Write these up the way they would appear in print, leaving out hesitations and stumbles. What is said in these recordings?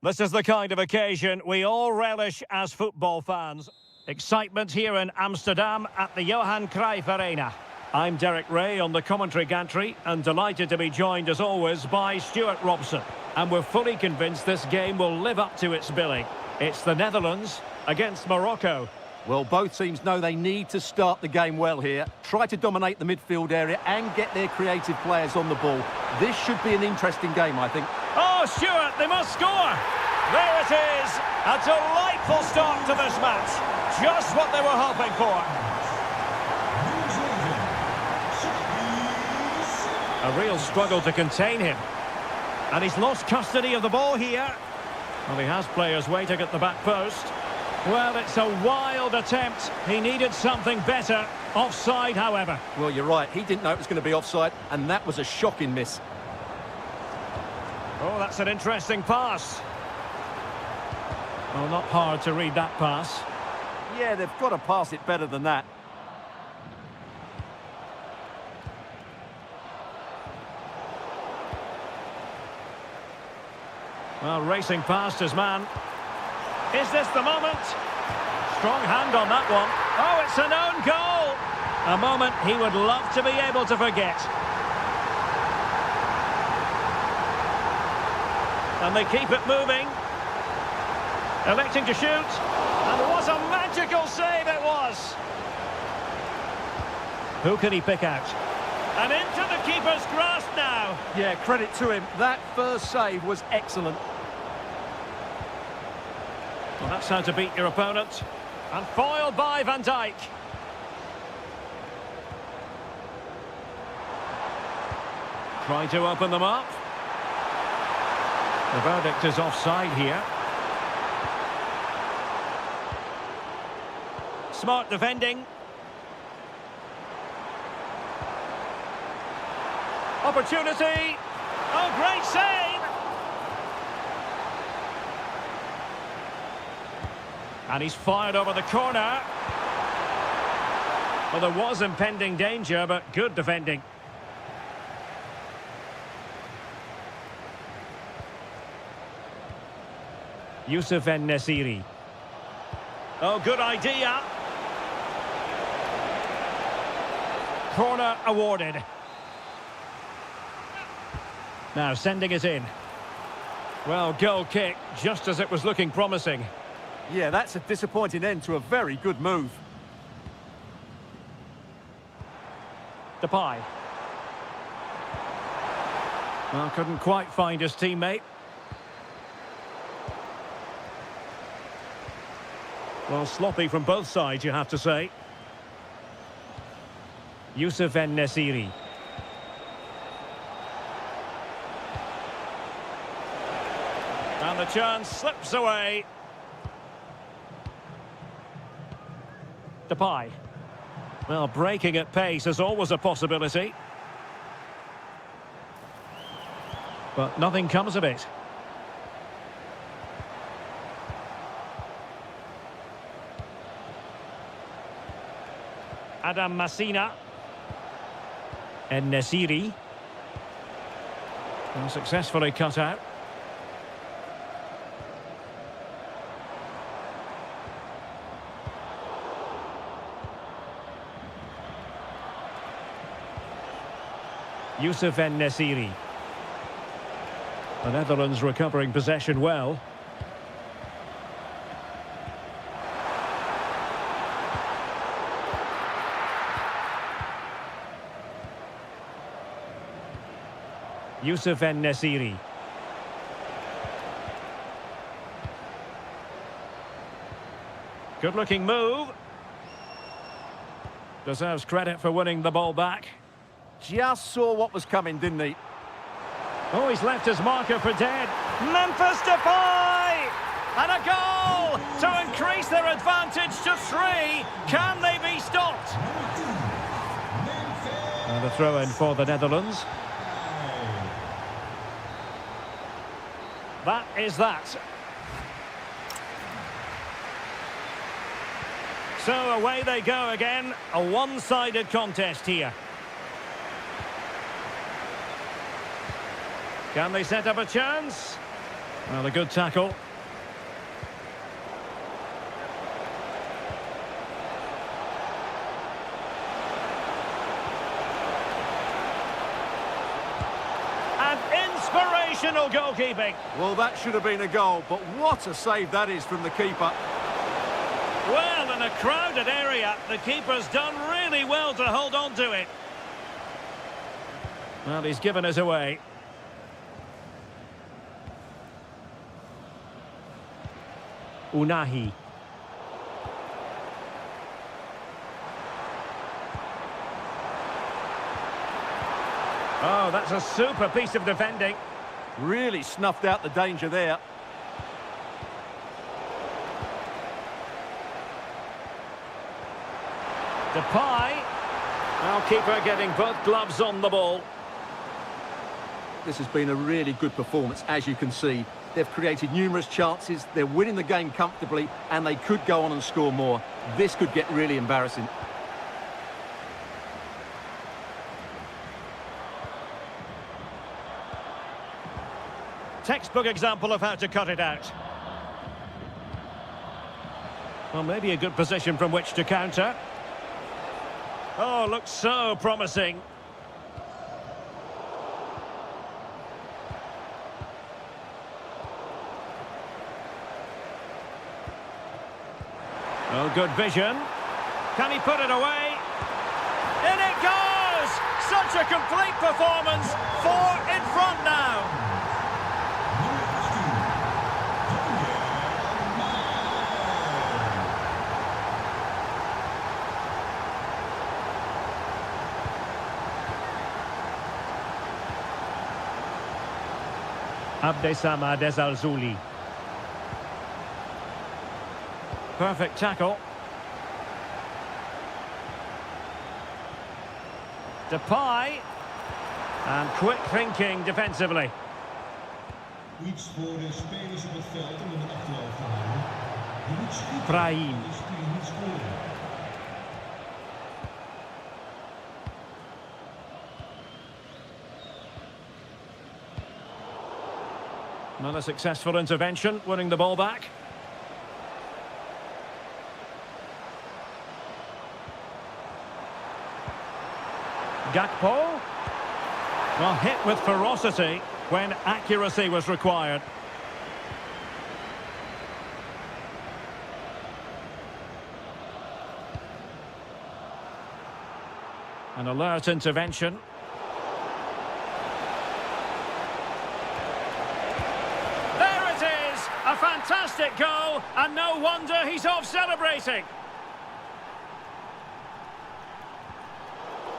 This is the kind of occasion we all relish as football fans. Excitement here in Amsterdam at the Johan Cruyff Arena. I'm Derek Ray on the commentary gantry and delighted to be joined as always by Stuart Robson. And we're fully convinced this game will live up to its billing. It's the Netherlands against Morocco. Well, both teams know they need to start the game well here. Try to dominate the midfield area and get their creative players on the ball. This should be an interesting game, I think. Oh, Stuart, they must score! There it is! A delightful start to this match. Just what they were hoping for. A real struggle to contain him. And he's lost custody of the ball here. Well, he has players waiting at the back post. Well, it's a wild attempt. He needed something better. Offside, however. Well, you're right. He didn't know it was going to be offside, and that was a shocking miss. Oh, that's an interesting pass. Well, not hard to read that pass. Yeah, they've got to pass it better than that. Well, racing past his man. Is this the moment? Strong hand on that one. Oh, it's an own goal! A moment he would love to be able to forget. And they keep it moving. Electing to shoot. And what a magical save it was! Who can he pick out? And into the keeper's grasp now. Yeah, credit to him. That first save was excellent. Well, that's how to beat your opponent. And foiled by Van Dijk. Trying to open them up. The verdict is offside here. Smart defending. Opportunity. Oh, great save! And he's fired over the corner. Well, there was impending danger, but good defending. Youssef En-Nesyri. Oh, good idea. Corner awarded. Now sending it in. Well, goal kick, just as it was looking promising. Yeah, that's a disappointing end to a very good move. Depay. Well, couldn't quite find his teammate. Well, sloppy from both sides, you have to say. Youssef En-Nesyri. And the chance slips away. Depay. Well, breaking at pace is always a possibility. But nothing comes of it. Adam Masina. En-Nesyri. And successfully cut out. Youssef En-Nesyri. The Netherlands recovering possession well. Youssef En-Nesyri. Good-looking move. Deserves credit for winning the ball back. Just saw what was coming, didn't he? Oh, he's left his marker for dead. Memphis Depay! And a goal to increase their advantage to 3. Can they be stopped? And a throw-in for the Netherlands. That is that. So away they go again. A one-sided contest here. Can they set up a chance? Well, a good tackle. And inspirational goalkeeping. Well, that should have been a goal, but what a save that is from the keeper. Well, in a crowded area, the keeper's done really well to hold on to it. Well, he's given us away. Unahi. Oh, that's a super piece of defending. Really snuffed out the danger there. Depay. Now keeper getting both gloves on the ball. This has been a really good performance, as you can see. They've created numerous chances, they're winning the game comfortably, and they could go on and score more. This could get really embarrassing. Textbook example of how to cut it out. Well, maybe a good position from which to counter. Oh, looks so promising. Oh, good vision. Can he put it away? In it goes! Such a complete performance. 4 in front now. Abdessamad Al-Zuli. Perfect tackle. Depay. And quick thinking defensively. Iets voor de spelers op het veld om in de achterhoofd te houden. Je moet schieten. Brahim. Dus kun je niet scoren. Not a successful intervention, winning the ball back. Gakpo. Well, hit with ferocity when accuracy was required. An alert intervention. There it is! A fantastic goal, and no wonder he's off celebrating.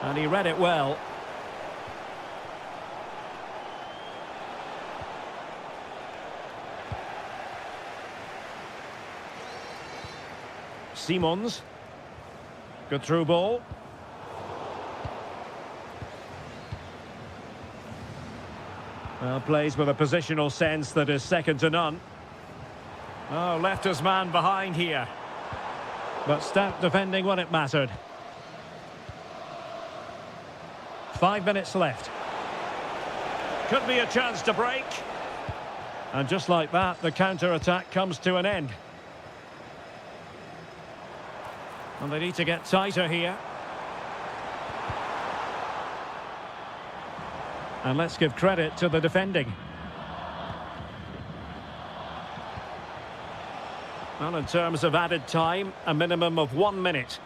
And he read it well. Simons. Good through ball. Well, plays with a positional sense that is second to none. Oh, left his man behind here. But stout defending when it mattered. 5 minutes left. Could be a chance to break. And just like that, the counter-attack comes to an end. And they need to get tighter here. And let's give credit to the defending. Well, in terms of added time, a minimum of 1 minute.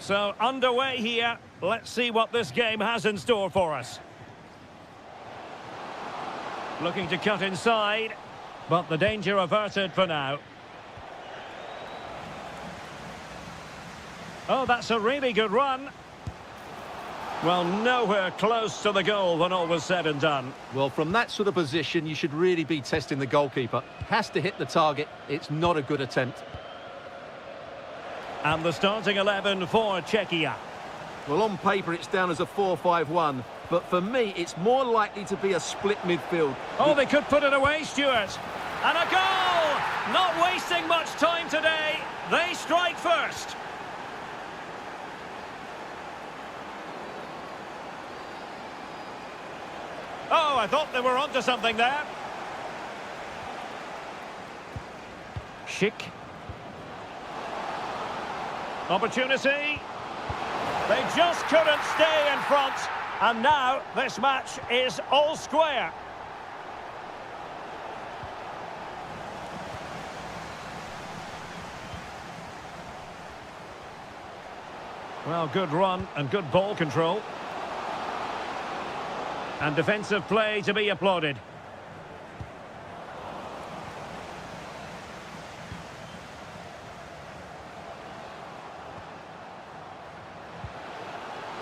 So, underway here. Let's see what this game has in store for us. Looking to cut inside, but the danger averted for now. Oh, that's a really good run. Well, nowhere close to the goal when all was said and done. Well, from that sort of position, you should really be testing the goalkeeper. Has to hit the target. It's not a good attempt. And the starting 11 for Czechia. Well, on paper, it's down as a 4-5-1. But for me, it's more likely to be a split midfield. Oh, they could put it away, Stuart. And a goal! Not wasting much time today. They strike first. Oh, I thought they were onto something there. Schick. Opportunity. They just couldn't stay in front. And now this match is all square. Well, good run and good ball control. And defensive play to be applauded.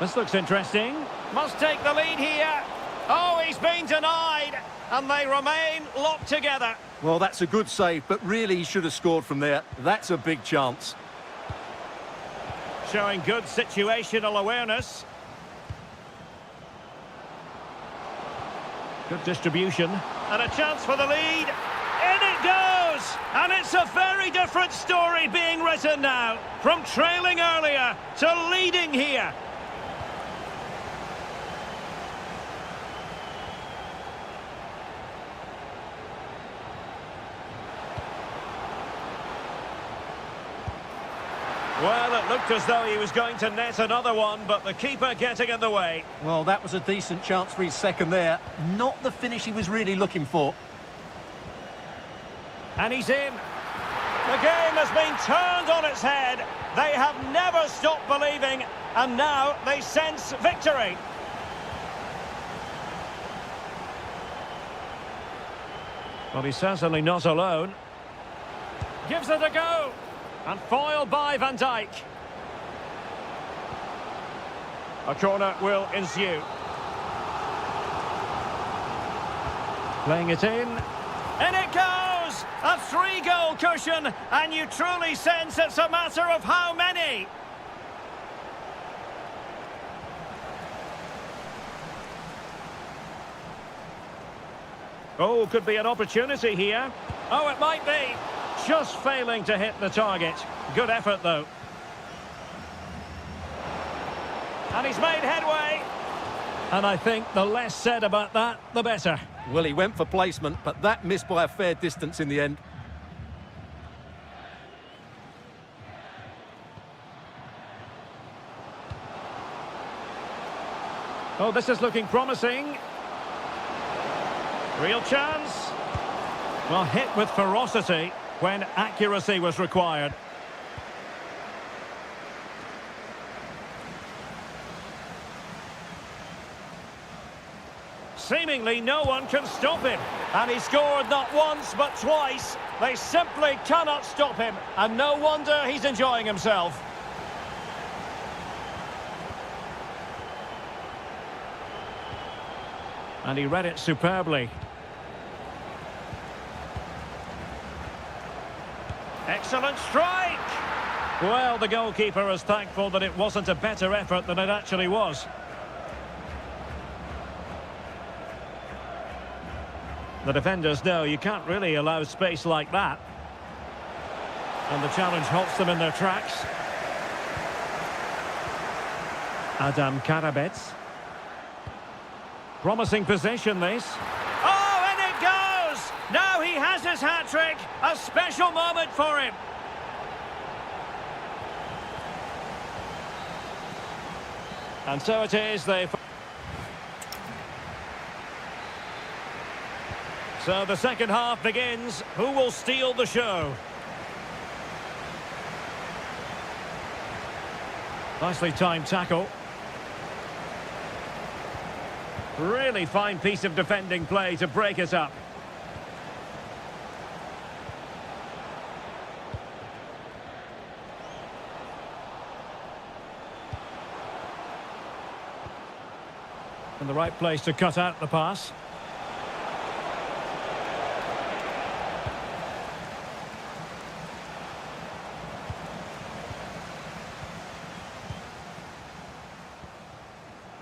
This looks interesting. Must take the lead here. Oh, he's been denied. And they remain locked together. Well, that's a good save, but really he should have scored from there. That's a big chance. Showing good situational awareness. Good distribution. And a chance for the lead. In it goes! And it's a very different story being written now. From trailing earlier to leading here. Well, it looked as though he was going to net another one, but the keeper getting in the way. Well, that was a decent chance for his second there. Not the finish he was really looking for. And he's in. The game has been turned on its head. They have never stopped believing, and now they sense victory. Well, he's certainly not alone. Gives it a go. And foiled by Van Dijk. A corner will ensue. Playing it in. In it goes! A 3-goal cushion, and you truly sense it's a matter of how many. Oh, could be an opportunity here. Oh, it might be. Just failing to hit the target. Good effort, though. And he's made headway. And I think the less said about that, the better. Well, he went for placement, but that missed by a fair distance in the end. Oh, this is looking promising. Real chance. Well, hit with ferocity when accuracy was required. Seemingly no one can stop him. And he scored not once but twice. They simply cannot stop him. And no wonder he's enjoying himself. And he read it superbly. Excellent strike! Well, the goalkeeper is thankful that it wasn't a better effort than it actually was. The defenders know you can't really allow space like that. And the challenge halts them in their tracks. Adam Karabets. Promising possession, this. Oh, and it goes! Now he has his hat-trick. A special moment for him. And so it is, So the second half begins. Who will steal the show? Nicely timed tackle. Really fine piece of defending play to break it up. In the right place to cut out the pass.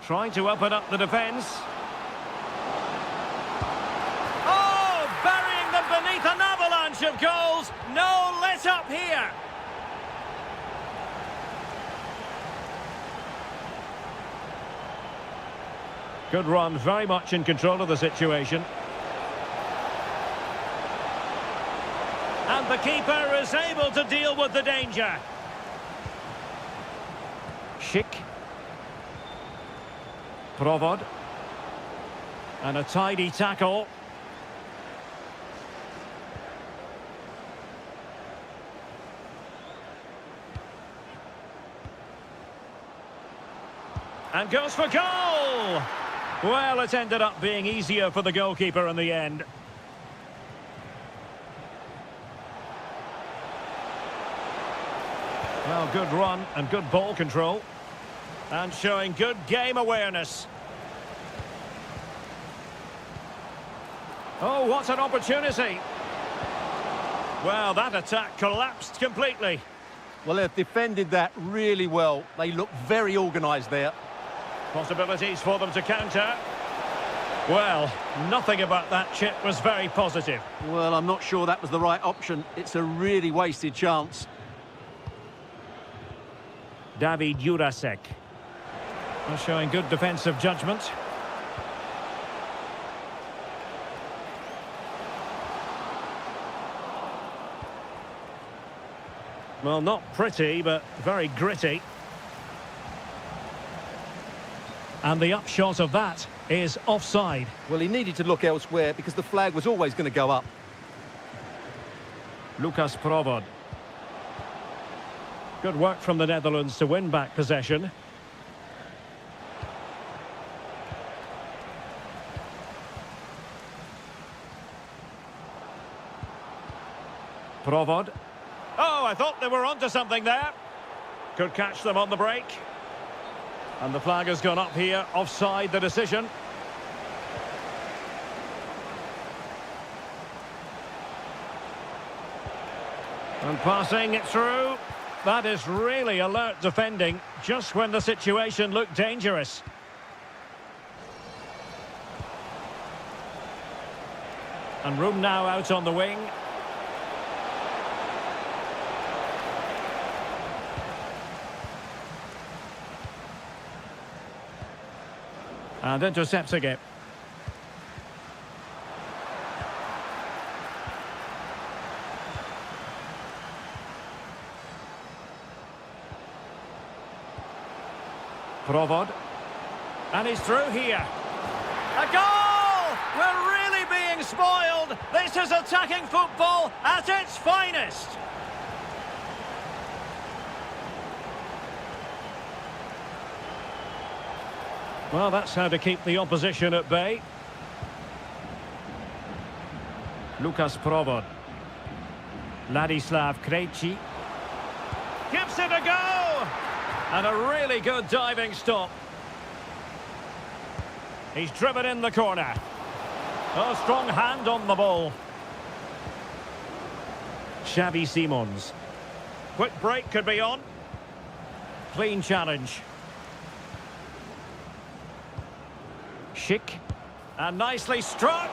Trying to open up the defence. Oh, burying them beneath an avalanche of goals. No let up here. Good run, very much in control of the situation. And the keeper is able to deal with the danger. Schick. Provod. And a tidy tackle. And goes for goal! Well, it ended up being easier for the goalkeeper in the end. Well, good run and good ball control. And showing good game awareness. Oh, what an opportunity. Well, that attack collapsed completely. Well, they've defended that really well. They look very organised there. Possibilities for them to counter. Well, nothing about that chip was very positive. Well, I'm not sure that was the right option. It's a really wasted chance. David Jurasek. Showing good defensive judgment. Well, not pretty, but very gritty. And the upshot of that is offside. Well, he needed to look elsewhere because the flag was always going to go up. Lucas Provod. Good work from the Netherlands to win back possession. Provod. Oh, I thought they were onto something there. Could catch them on the break. And the flag has gone up here, offside the decision. And passing it through. That is really alert defending, just when the situation looked dangerous. And room now out on the wing. And intercepting it. Provod. And he's through here. A goal! We're really being spoiled. This is attacking football at its finest. Well, that's how to keep the opposition at bay. Lucas Provod. Ladislav Krejci. Gives it a go! And a really good diving stop. He's driven in the corner. A strong hand on the ball. Xavi Simons. Quick break could be on. Clean challenge. Schick. And nicely struck.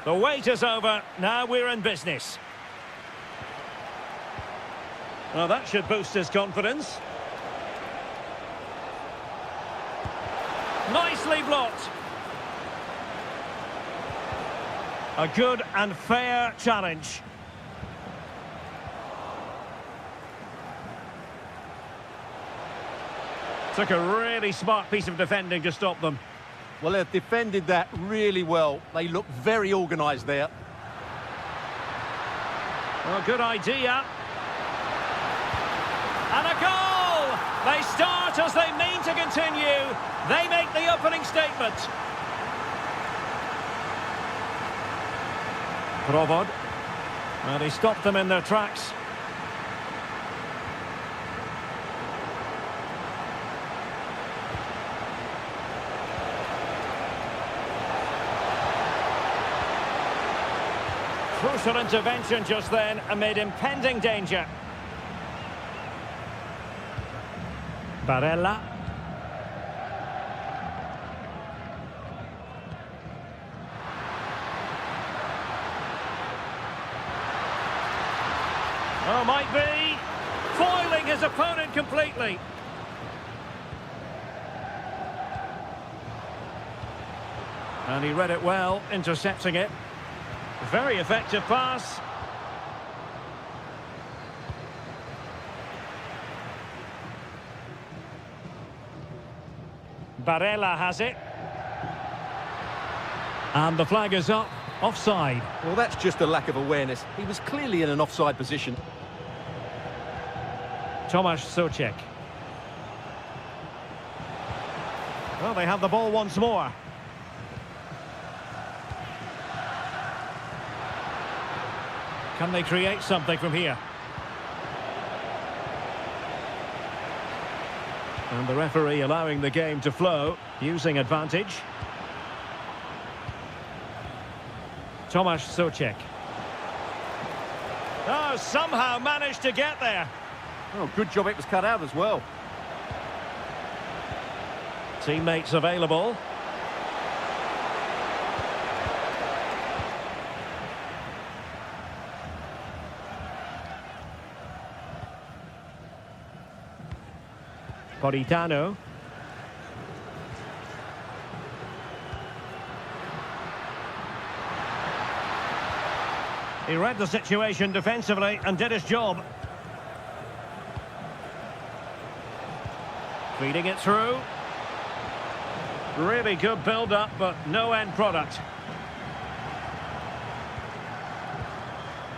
The wait is over. Now we're in business. Well, that should boost his confidence. Nicely blocked. A good and fair challenge. Took a really smart piece of defending to stop them. Well, they've defended that really well. They look very organised there. Well, good idea. And a goal! They start as they mean to continue. They make the opening statement. Provod. Well, he stopped them in their tracks. Crucial intervention just then amid impending danger. Barella. Oh, might be. Foiling his opponent completely. And he read it well, intercepting it. Very effective pass. Barella has it. And the flag is up. Offside. Well, that's just a lack of awareness. He was clearly in an offside position. Tomasz Souček. Well, they have the ball once more. Can they create something from here? And the referee allowing the game to flow, using advantage. Tomasz Souček. Oh, somehow managed to get there. Oh, good job it was cut out as well. Teammates available. Politano. He read the situation defensively and did his job. Feeding it through. Really good build-up, but no end product.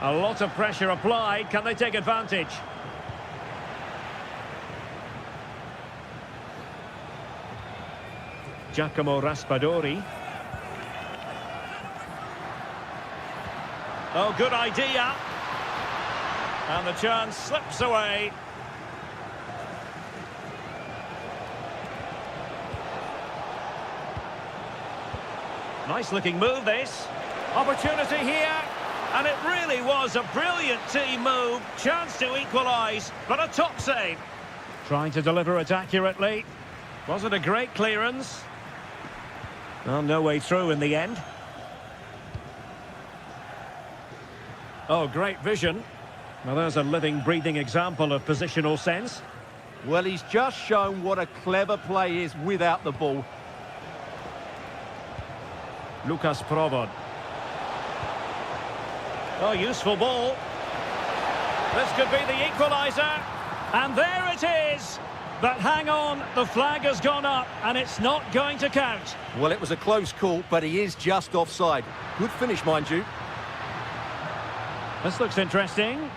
A lot of pressure applied. Can they take advantage? Giacomo Raspadori. Oh, good idea. And the chance slips away. Nice looking move, this. Opportunity here. And it really was a brilliant team move. Chance to equalise, but a top save. Trying to deliver it accurately. Was it a great clearance? Well, no way through in the end. Oh, great vision. Well, there's a living, breathing example of positional sense. Well, he's just shown what a clever play is without the ball. Lukas Provod. Oh, useful ball. This could be the equaliser. And there it is. But hang on, the flag has gone up and it's not going to count. Well, it was a close call, but he is just offside. Good finish, mind you. This looks interesting.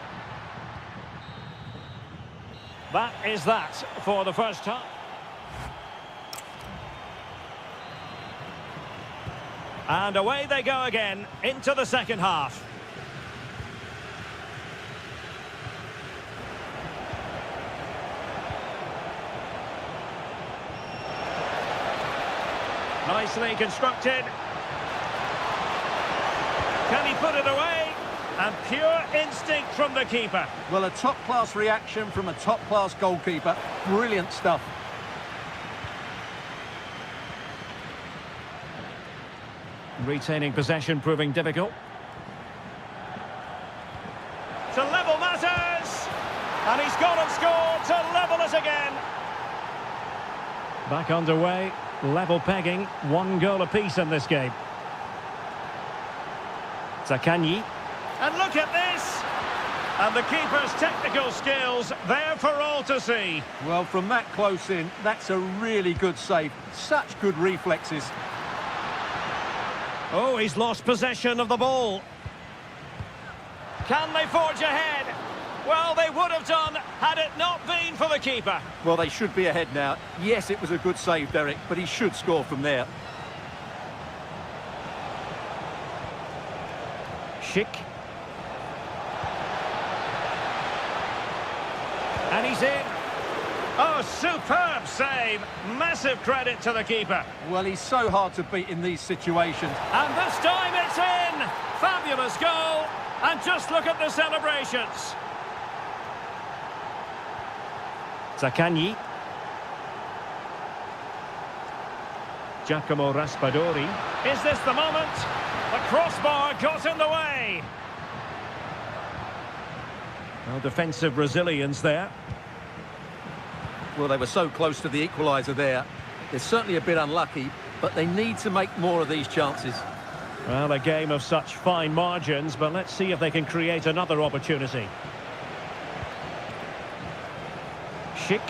That is that for the first time. And away they go again into the second half. Nicely constructed. Can he put it away? And pure instinct from the keeper. Well, a top-class reaction from a top-class goalkeeper. Brilliant stuff. Retaining possession proving difficult. To level matters! And he's gone and scored to level it again. Back underway, level pegging, 1 goal apiece in this game. Zakanyi. And look at this! And the keeper's technical skills there for all to see. Well, from that close in, that's a really good save. Such good reflexes. Oh, he's lost possession of the ball. Can they forge ahead? Well, they would have done had it not been for the keeper. Well, they should be ahead now. Yes, it was a good save, Derek, but he should score from there. Schick. And he's in. Oh, superb save. Massive credit to the keeper. Well, he's so hard to beat in these situations. And this time it's in. Fabulous goal. And just look at the celebrations. Zakanyi. Giacomo Raspadori. Is this the moment? The crossbar got in the way. Well, defensive resilience there. Well, they were so close to the equaliser there. They're certainly a bit unlucky, but they need to make more of these chances. Well, a game of such fine margins, but let's see if they can create another opportunity. Schick.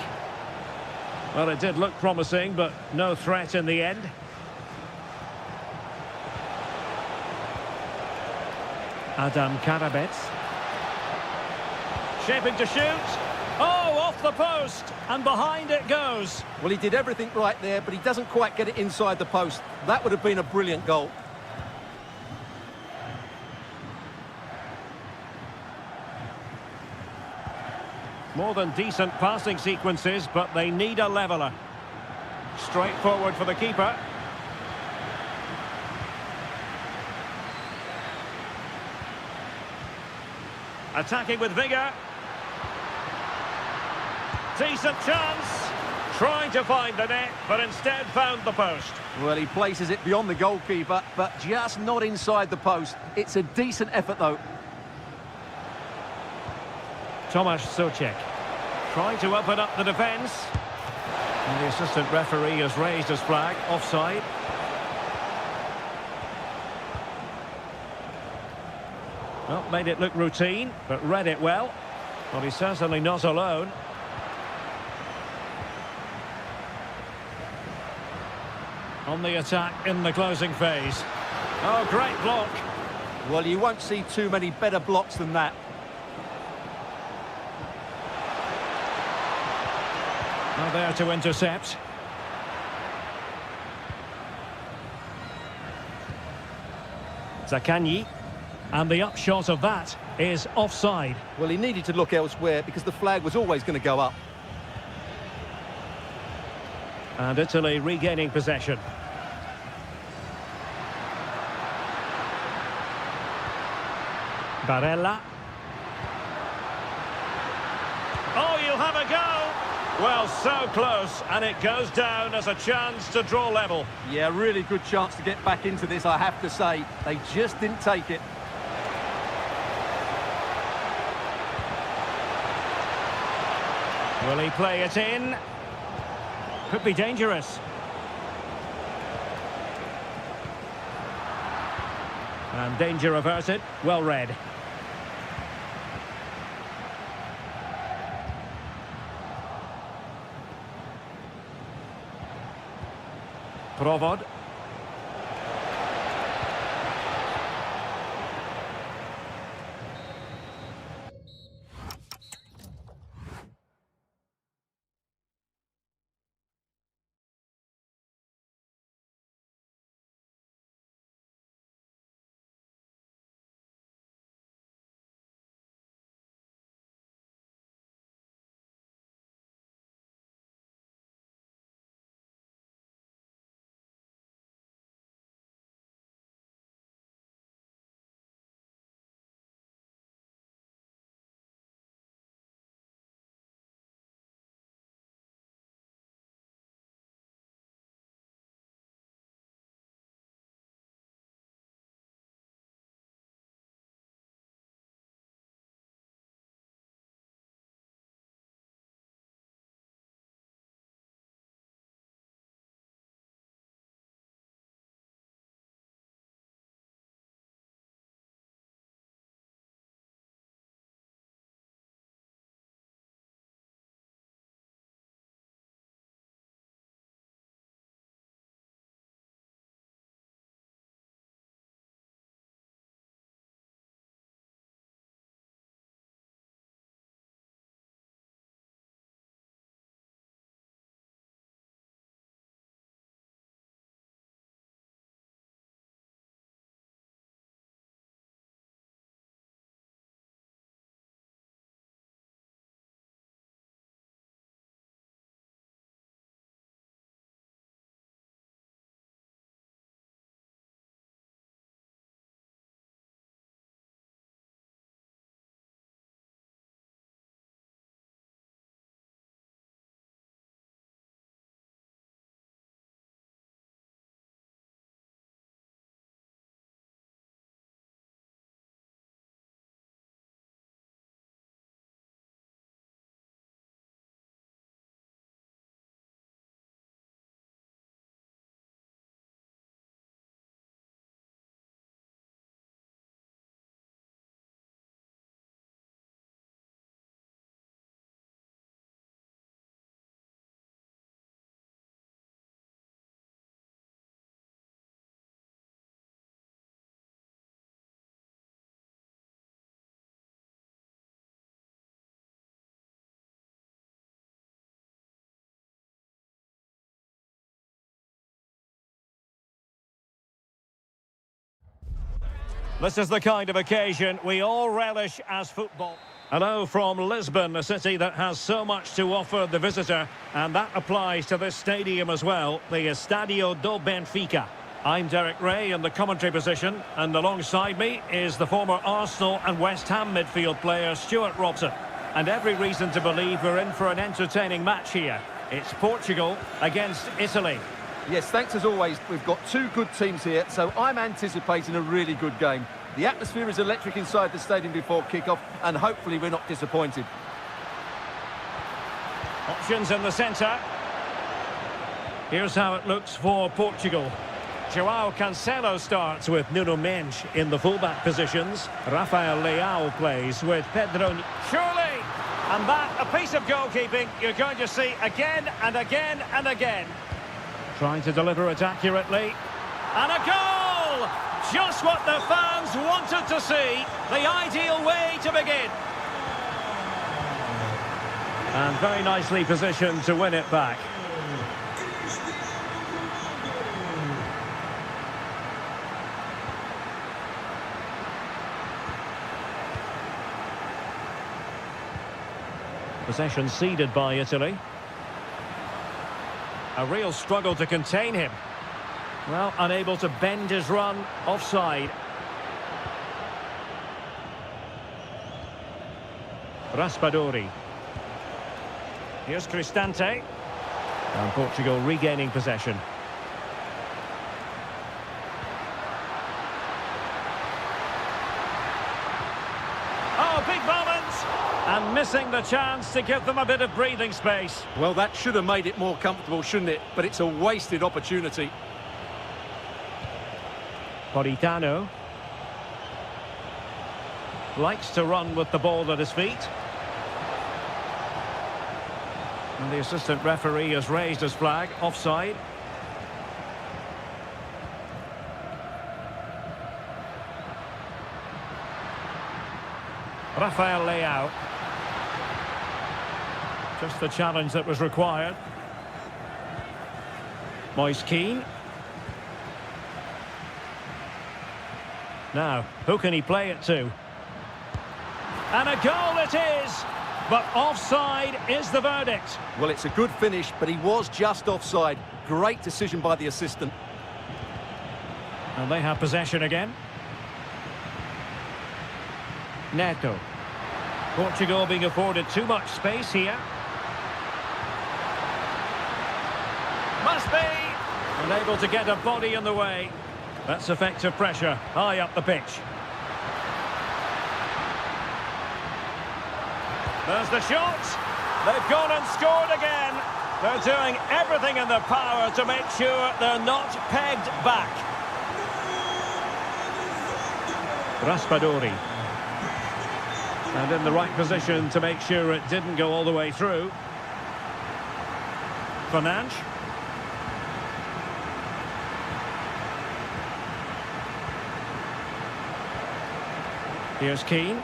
Well, it did look promising, but no threat in the end. Adam Karabets. Shaping to shoot. Oh, off the post, and behind it goes. Well, he did everything right there, but he doesn't quite get it inside the post. That would have been a brilliant goal. More than decent passing sequences, but they need a leveller. Straightforward for the keeper. Attacking with vigour. Decent chance. Trying to find the net, but instead found the post. Well, he places it beyond the goalkeeper, but just not inside the post. It's a decent effort, though. Tomasz Souček trying to open up the defence. And the assistant referee has raised his flag, offside. Well, made it look routine, but read it well. Well, he's certainly not alone. On the attack in the closing phase. Oh, great block. Well, you won't see too many better blocks than that. Now there to intercept. Zakanyi. And the upshot of that is offside. Well, he needed to look elsewhere because the flag was always going to go up. And Italy regaining possession. Barella. Oh, you'll have a go. Well, so close, and it goes down as a chance to draw level. Yeah, really good chance to get back into this, I have to say. They just didn't take it. Will he play it in? Could be dangerous. And danger averted. Well read. Provod. This is the kind of occasion we all relish as football. Hello from Lisbon, a city that has so much to offer the visitor, and that applies to this stadium as well, the Estádio do Benfica. I'm Derek Ray in the commentary position, and alongside me is the former Arsenal and West Ham midfield player Stuart Robson. And every reason to believe we're in for an entertaining match here. It's Portugal against Italy. Yes, thanks as always. We've got two good teams here, so I'm anticipating a really good game. The atmosphere is electric inside the stadium before kick-off, and hopefully we're not disappointed. Options in the centre. Here's how it looks for Portugal. João Cancelo starts with Nuno Mendes in the fullback positions. Rafael Leao plays with Pedro. Surely! And that, a piece of goalkeeping you're going to see again and again and again. Trying to deliver it accurately. And a goal! Just what the fans wanted to see. The ideal way to begin. And very nicely positioned to win it back. Possession ceded by Italy. A real struggle to contain him. Well, unable to bend his run, offside. Raspadori. Here's Cristante. And Portugal regaining possession. Oh, big moment! And missing the chance to give them a bit of breathing space. Well, that should have made it more comfortable, shouldn't it? But it's a wasted opportunity. Politano. Likes to run with the ball at his feet. And the assistant referee has raised his flag, offside. Rafael Leao. Just the challenge that was required. Moise Keane. Now, who can he play it to? And a goal it is! But offside is the verdict. Well, it's a good finish, but he was just offside. Great decision by the assistant. And they have possession again. Neto. Portugal being afforded too much space here. Must be! Unable to get a body in the way. That's effective pressure, high up the pitch. There's the shot. They've gone and scored again. They're doing everything in their power to make sure they're not pegged back. Raspadori. And in the right position to make sure it didn't go all the way through. Fernandes. Here's Keane.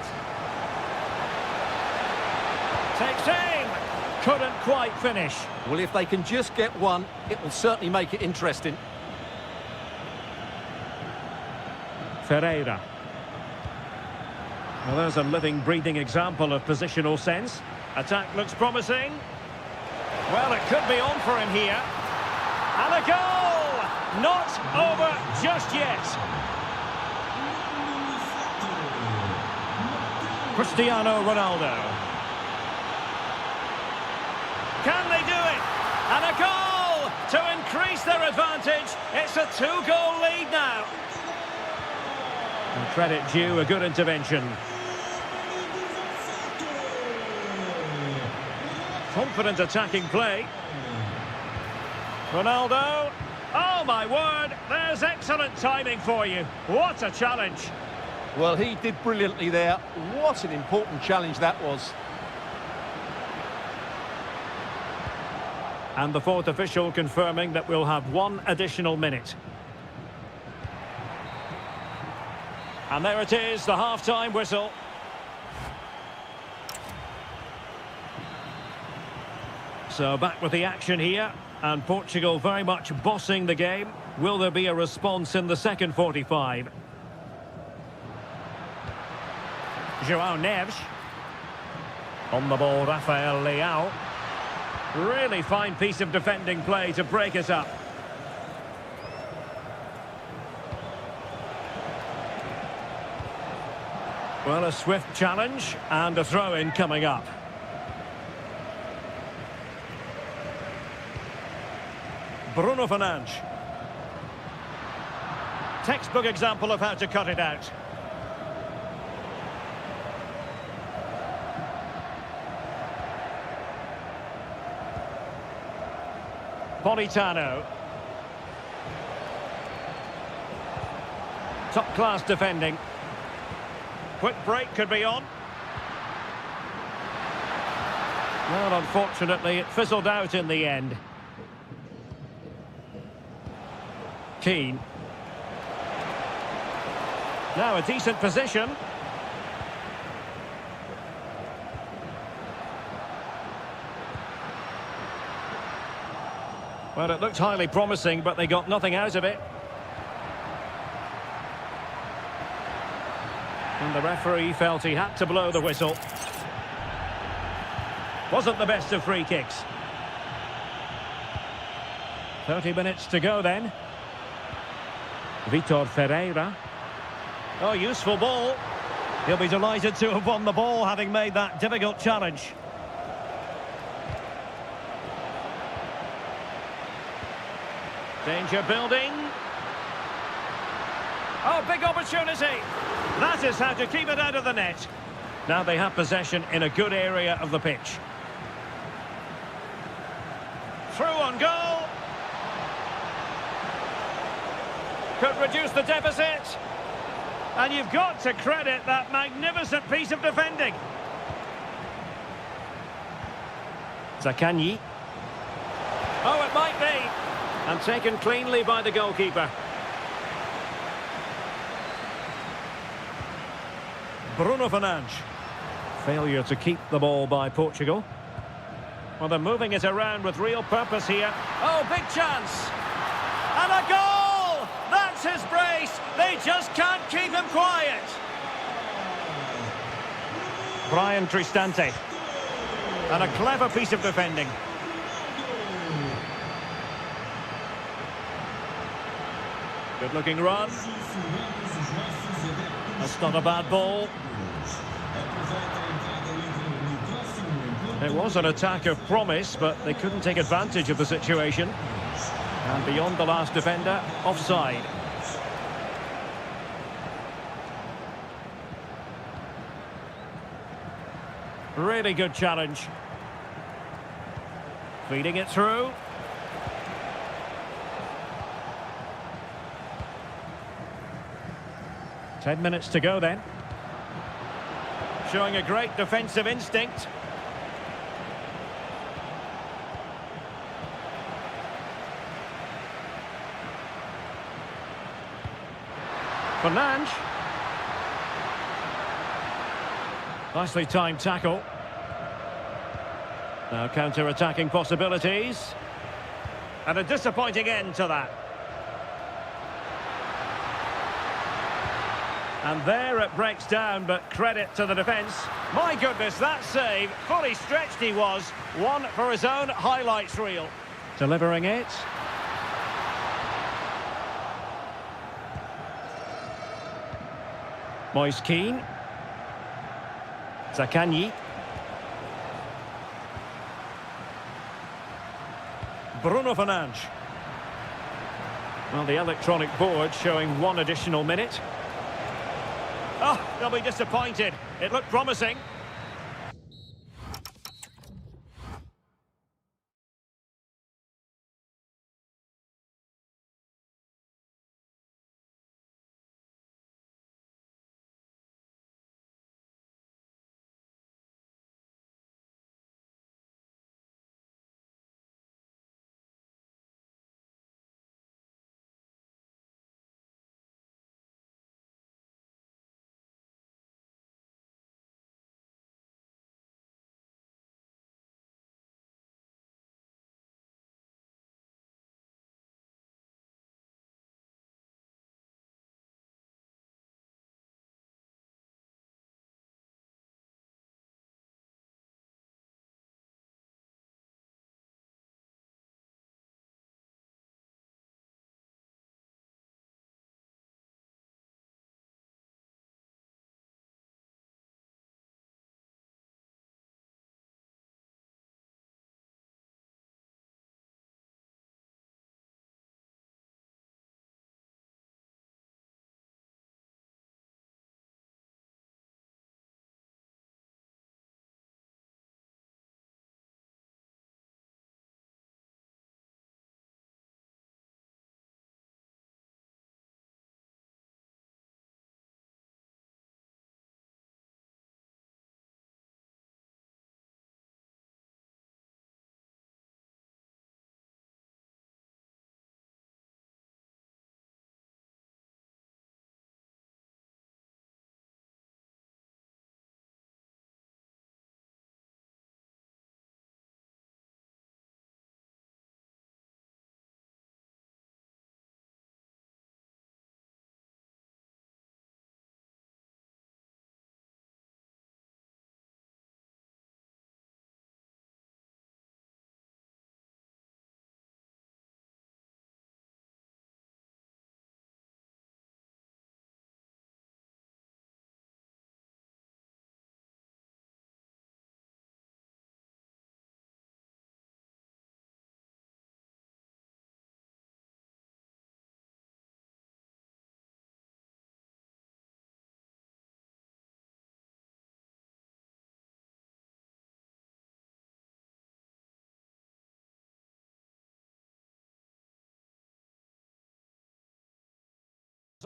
Takes aim. Couldn't quite finish. Well, if they can just get one, it will certainly make it interesting. Ferreira. Well, there's a living, breathing example of positional sense. Attack looks promising. Well, it could be on for him here. And a goal! Not over just yet. Cristiano Ronaldo. Can they do it? And a goal to increase their advantage. It's a 2-goal lead now. And credit due, a good intervention. Confident attacking play. Ronaldo. Oh, my word. There's excellent timing for you. What a challenge. Well, he did brilliantly there. What an important challenge that was. And the fourth official confirming that we'll have one additional minute. And there it is, the half-time whistle. So back with the action here, and Portugal very much bossing the game. Will there be a response in the second 45? João Neves. On the ball, Rafael Leao. Really fine piece of defending play to break us up. Well, a swift challenge and a throw-in coming up. Bruno Fernandes. Textbook example of how to cut it out. Politano. Top-class defending. Quick break could be on. Well, unfortunately, it fizzled out in the end. Keane. Now a decent position. Well, it looked highly promising, but they got nothing out of it. And the referee felt he had to blow the whistle. Wasn't the best of free kicks. 30 minutes to go then. Vitor Ferreira. Oh, useful ball. He'll be delighted to have won the ball, having made that difficult challenge. Danger building. Oh, big opportunity. That is how to keep it out of the net. Now they have possession in a good area of the pitch. Through on goal. Could reduce the deficit. And you've got to credit that magnificent piece of defending. Zakanyi. Oh, it might be. And taken cleanly by the goalkeeper. Bruno Fernandes. Failure to keep the ball by Portugal. Well, they're moving it around with real purpose here. Oh, big chance. And a goal! That's his brace. They just can't keep him quiet. Brian Cristante. And a clever piece of defending. Good-looking run. That's not a bad ball. It was an attack of promise, but they couldn't take advantage of the situation. And beyond the last defender, offside. Really good challenge. Feeding it through. Ten minutes to go then. Showing a great defensive instinct. Fernandes. Nicely timed tackle. Now counter-attacking possibilities. And a disappointing end to that. And there it breaks down, but credit to the defence. My goodness, that save, fully stretched he was. One for his own highlights reel. Delivering it. Moise Keane. Zakanyi. Bruno Fernandes. Well, the electronic board showing one additional minute. Oh, they'll be disappointed. It looked promising.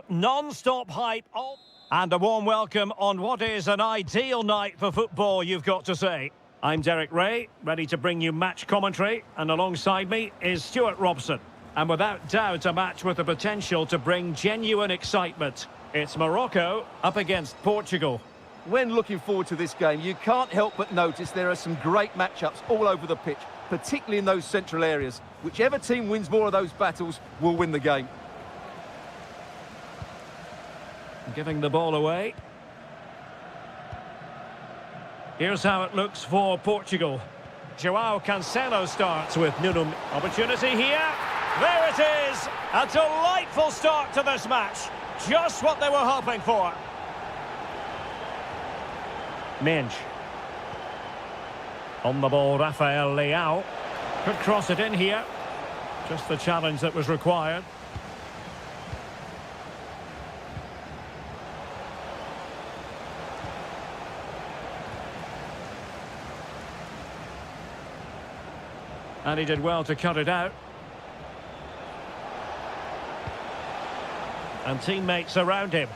Non-stop hype. And a warm welcome on what is an ideal night for football, you've got to say. I'm Derek Ray, ready to bring you match commentary, and alongside me is Stuart Robson. And without doubt, a match with the potential to bring genuine excitement. It's Morocco up against Portugal. When looking forward to this game, you can't help but notice there are some great matchups all over the pitch, particularly in those central areas. Whichever team wins more of those battles will win the game. Giving the ball away. Here's how it looks for Portugal. João Cancelo starts with Nuno. Opportunity here. There it is. A delightful start to this match. Just what they were hoping for. Minge. On the ball, Rafael Leao. Could cross it in here. Just the challenge that was required. And he did well to cut it out. And teammates around him.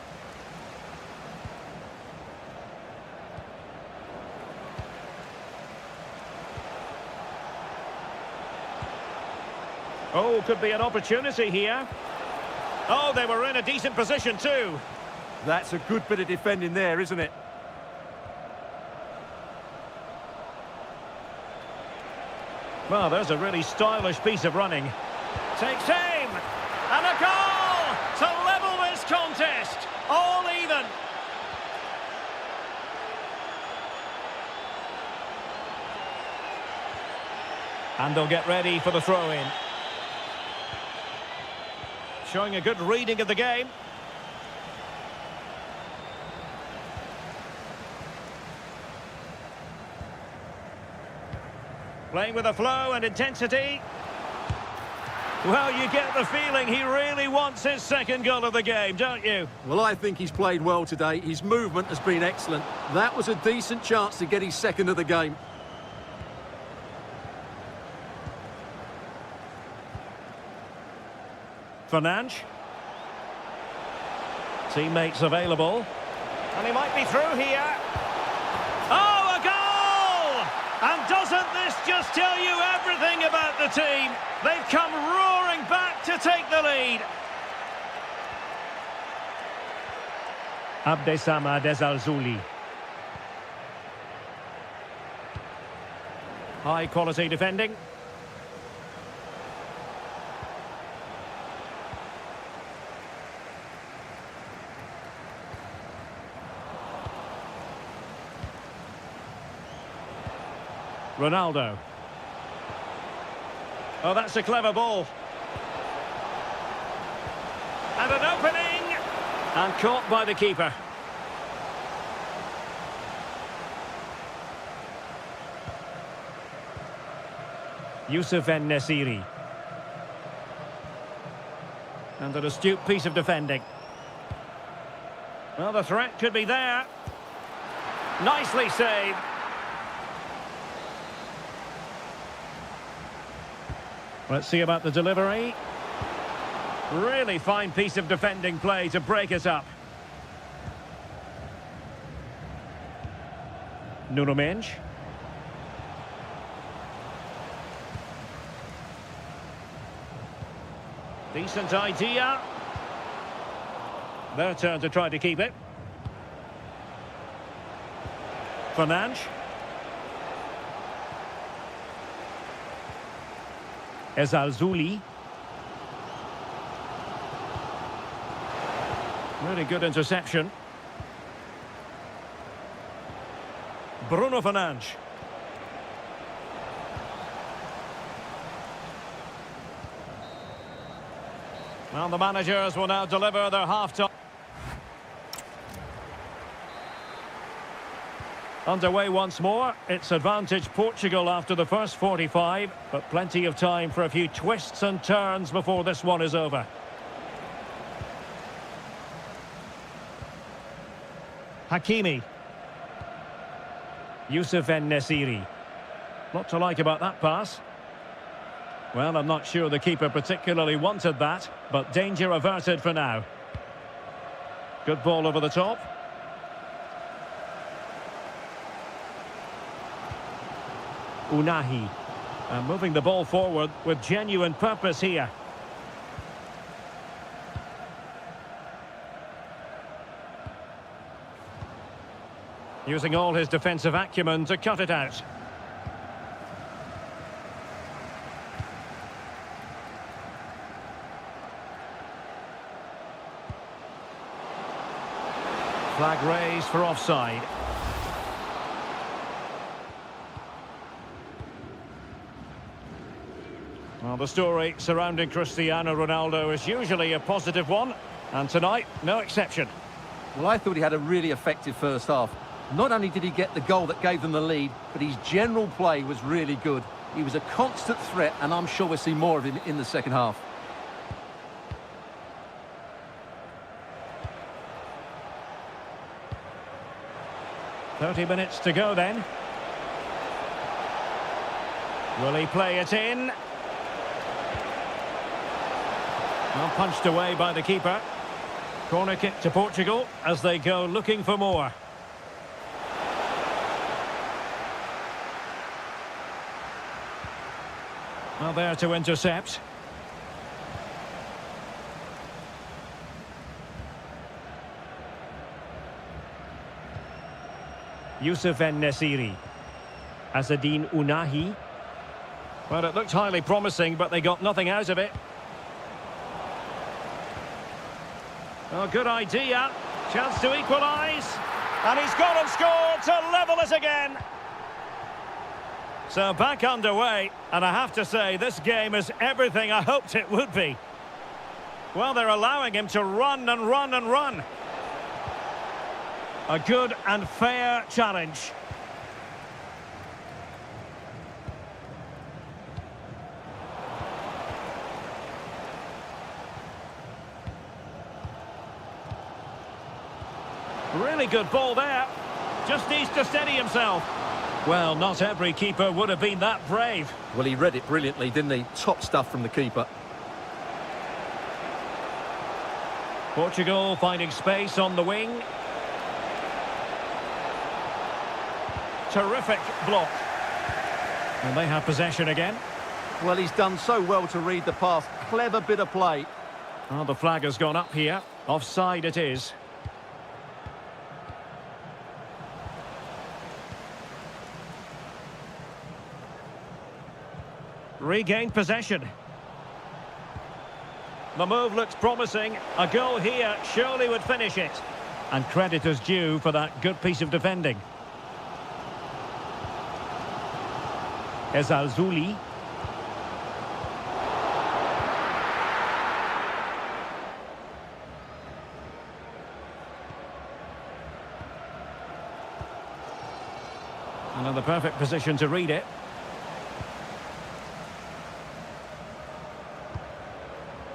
Oh, could be an opportunity here. Oh, they were in a decent position too. That's a good bit of defending there, isn't it? Well, there's a really stylish piece of running. Takes aim! And a goal! To level this contest! All even! And they'll get ready for the throw-in. Showing a good reading of the game. Playing with a flow and intensity. Well, you get the feeling he really wants his second goal of the game, don't you? Well, I think he's played well today. His movement has been excellent. That was a decent chance to get his second of the game. Fernandes. Teammates available. And he might be through here. Oh, a goal! And doesn't this just tell you everything about the team? They've come roaring back to take the lead. Abdessamad Ezalzouli. High quality defending. Ronaldo. Oh, that's a clever ball. And an opening! And caught by the keeper. Youssef En-Nesyri. And an astute piece of defending. Well, the threat could be there. Nicely saved. Let's see about the delivery. Really fine piece of defending play to break us up. Nuno Mendes. Decent idea. Their turn to try to keep it. Fernandes. Ezalzouli. Really good interception. Bruno Fernandes. Well, the managers will now deliver their half-time. Underway once more. It's advantage Portugal after the first 45, but plenty of time for a few twists and turns before this one is over. Hakimi. Youssef En-Nesyri. Lot to like about that pass. Well, I'm not sure the keeper particularly wanted that, but danger averted for now. Good ball over the top. Unahi. And moving the ball forward with genuine purpose here. Using all his defensive acumen to cut it out. Flag raised for offside. Well, the story surrounding Cristiano Ronaldo is usually a positive one, and tonight, no exception. Well, I thought he had a really effective first half. Not only did he get the goal that gave them the lead, but his general play was really good. He was a constant threat, and I'm sure we'll see more of him in the second half. "30 minutes to go then. Will he play it in? Well, punched away by the keeper. Corner kick to Portugal as they go looking for more. Well, there to intercept. Youssef En-Nesyri. Azzedine Unahi. Well, it looked highly promising, but they got nothing out of it. Oh, good idea. Chance to equalise. And he's gone and scored to level it again. So back underway, and I have to say, this game is everything I hoped it would be. Well, they're allowing him to run and run and run. A good and fair challenge. Really good ball there. Just needs to steady himself. Well, not every keeper would have been that brave. Well, he read it brilliantly, didn't he? Top stuff from the keeper. Portugal finding space on the wing. Terrific block. And they have possession again. Well, he's done so well to read the pass. Clever bit of play. Oh, the flag has gone up here. Offside it is. Regained possession. The move looks promising. A goal here surely would finish it. And credit is due for that good piece of defending. Ezalzouli. Another perfect position to read it.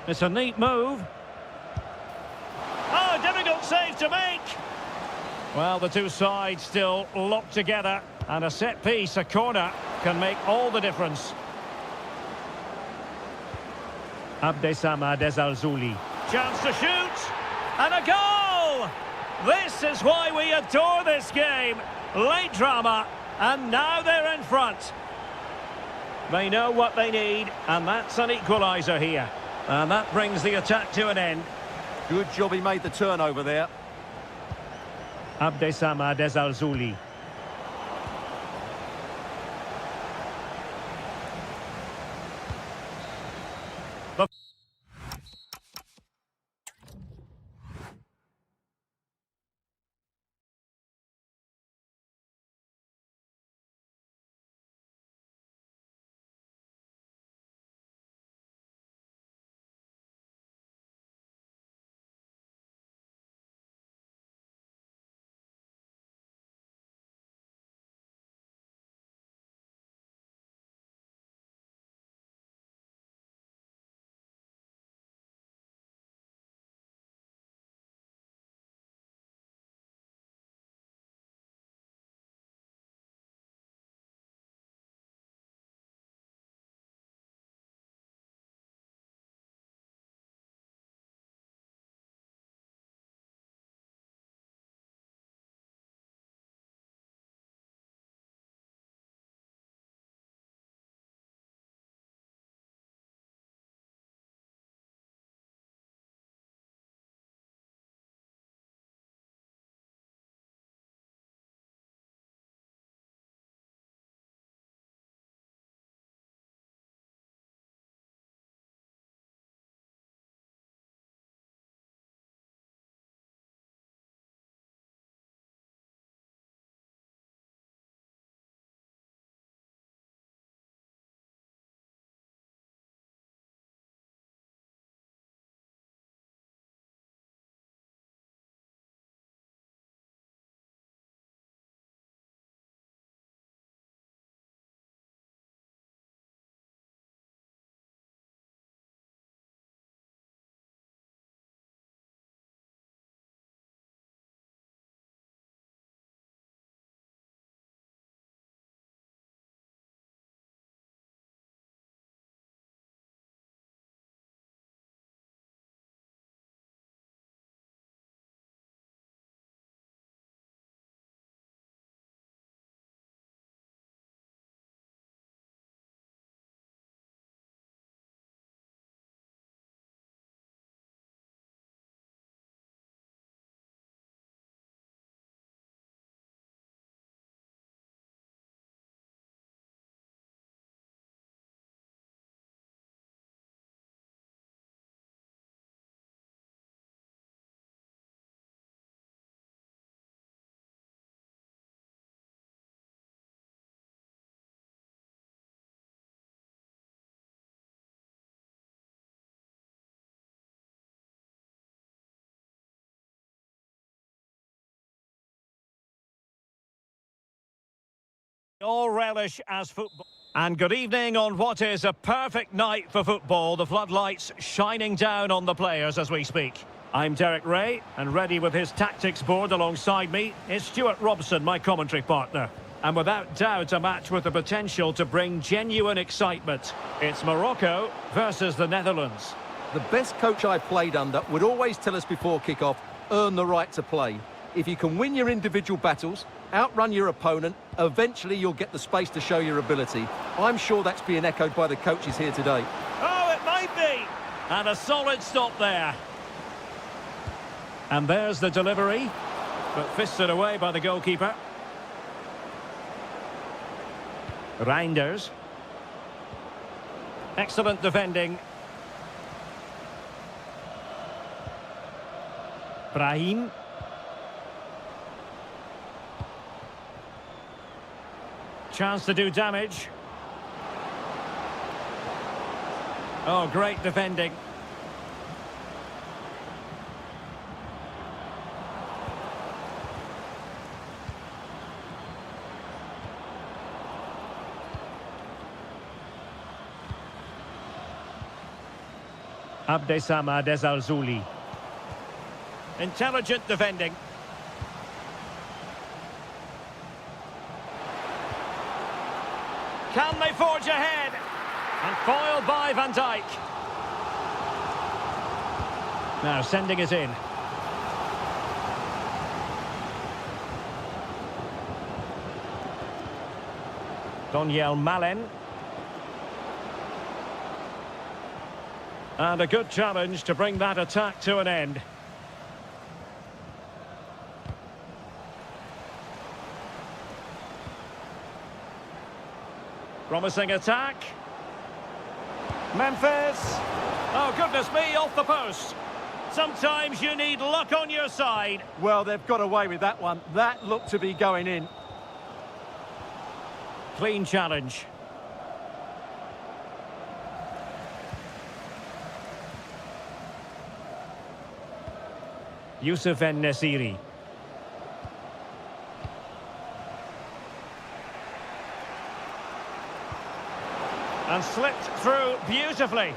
It's a neat move. Oh, difficult save to make. Well, the two sides still locked together, and a set piece, a corner, can make all the difference. Abdesamad Ezalzouli. Chance to shoot, and a goal! This is why we adore this game. Late drama, and now they're in front. They know what they need, and that's an equaliser here. And that brings the attack to an end. Good job he made the turnover there. Abdesamad Ezalzouli. All relish as football. And good evening on what is a perfect night for football. The floodlights shining down on the players as we speak. I'm Derek Ray, and ready with his tactics board alongside me is Stuart Robson, my commentary partner. And without doubt, a match with the potential to bring genuine excitement. It's Morocco versus the Netherlands. The best coach I've played under would always tell us before kick-off, earn the right to play. If you can win your individual battles, outrun your opponent, eventually you'll get the space to show your ability. I'm sure that's being echoed by the coaches here today. Oh, it might be! And a solid stop there. And there's the delivery, but fisted away by the goalkeeper. Reinders. Excellent defending. Brahim. Chance to do damage. Oh, great defending. Abdessamad Ezalzouli. Intelligent defending. Can they forge ahead? And foiled by Van Dijk. Now sending it in. Doniel Malen. And a good challenge to bring that attack to an end. Promising attack. Memphis. Oh, goodness me, off the post. Sometimes you need luck on your side. Well, they've got away with that one. That looked to be going in. Clean challenge. Youssef En-Nesyri. And slipped through beautifully.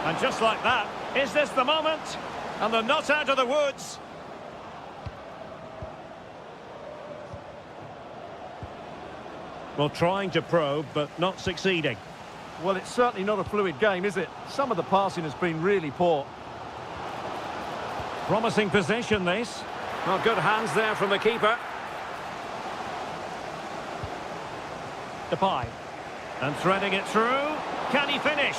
And just like that, is this the moment? And they're not out of the woods. Well, trying to probe, but not succeeding. Well, it's certainly not a fluid game, is it? Some of the passing has been really poor. Promising position, this. Well, good hands there from the keeper. Depay. And threading it through. Can he finish?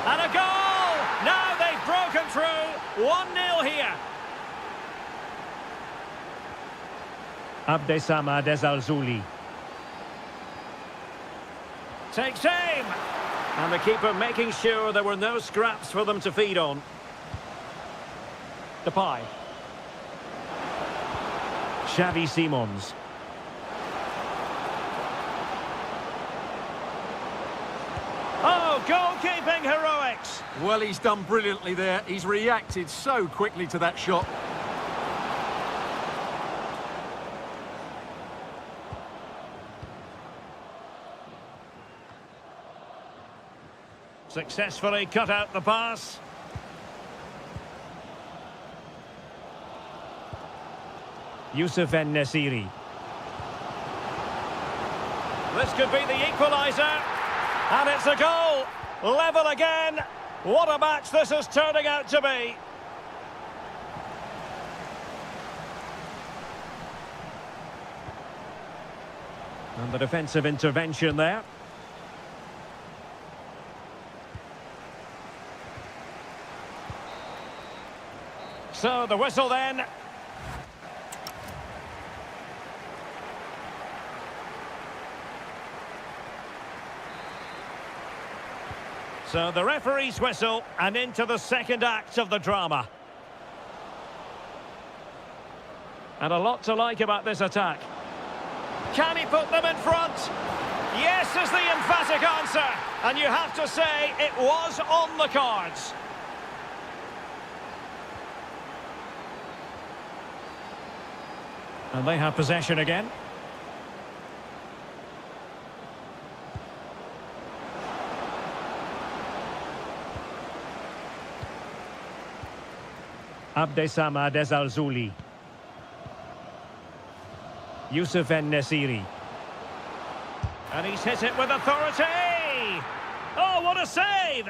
And a goal! Now they've broken through. 1-0 here. Abdessamad Ezalzouli. Takes aim! And the keeper making sure there were no scraps for them to feed on. Depay. Xavi Simons. Oh, goalkeeping heroics! Well, he's done brilliantly there. He's reacted so quickly to that shot. Successfully cut out the pass. Youssef En-Nesyri. This could be the equaliser. And it's a goal. Level again. What a match this is turning out to be. And the defensive intervention there. So the whistle then. So the referee's whistle, and into the second act of the drama. And a lot to like about this attack. Can he put them in front? Yes is the emphatic answer. And you have to say it was on the cards. And they have possession again. Abdessamad Ezalzouli. Youssef En-Nesyri. And he's hit it with authority! Oh, what a save!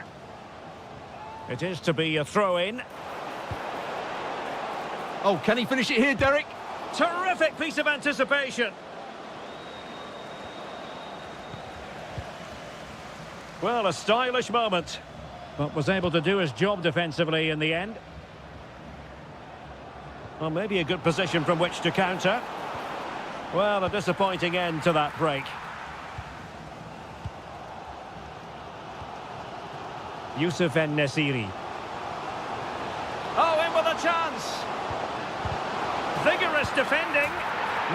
It is to be a throw-in. Oh, can he finish it here, Derek? Terrific piece of anticipation. Well, a stylish moment, but was able to do his job defensively in the end. Well, maybe a good position from which to counter. Well, a disappointing end to that break. Youssef En-Nesyri. Oh, in with a chance. Vigorous defending.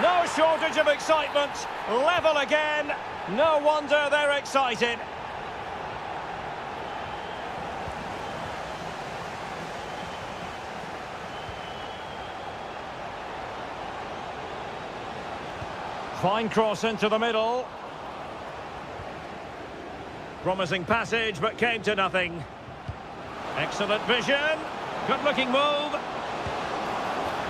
No shortage of excitement. Level again. No wonder they're excited. Fine cross into the middle. Promising passage, but came to nothing. Excellent vision. Good-looking move.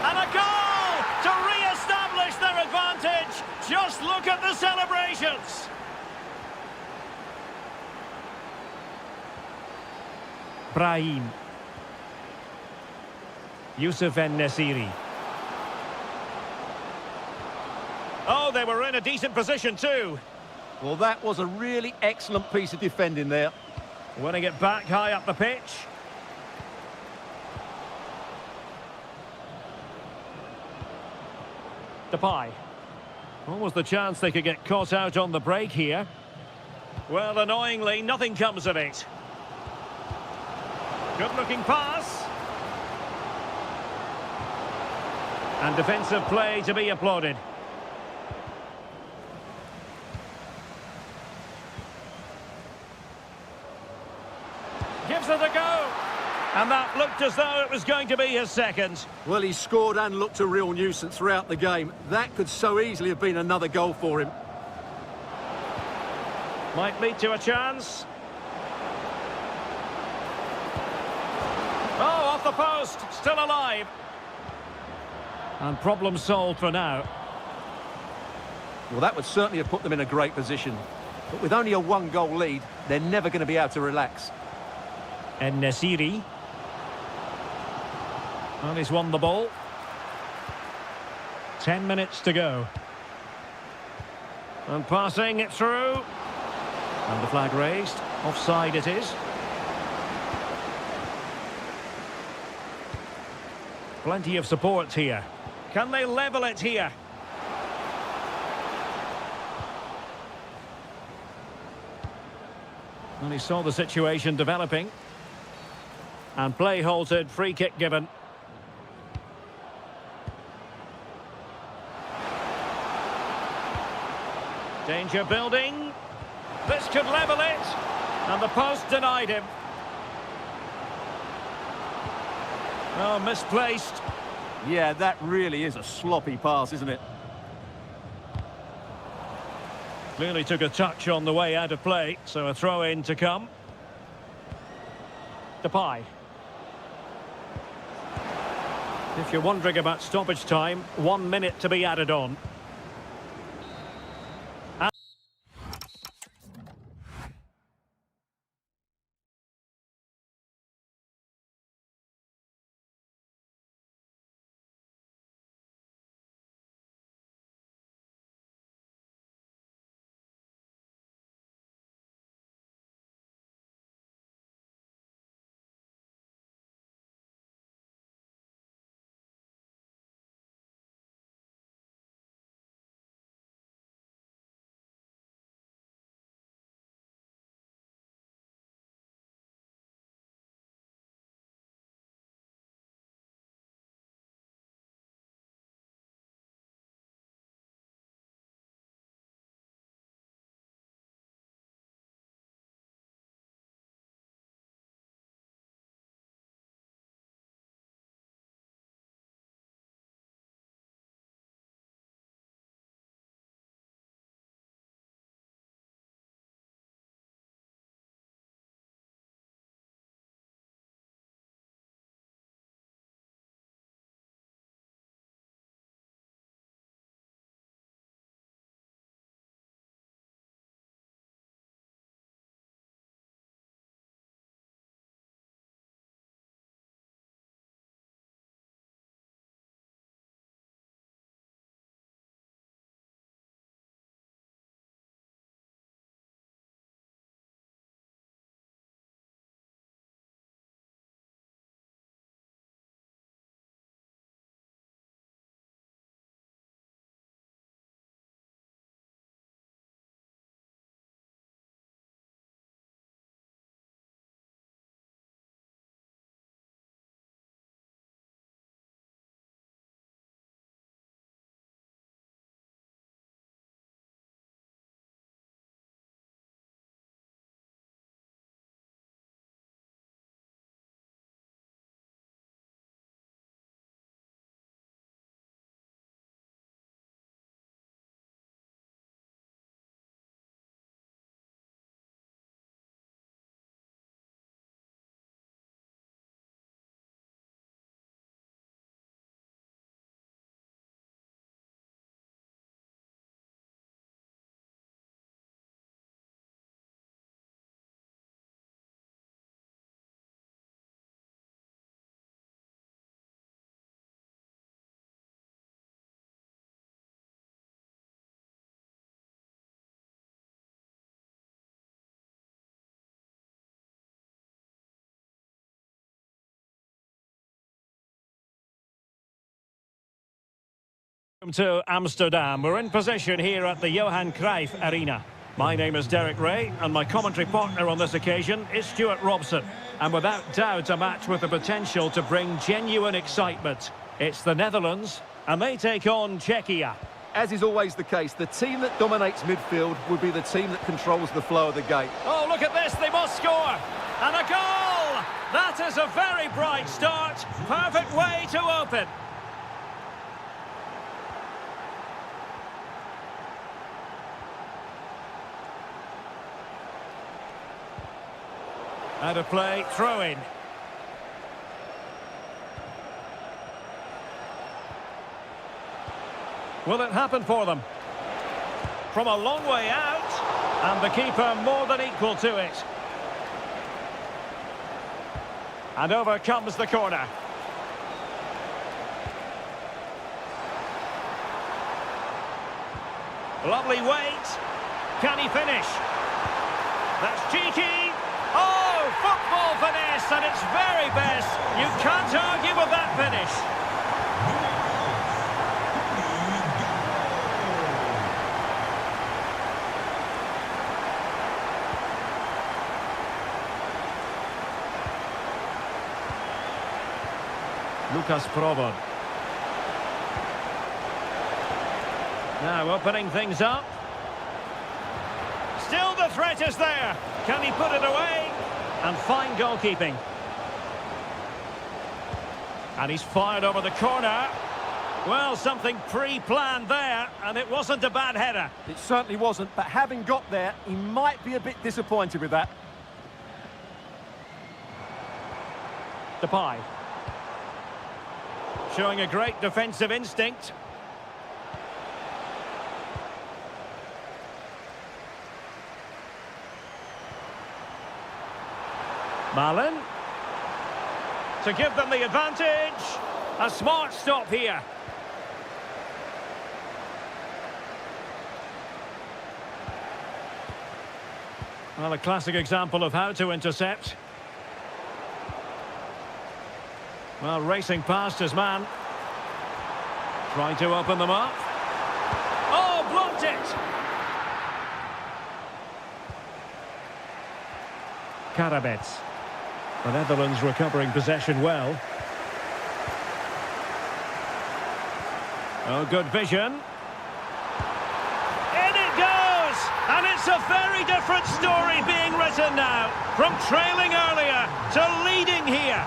And a goal to re-establish their advantage. Just look at the celebrations. Brahim. Youssef En-Nesyri. Oh, they were in a decent position too. Well, that was a really excellent piece of defending there. Winning it back high up the pitch. Depay. What was the chance they could get caught out on the break here? Well, annoyingly, nothing comes of it. Good-looking pass. And defensive play to be applauded. Gives it a go. And that looked as though it was going to be his second. Well, he scored and looked a real nuisance throughout the game. That could so easily have been another goal for him. Might lead to a chance. Oh, off the post. Still alive. And problem solved for now. Well, that would certainly have put them in a great position. But with only a one-goal lead, they're never going to be able to relax. En-Nesyri. Well, he's won the ball. 10 minutes to go. And passing it through. And the flag raised. Offside it is. Plenty of support here. Can they level it here? And he saw the situation developing. And play halted, free kick given. Danger building. This could level it. And the post denied him. Oh, misplaced. Yeah, that really is a sloppy pass, isn't it? Clearly took a touch on the way out of play, so a throw-in to come. Depay. If you're wondering about stoppage time, 1 minute to be added on. welcome to Amsterdam. We're in position here at the Johan Cruyff Arena. My name is Derek Ray, and my commentary partner on this occasion is Stuart Robson. And without doubt, a match with the potential to bring genuine excitement. It's the Netherlands, and they take on Czechia. As is always the case, the team that dominates midfield will be the team that controls the flow of the game. Oh, look at this, they must score! And a goal! That is a very bright start. Perfect way to open. Out of play, throw in. Will it happen for them? From a long way out, and the keeper more than equal to it. And over comes the corner. Lovely weight. Can he finish? That's cheeky. Oh, football finesse at its very best. You can't argue with that finish. Lucas Provod. Now opening things up. Still the threat is there. Can he put it away? And fine goalkeeping. And he's fired over the corner. Well, something pre-planned there, and it wasn't a bad header. It certainly wasn't, but having got there, he might be a bit disappointed with that. Depay. Showing a great defensive instinct. Malin. To give them the advantage. A smart stop here. Well, a classic example of how to intercept. Well, racing past his man. Trying to open them up. Oh, blocked it! Karabets. The Netherlands recovering possession well. Oh, good vision. In it goes! And it's a very different story being written now. From trailing earlier to leading here.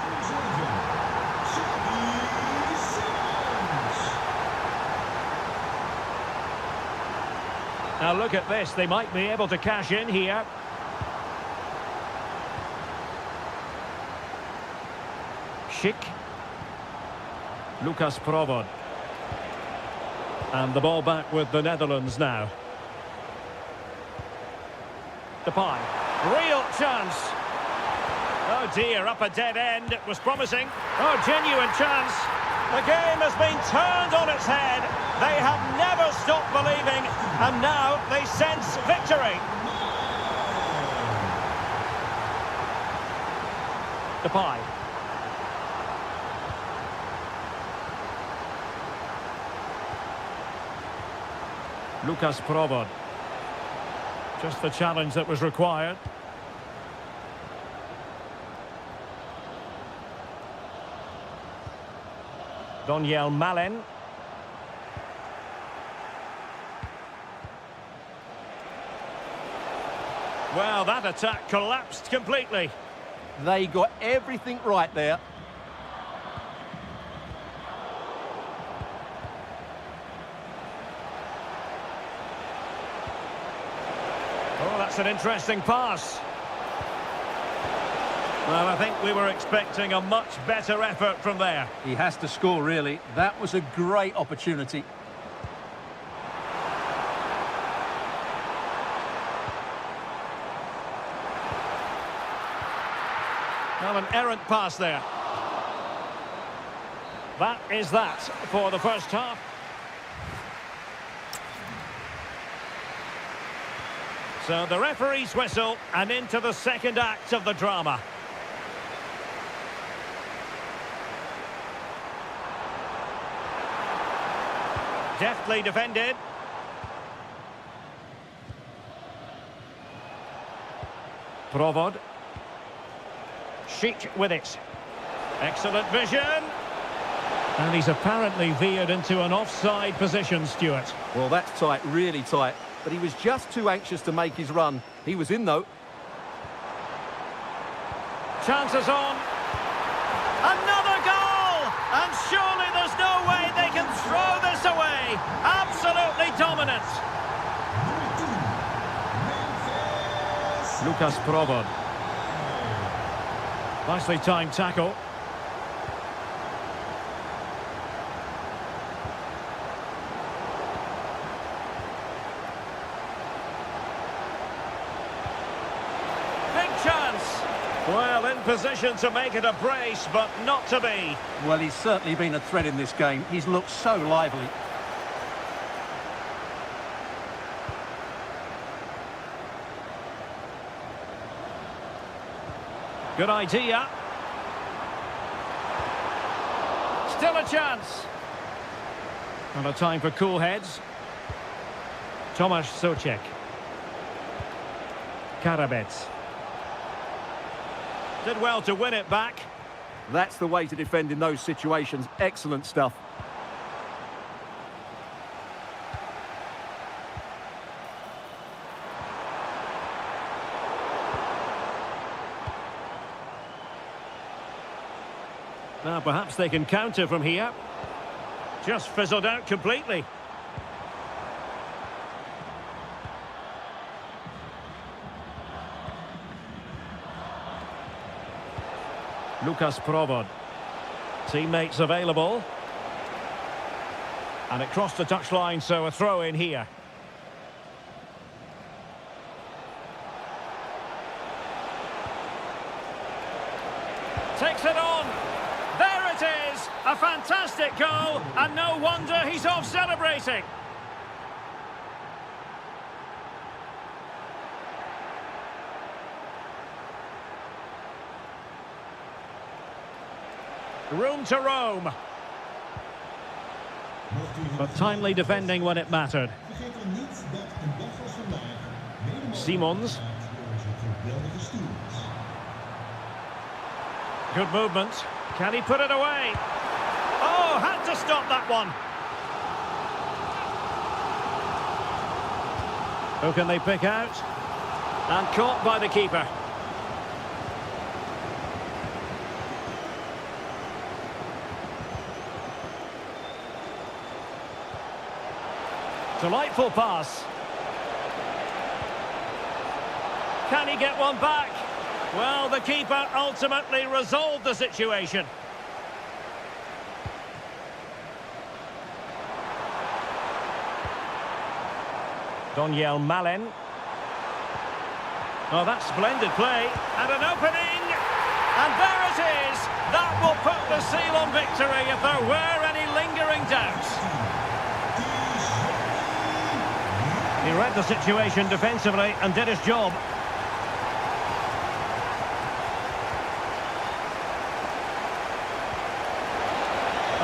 Now look at this, they might be able to cash in here. Schick. Lucas Provod. And the ball back with the Netherlands now. Depay. Real chance. Oh dear, up a dead end. It was promising. Oh, genuine chance. The game has been turned on its head. They have never stopped believing, and now they sense victory. Depay. Lucas Provod. Just the challenge that was required. Daniel Malin. Well, that attack collapsed completely. They got everything right there. Oh, that's an interesting pass. Well, I think we were expecting a much better effort from there. He has to score, really. That was a great opportunity. Well, an errant pass there. That is that for the first half. So the referee's whistle, and into the second act of the drama. Deftly defended. Provod. Sheet with it. Excellent vision. And he's apparently veered into an offside position, Stuart. Well, that's tight, really tight. But he was just too anxious to make his run. He was in, though. Chances on. Another goal! And surely there's no way they can throw this away. Absolutely dominant. Lucas Provod. Nicely timed tackle. Big chance. Well, in position to make it a brace, but not to be. Well, he's certainly been a threat in this game. He's looked so lively. Good idea. Still a chance. And a time for cool heads. Tomasz Souček. Karabets. Did well to win it back. That's the way to defend in those situations. Excellent stuff. Now perhaps they can counter from here. Just fizzled out completely. Lucas Provod. Teammates available. And it crossed the touchline, so a throw in here. Takes it on. There it is. A fantastic goal. And no wonder he's off celebrating. Room to roam. But timely defending when it mattered. Simons. Good movement. Can he put it away? Oh, had to stop that one. Who can they pick out? And caught by the keeper. Delightful pass. Can he get one back? Well, the keeper ultimately resolved the situation. Doniel Malen. Oh, that's splendid play. And an opening. And there it is. That will put the seal on victory if there were any lingering doubts. He read the situation defensively and did his job.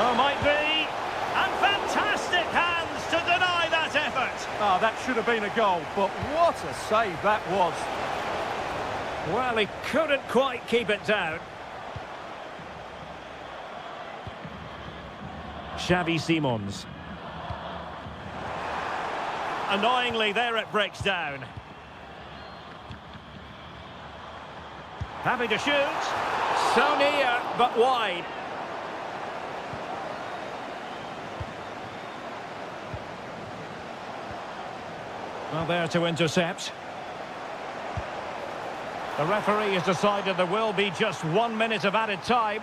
Oh, might be. And fantastic hands to deny that effort. Ah, that should have been a goal, but what a save that was. Well, he couldn't quite keep it down. Xavi Simons. Annoyingly, there it breaks down. Happy to shoot. So near, but wide. Well, there to intercept. The referee has decided there will be just 1 minute of added time.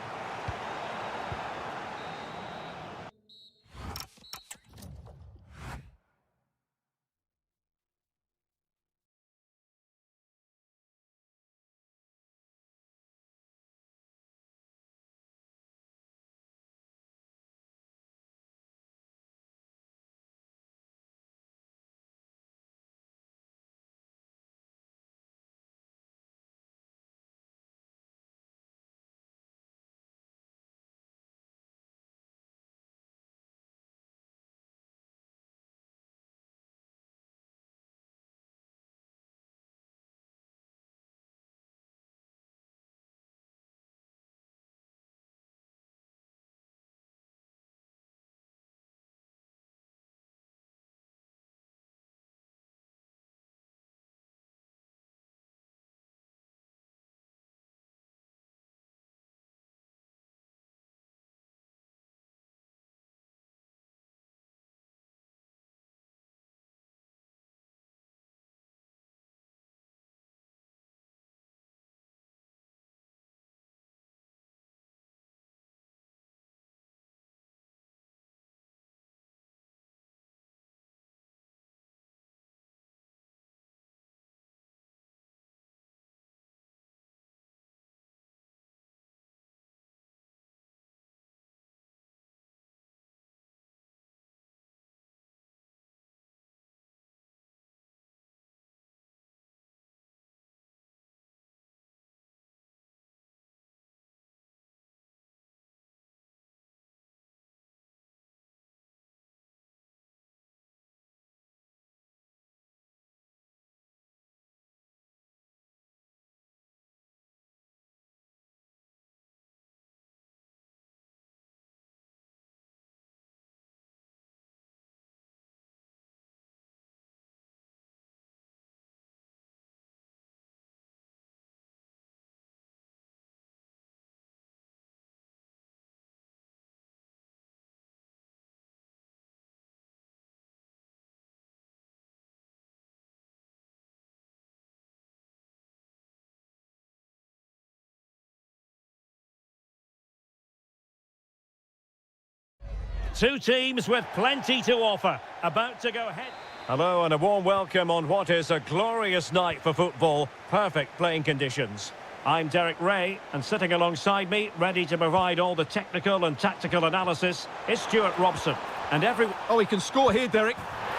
Two teams with plenty to offer. About to go ahead. Hello and a warm welcome on what is a glorious night for football. Perfect playing conditions. I'm Derek Ray, and sitting alongside me, ready to provide all the technical and tactical analysis, is Stuart Robson. And Oh, he can score here, Derek.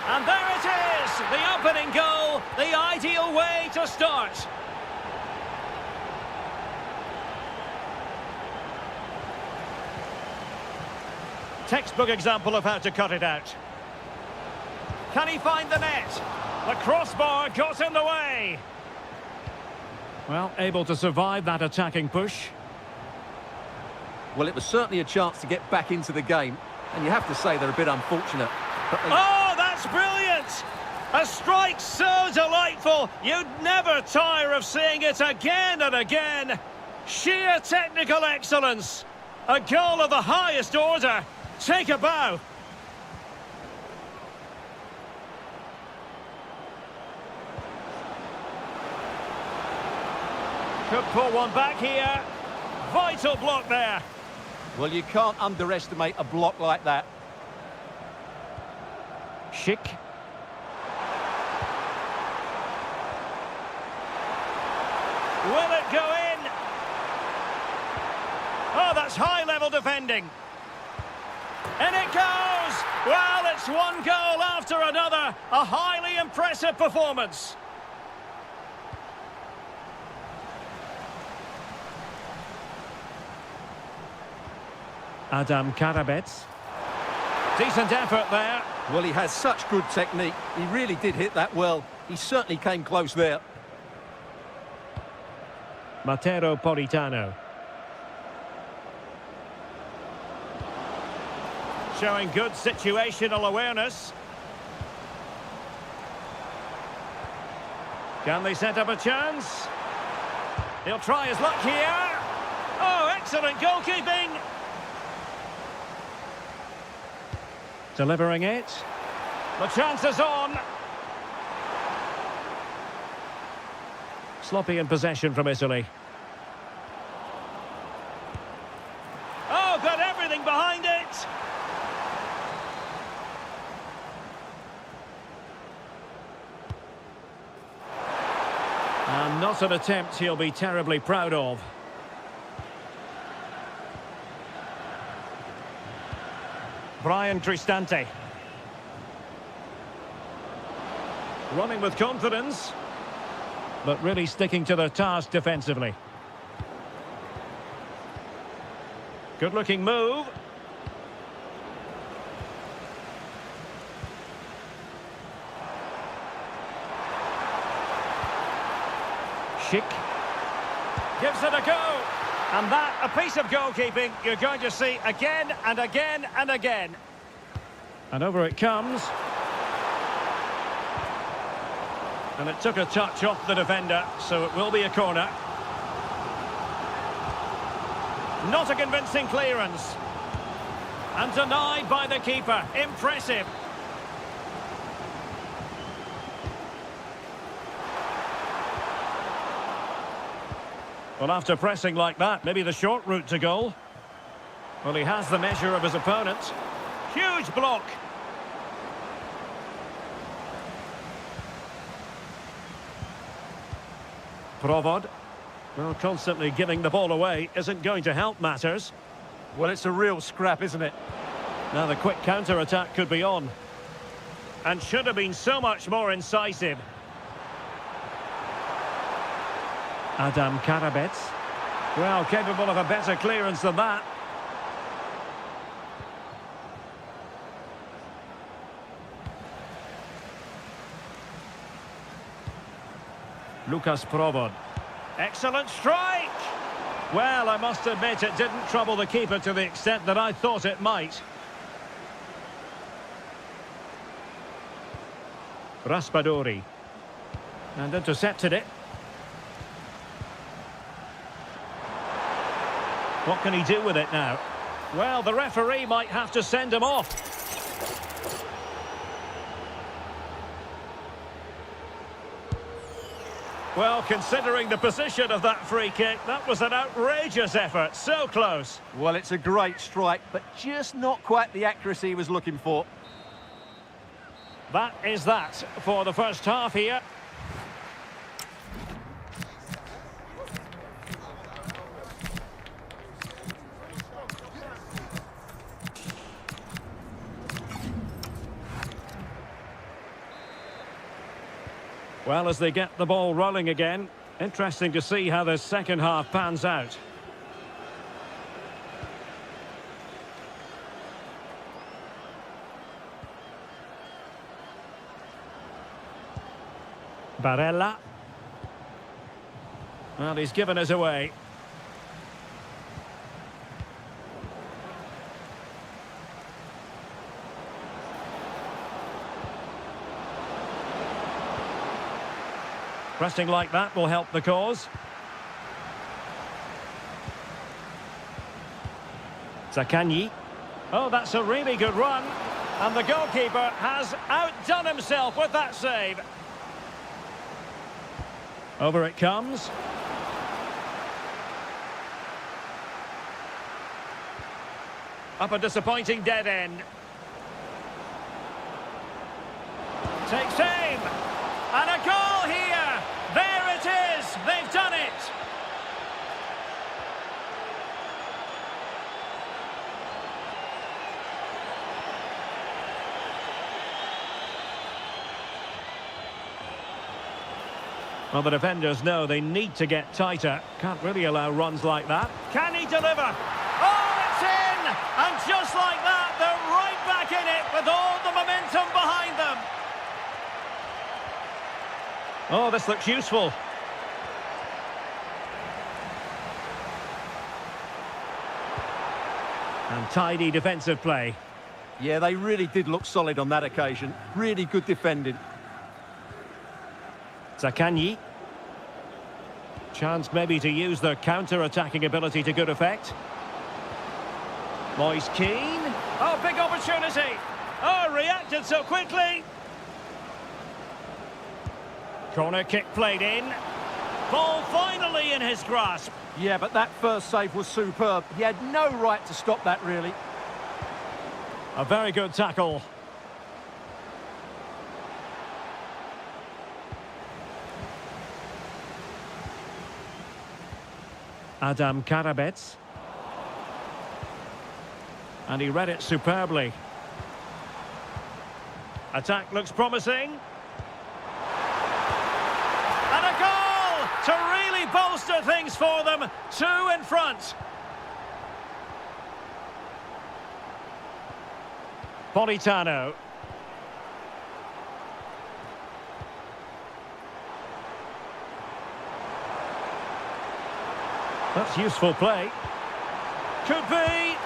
And there it is! The opening goal, the ideal way to start. Textbook example of how to cut it out. Can he find the net? The crossbar got in the way. Well, able to survive that attacking push. Well, it was certainly a chance to get back into the game, and you have to say they're a bit unfortunate. Oh, that's brilliant! A strike so delightful, you'd never tire of seeing it again and again. Sheer technical excellence. A goal of the highest order. Take a bow. Could pull one back here. Vital block there. Well, you can't underestimate a block like that. Schick. Will it go in? Oh, that's high-level defending. And it goes! Well, it's one goal after another. A highly impressive performance. Adam Karabets. Decent effort there. Well, he has such good technique. He really did hit that well. He certainly came close there. Matero Politano. Showing good situational awareness. Can they set up a chance? He'll try his luck here. Oh, excellent goalkeeping. Delivering it. The chance is on. Sloppy in possession from Italy. Oh, got everything behind it. And not an attempt he'll be terribly proud of. Brian Cristante. Running with confidence, but really sticking to their task defensively. Good-looking move. Schick. Gives it a go. And that, a piece of goalkeeping you're going to see again and again and again. And over it comes. And it took a touch off the defender, so it will be a corner. Not a convincing clearance. And denied by the keeper. Impressive. Well, after pressing like that, maybe the short route to goal. Well, he has the measure of his opponent. Huge block. Provod. Well, constantly giving the ball away isn't going to help matters. Well, it's a real scrap, isn't it? Now the quick counter-attack could be on. And should have been so much more incisive. Adam Karabets. Well, capable of a better clearance than that. Lucas Provod. Excellent strike! Well, I must admit it didn't trouble the keeper to the extent that I thought it might. Raspadori. And intercepted it. What can he do with it now? Well, the referee might have to send him off. Well, considering the position of that free kick, that was an outrageous effort. So close. Well, it's a great strike, but just not quite the accuracy he was looking for. That is that for the first half here. Well, as they get the ball rolling again, interesting to see how the second half pans out. Barella. Well, he's given us away. Pressing like that will help the cause. Zakanyi. Oh, that's a really good run. And the goalkeeper has outdone himself with that save. Over it comes. Up a disappointing dead end. Takes aim. And a goal here. There it is. They've done it. Well, the defenders know they need to get tighter. Can't really allow runs like that. Can he deliver? Oh, it's in! And just like that, they're right back in it with all the momentum behind them. Oh, this looks useful. And tidy defensive play. Yeah, they really did look solid on that occasion. Really good defending. Zakanyi. Chance maybe to use their counter-attacking ability to good effect. Moise Keane. Oh, big opportunity. Oh, reacted so quickly. Corner kick played in. Ball finally in his grasp. Yeah, but that first save was superb. He had no right to stop that, really. A very good tackle. Adam Karabets. And he read it superbly. Attack looks promising. And a goal to really bolster things for them. 2 in front. Politano. That's useful play. Could be.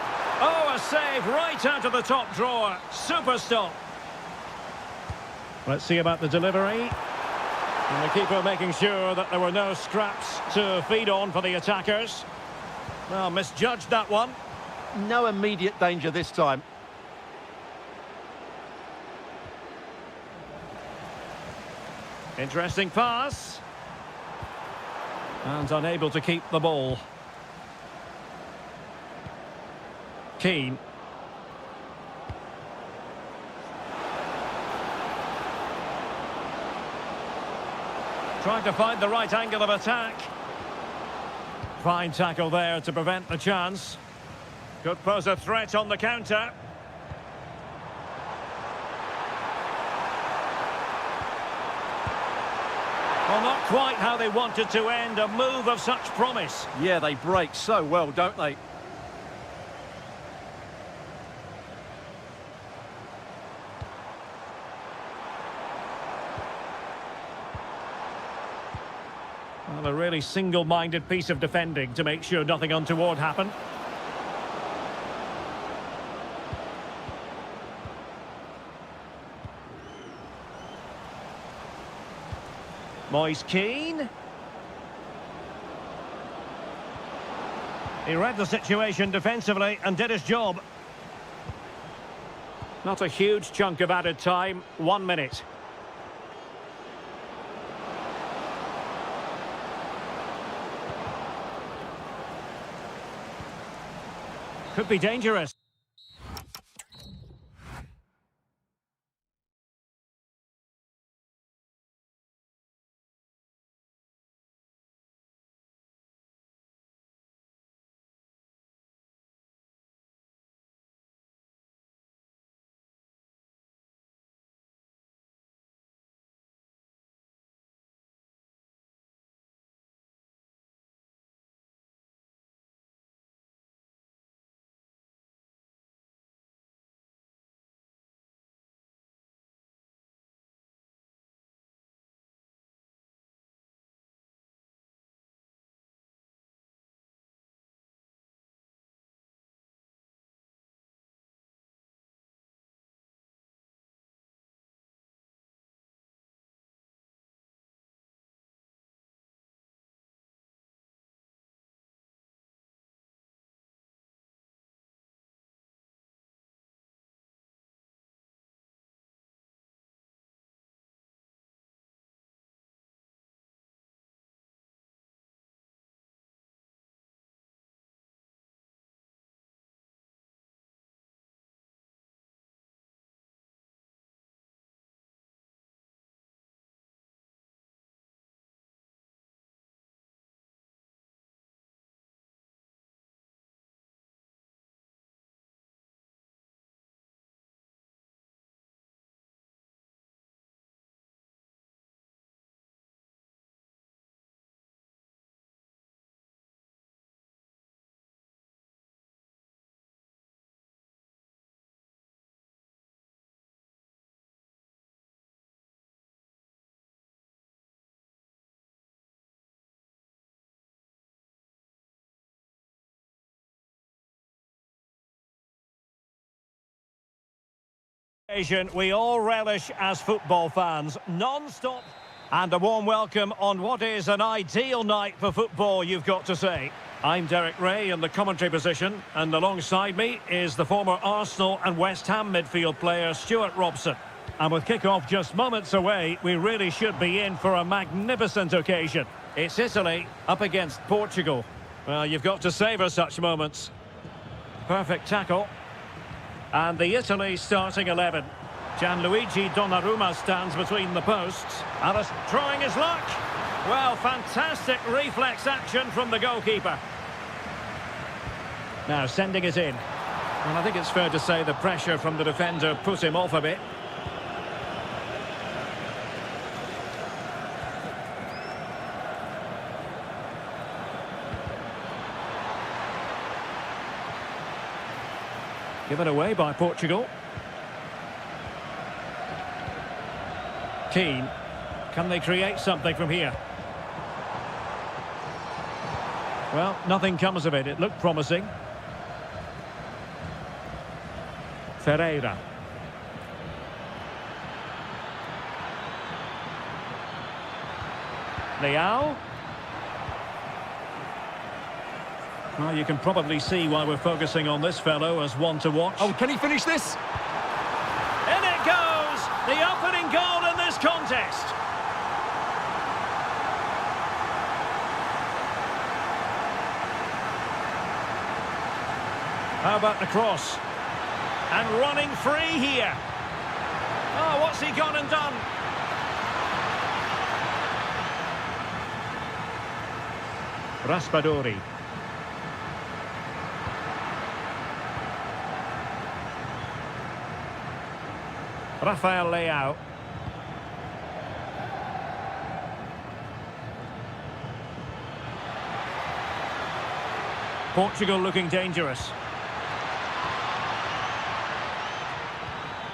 Oh, a save right out of the top drawer. Super stop. Let's see about the delivery. And the keeper making sure that there were no scraps to feed on for the attackers. Well, misjudged that one. No immediate danger this time. Interesting pass. And unable to keep the ball. Keane. Trying to find the right angle of attack. Fine tackle there to prevent the chance. Could pose a threat on the counter. Well, not quite how they wanted to end a move of such promise. Yeah, they break so well, don't they? Well, a really single-minded piece of defending to make sure nothing untoward happened. Moise Keane. He read the situation defensively and did his job. Not a huge chunk of added time, 1 minute. Could be dangerous. We all relish as football fans, non-stop, and a warm welcome on what is an ideal night for football, you've got to say. I'm Derek Ray in the commentary position, and alongside me is the former Arsenal and West Ham midfield player Stuart Robson. And with kick-off just moments away, we really should be in for a magnificent occasion. It's Italy up against Portugal. Well, you've got to savour such moments. Perfect tackle. And the Italy starting 11. Gianluigi Donnarumma stands between the posts. Alice trying his luck. Well, fantastic reflex action from the goalkeeper. Now sending it in. And I think it's fair to say the pressure from the defender put him off a bit. Given away by Portugal. Keane. Can they create something from here? Well, nothing comes of it. It looked promising. Ferreira. Leao. Well, you can probably see why we're focusing on this fellow as one to watch. Oh, can he finish this? In it goes! The opening goal in this contest. How about the cross? And running free here. Oh, what's he gone and done? Raspadori. Rafael Leao. Portugal looking dangerous.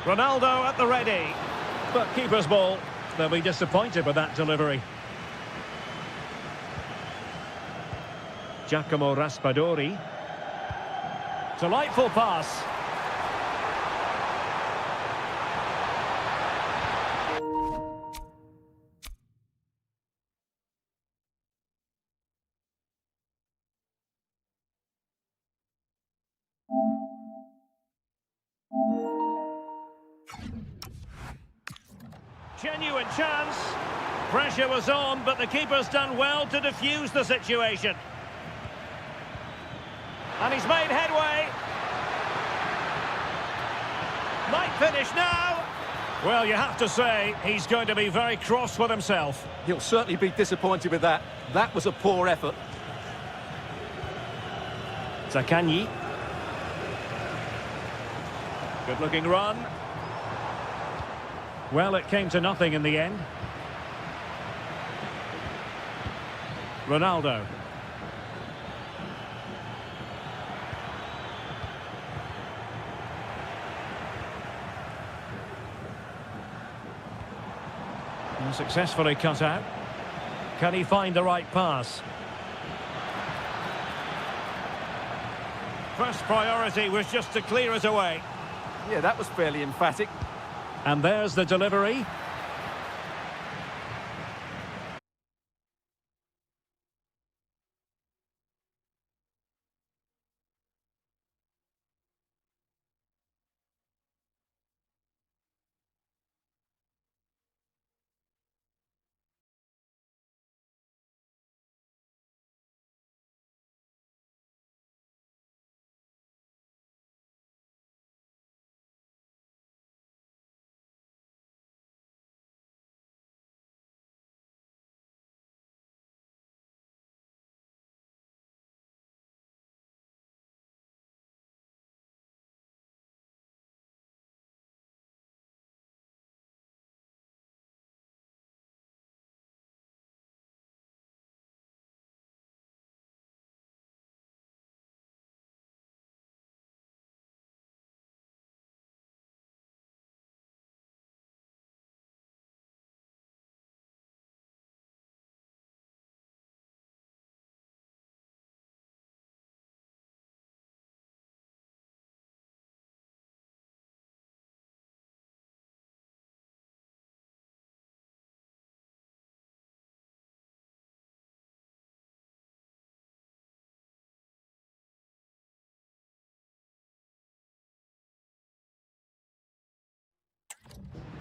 Ronaldo at the ready. But keeper's ball. They'll be disappointed with that delivery. Giacomo Raspadori. Delightful pass. Genuine chance. Pressure was on, but the keeper's done well to defuse the situation. And he's made headway. Finish now! Well, you have to say, he's going to be very cross with himself. He'll certainly be disappointed with that. That was a poor effort. Zakanyi. Good-looking run. Well, it came to nothing in the end. Ronaldo. And successfully cut out. Can he find the right pass? First priority was just to clear it away. Yeah, that was fairly emphatic. And there's the delivery.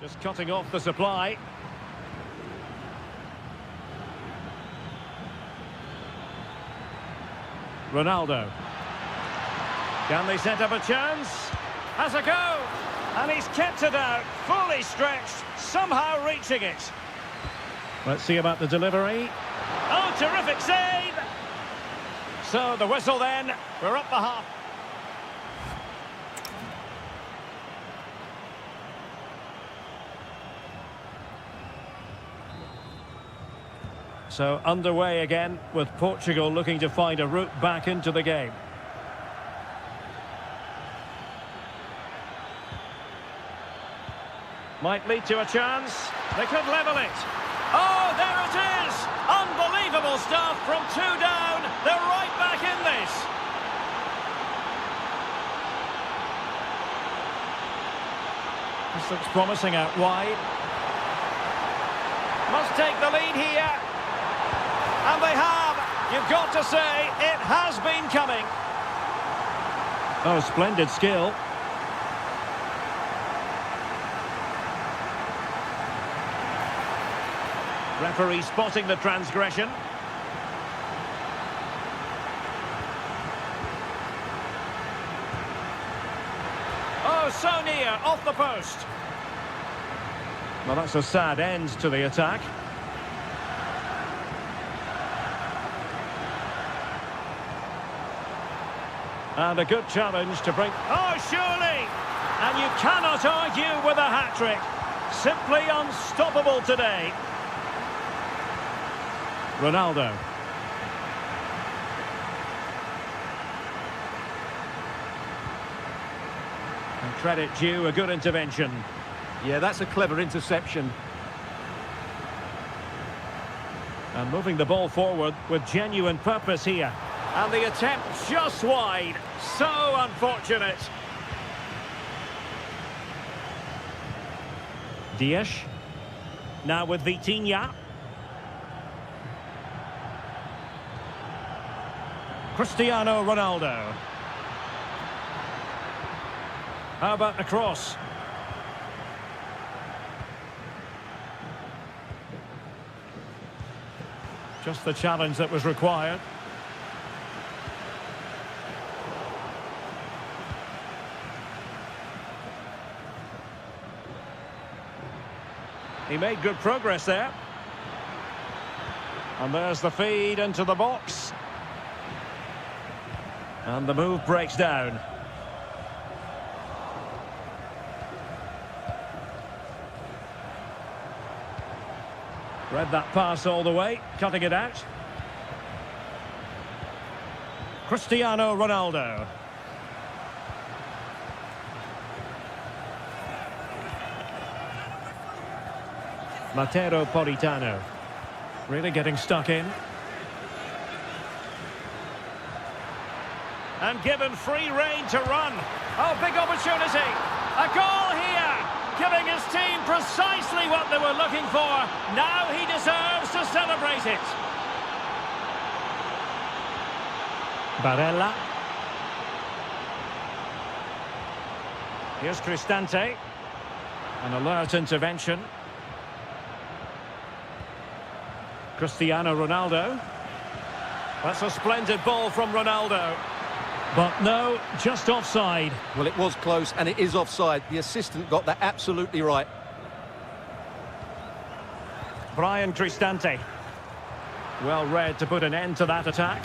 Just cutting off the supply. Ronaldo. Can they set up a chance? Has a go! And he's kept it out, fully stretched, somehow reaching it. Let's see about the delivery. Oh, terrific save! So the whistle then, we're up the half. So underway again, with Portugal looking to find a route back into the game. Might lead to a chance. They could level it. Oh, there it is! Unbelievable stuff from two down. They're right back in this. This looks promising out wide. Must take the lead here. And they have. You've got to say, it has been coming. Oh, splendid skill. Referee spotting the transgression. Oh, so near, off the post. Well, that's a sad end to the attack. And a good challenge to bring... Oh, surely! And you cannot argue with a hat-trick. Simply unstoppable today. Ronaldo. And credit due, a good intervention. Yeah, that's a clever interception. And moving the ball forward with genuine purpose here. And the attempt just wide. So unfortunate. Dias. Now with Vitinha. Cristiano Ronaldo. How about the cross? Just the challenge that was required. He made good progress there. And there's the feed into the box. And the move breaks down. Read that pass all the way, cutting it out. Cristiano Ronaldo. Matteo Politano. Really getting stuck in. And given free rein to run. Oh, big opportunity. A goal here. Giving his team precisely what they were looking for. Now he deserves to celebrate it. Barella. Here's Cristante. An alert intervention. Cristiano Ronaldo. That's a splendid ball from Ronaldo. But no, just offside. Well, it was close, and it is offside. The assistant got that absolutely right. Brian Cristante. Well read to put an end to that attack.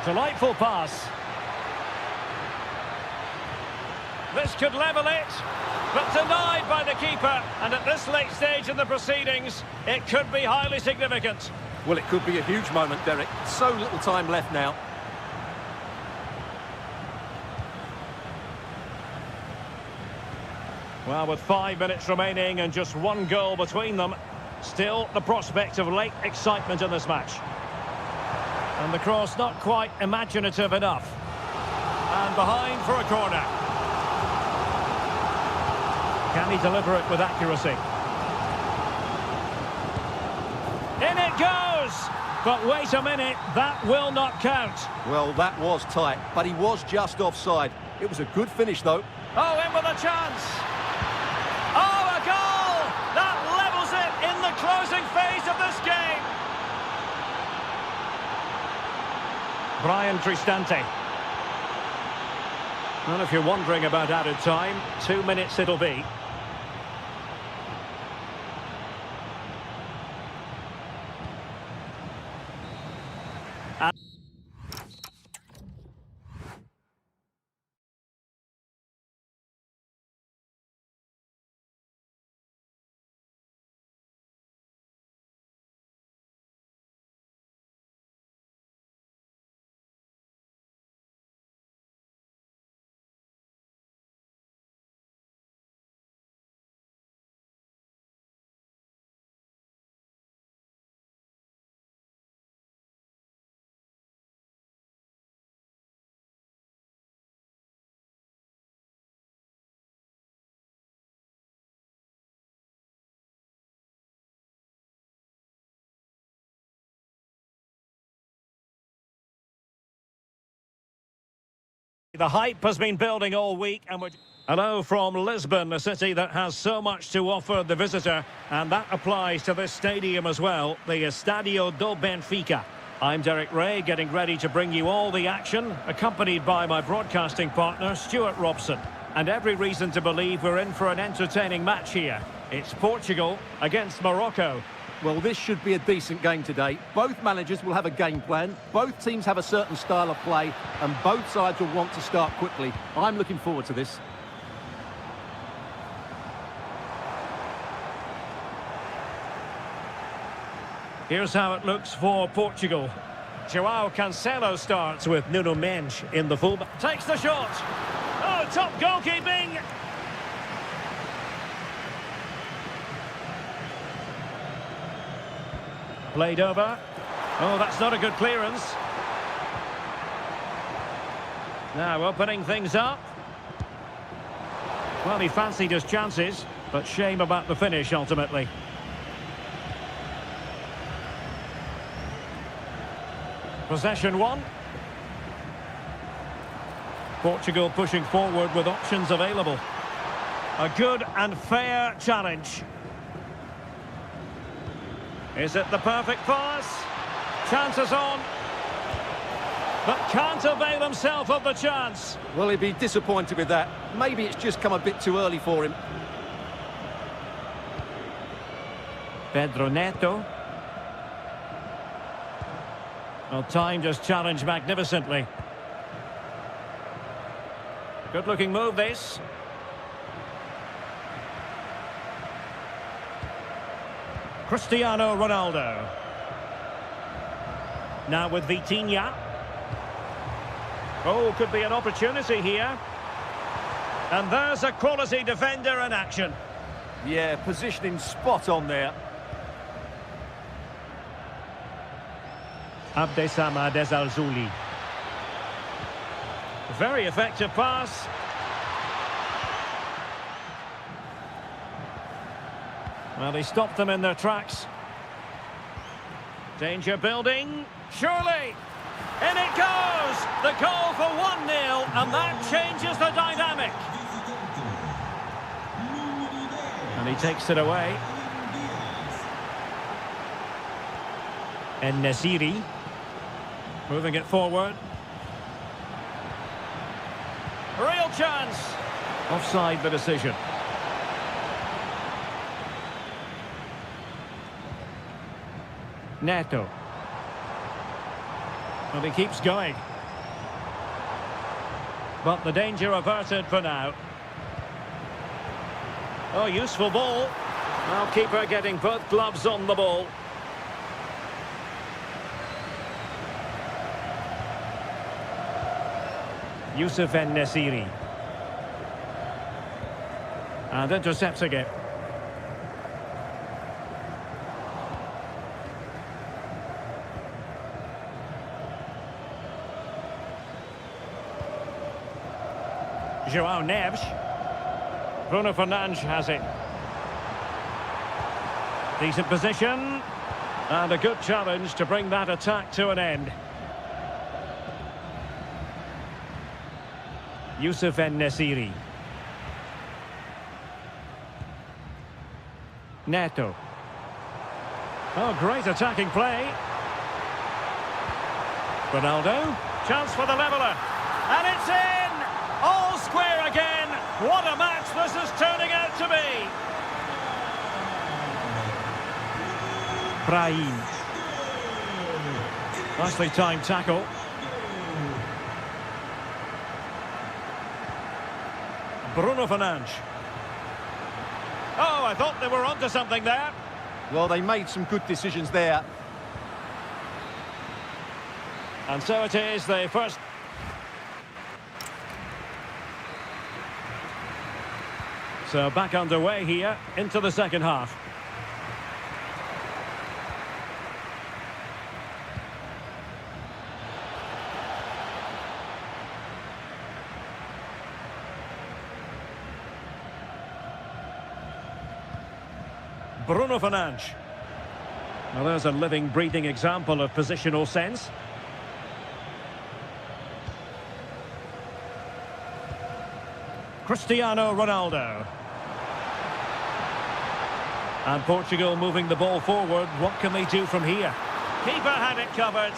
Delightful pass. This could level it, but denied by the keeper. And at this late stage in the proceedings, it could be highly significant. Well, it could be a huge moment, Derek. So little time left now. Well, with 5 minutes remaining and just one goal between them, still the prospect of late excitement in this match. And the cross not quite imaginative enough. And behind for a corner. Can he deliver it with accuracy? In it goes! But wait a minute, that will not count. Well, that was tight, but he was just offside. It was a good finish, though. Oh, in with a chance. Oh, a goal! That levels it in the closing phase of this game. Brian Cristante. Well, if you're wondering about added time, 2 minutes it'll be. The hype has been building all week, and we're... Hello from Lisbon, a city that has so much to offer the visitor, and that applies to this stadium as well, the Estadio do Benfica. I'm Derek Ray, getting ready to bring you all the action, accompanied by my broadcasting partner, Stuart Robson. And every reason to believe we're in for an entertaining match here. It's Portugal against Morocco. Well, this should be a decent game today. Both managers will have a game plan. Both teams have a certain style of play, and both sides will want to start quickly. I'm looking forward to this. Here's how it looks for Portugal. João Cancelo starts with Nuno Mendes in the fullback. Takes the shot. Oh, top goalkeeping. Played over. Oh, that's not a good clearance. Now opening things up. Well, he fancied his chances, but shame about the finish ultimately. Possession one. Portugal pushing forward with options available. A good and fair challenge. Is it the perfect pass? Chances on. but can't avail himself of the chance. Well, he'd be disappointed with that. Maybe it's just come a bit too early for him. Pedro Neto. Well, timed his challenge magnificently. Good-looking move, this. Cristiano Ronaldo. Now with Vitinha. Oh, could be an opportunity here. And there's a quality defender in action. Yeah, positioning spot on there. Abdessamad Ezalzouli. Very effective pass. Well, he stopped them in their tracks. Danger building. Surely. In it goes. The goal for 1-0, and that changes the dynamic. And he takes it away. En-Nesyri. Moving it forward. Real chance. Offside the decision. Neto. Well, he keeps going. But the danger averted for now. Oh, useful ball. Well, keeper getting both gloves on the ball. Youssef En-Nesyri. And intercepting it. João Neves. Bruno Fernandes has it. Decent position. And a good challenge to bring that attack to an end. Youssef En-Nesyri. Neto. Oh, great attacking play. Ronaldo. Chance for the leveller. And it's in! All square again. What a match this is turning out to be. Brahim. Nicely timed tackle. Bruno Fernandes. Oh, I thought they were onto something there. Well, they made some good decisions there. And so it is, the first... So back underway here, into the second half. Bruno Fernandes. Well, there's a living, breathing example of positional sense. Cristiano Ronaldo. And Portugal moving the ball forward. What can they do from here? Keeper had it covered.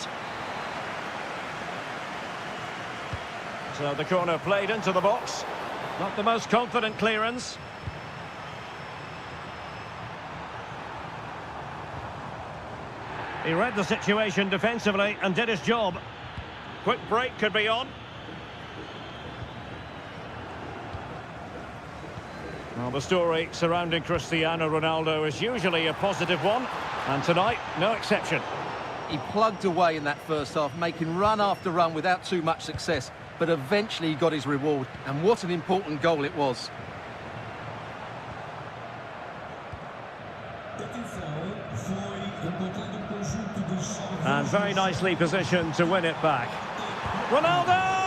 So the corner played into the box. Not the most confident clearance. He read the situation defensively and did his job. Quick break could be on. Well, the story surrounding Cristiano Ronaldo is usually a positive one, and tonight, no exception. He plugged away in that first half, making run after run without too much success, but eventually he got his reward, and what an important goal it was. And very nicely positioned to win it back. Ronaldo!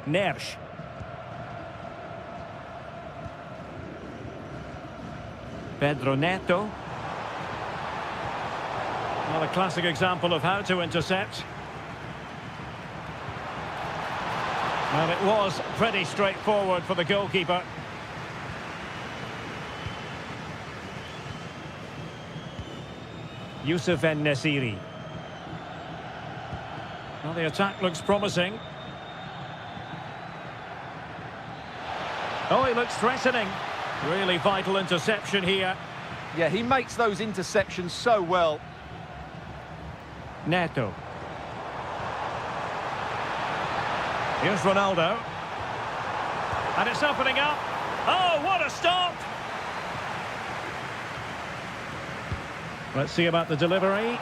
Neves. Pedro Neto. Well, a classic example of how to intercept. Well, it was pretty straightforward for the goalkeeper. Youssef En-Nesyri. Well, the attack looks promising. Oh, he looks threatening. Really vital interception here. Yeah, he makes those interceptions so well. Neto. Here's Ronaldo. And it's opening up. Oh, what a stop! Let's see about the delivery.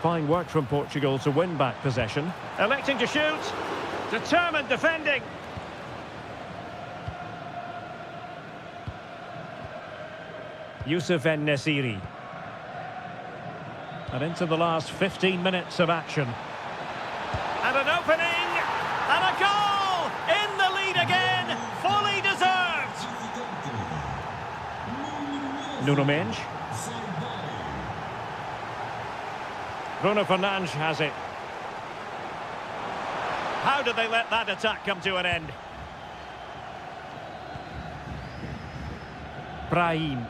Fine work from Portugal to win back possession. Electing to shoot. Determined defending. Youssef En-Nesyri. And into the last 15 minutes of action. And an opening! And a goal! In the lead again! Fully deserved! Nuno Mendes. Bruno Fernandes has it. How did they let that attack come to an end? Brahim.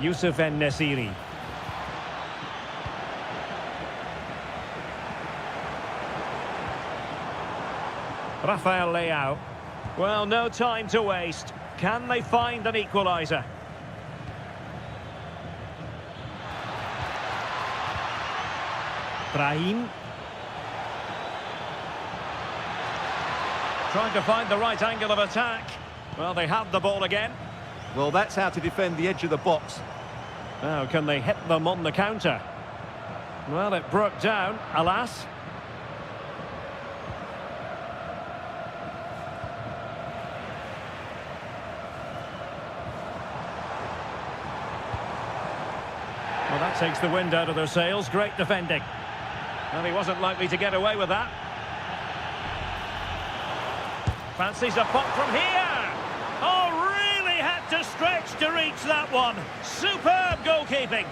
Youssef En-Nesyri. Rafael Leao. Well, no time to waste. Can they find an equaliser? Brahim. Trying to find the right angle of attack. Well, they have the ball again. Well, that's how to defend the edge of the box. Now, can they hit them on the counter? Well, it broke down, alas. Well, that takes the wind out of their sails. Great defending. And he wasn't likely to get away with that. Fancies a pop from here. Oh, really had to stretch to reach that one. Superb goalkeeping.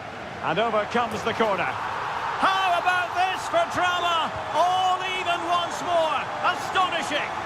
And over comes the corner. How about this for drama? All even once more. Astonishing.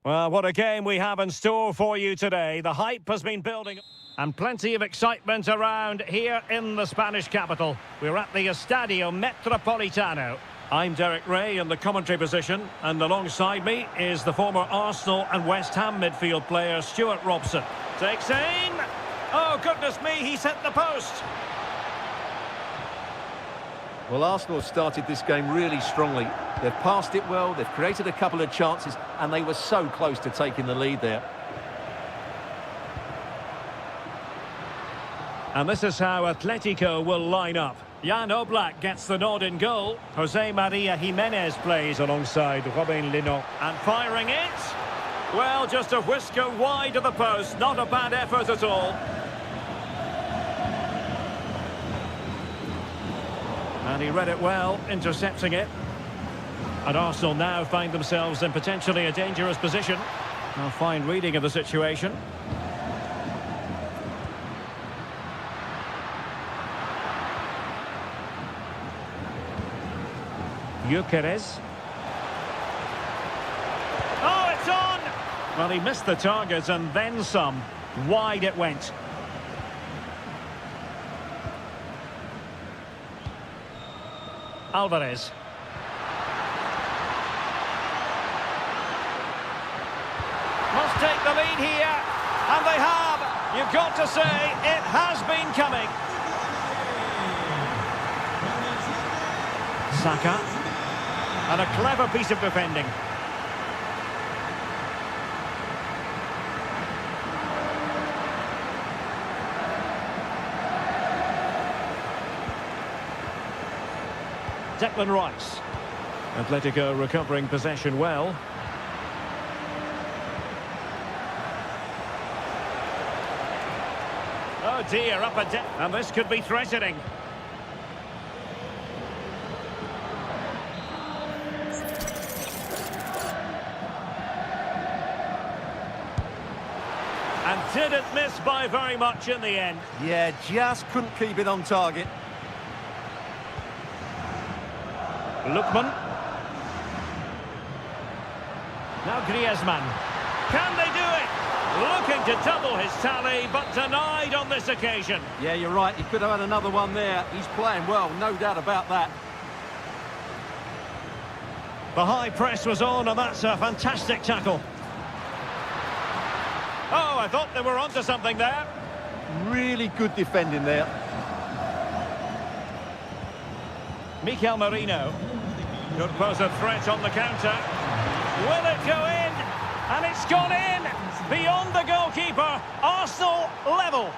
Well, what a game we have in store for you today. The hype has been building and plenty of excitement around here in the Spanish capital. We're at the Estadio Metropolitano. I'm Derek Ray in the commentary position, and alongside me is the former Arsenal and West Ham midfield player Stuart Robson. Takes aim. Oh, goodness me, he's hit the post. Well, Arsenal have started this game really strongly. They've passed it well, they've created a couple of chances, and they were so close to taking the lead there. And this is how Atletico will line up. Jan Oblak gets the nod in goal. Jose Maria Jimenez plays alongside Robin Leno. And firing it. Well, just a whisker wide of the post. Not a bad effort at all. And he read it well, intercepting it. And Arsenal now find themselves in potentially a dangerous position. A fine reading of the situation. Gyökeres. Oh, it's on! Well, he missed the target and then some. Wide it went. Alvarez. Must take the lead here. And they have. You've got to say, it has been coming. Saka. And a clever piece of defending. Declan Rice. Atletico recovering possession well. Oh dear, up a deck. And this could be threatening. And didn't miss by very much in the end. Yeah, just couldn't keep it on target. Lookman. Now Griezmann. Can they do it? Looking to double his tally, but denied on this occasion. Yeah, you're right. He could have had another one there. He's playing well, no doubt about that. The high press was on, and that's a fantastic tackle. Oh, I thought they were onto something there. Really good defending there. Mikel Merino could pose a threat on the counter. Will it go in? And it's gone in! Beyond the goalkeeper. Arsenal level.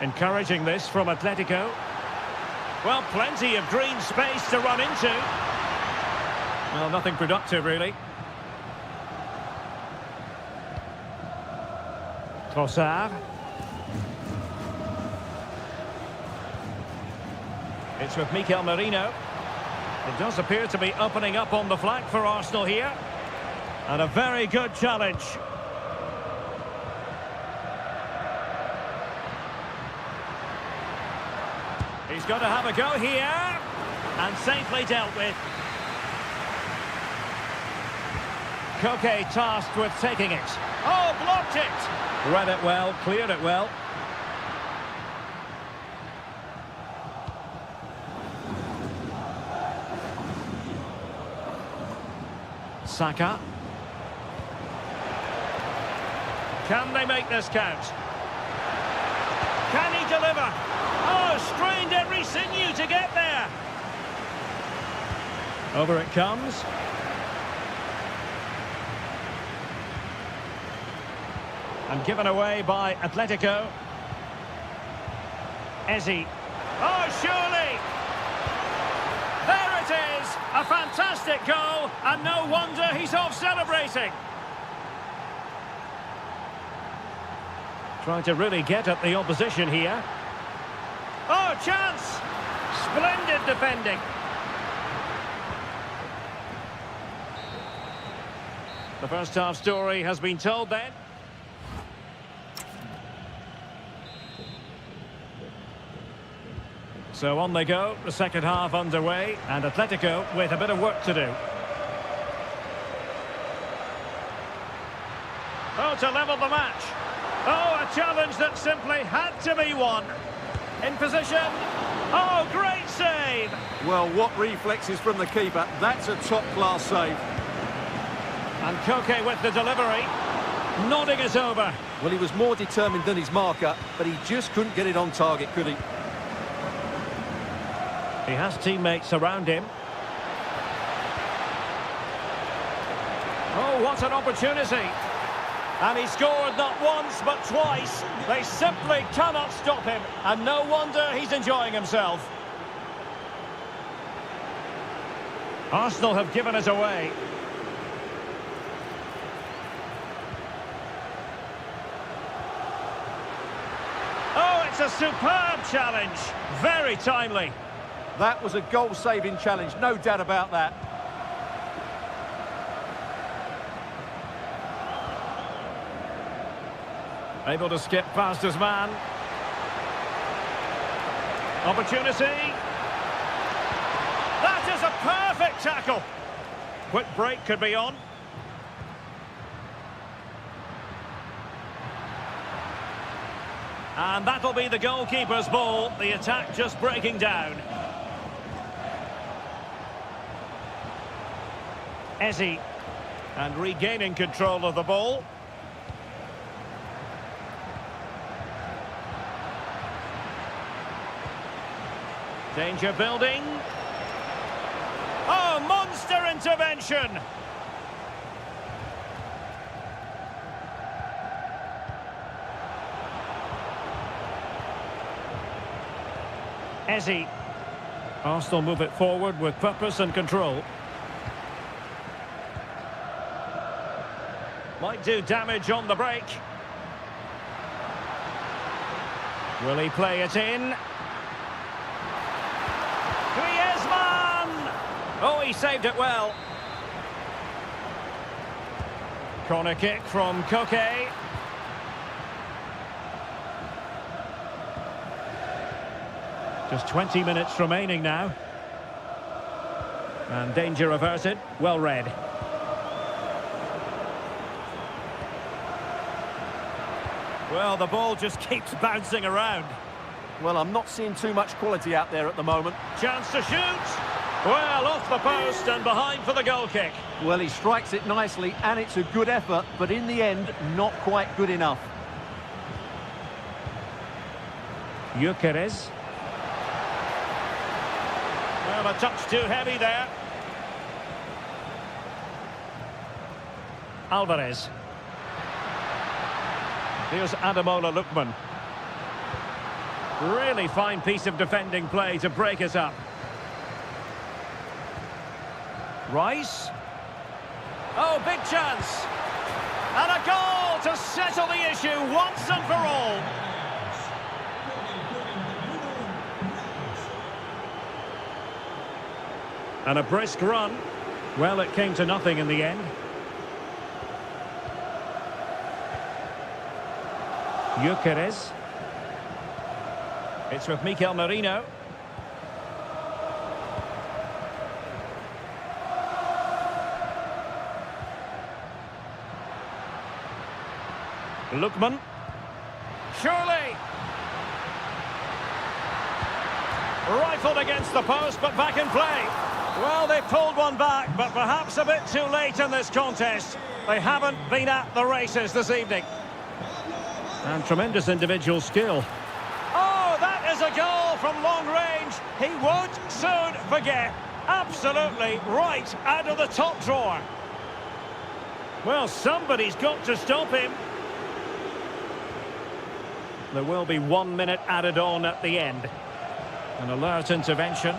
Encouraging this from Atletico. Well, plenty of green space to run into. Well, nothing productive, really. Trossard. It's with Mikel Merino. It does appear to be opening up on the flank for Arsenal here. And a very good challenge. He's got to have a go here. And safely dealt with. Koke tasked with taking it. Oh, blocked it! Read it well, cleared it well. Saka. Can they make this count? Can he deliver? Oh, strained every sinew to get there. Over it comes. And given away by Atletico. Ezi. Oh, surely! There it is! A fantastic goal, and no wonder he's off celebrating. Trying to really get at the opposition here. Oh, chance! Splendid defending. The first half story has been told then. So on they go, the second half underway, and Atletico with a bit of work to do. Oh, to level the match. Oh, a challenge that simply had to be won. In position. Oh, great save. Well, what reflexes from the keeper. That's a top-class save. And Koke with the delivery. Nodding it over. Well, he was more determined than his marker, but he just couldn't get it on target, could he? He has teammates around him. Oh, what an opportunity. And he scored not once, but twice. They simply cannot stop him. And no wonder he's enjoying himself. Arsenal have given it away. Oh, it's a superb challenge. Very timely. That was a goal-saving challenge, no doubt about that. Able to skip past his man. Opportunity. That is a perfect tackle. Quick break could be on. And that'll be the goalkeeper's ball. The attack just breaking down. Ezzy. And regaining control of the ball. Danger building. Oh, monster intervention. Ezzy. Arsenal move it forward with purpose and control. Might do damage on the break. Will he play it in? Oh, he saved it well. Corner kick from Koke. Just 20 minutes remaining now. And danger averted. Well read. Well, the ball just keeps bouncing around. Well, I'm not seeing too much quality out there at the moment. Chance to shoot. Well, off the post and behind for the goal kick. Well, he strikes it nicely, and it's a good effort, but in the end, not quite good enough. Gyökeres. Well, a touch too heavy there. Alvarez. Here's Ademola Lookman. Really fine piece of defending play to break it up. Rice. Oh, big chance. And a goal to settle the issue once and for all. And a brisk run. Well, it came to nothing in the end. Gyökeres. It's with Mikel Merino. Lookman. Surely. Rifled against the post, but back in play. Well, they pulled one back, but perhaps a bit too late in this contest. They haven't been at the races this evening. And tremendous individual skill. Oh, that is a goal from long range. He won't soon forget. Absolutely right out of the top drawer. Well, somebody's got to stop him. There will be 1 minute added on at the end. An alert intervention.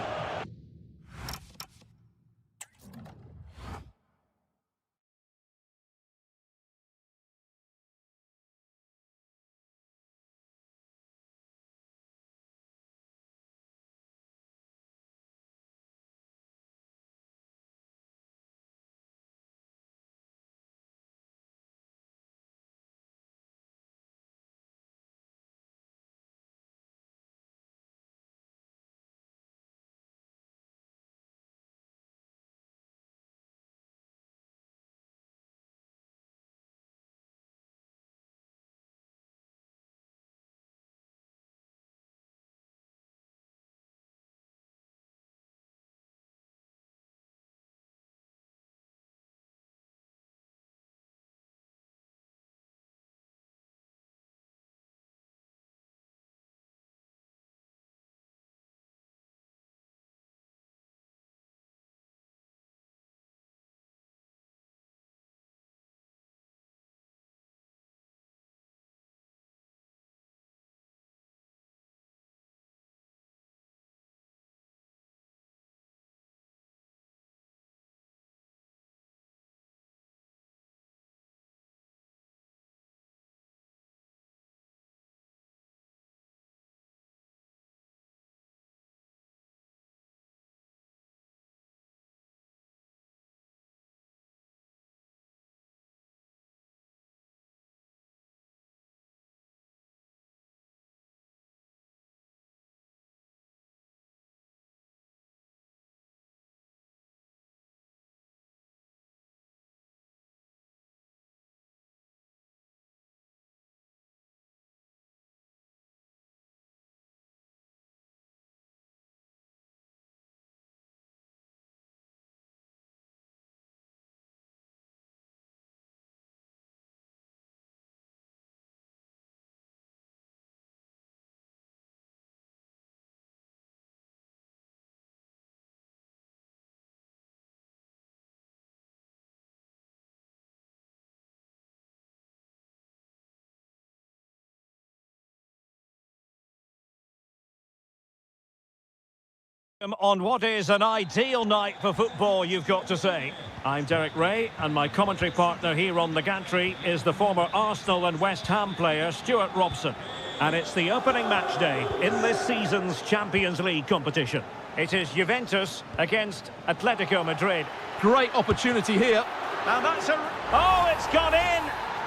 On what is an ideal night for football, you've got to say. I'm Derek Ray, and my commentary partner here on the gantry is the former Arsenal and West Ham player Stuart Robson. And it's the opening match day in this season's Champions League competition. It is Juventus against Atletico Madrid. Great opportunity here. And that's a... Oh, it's gone in!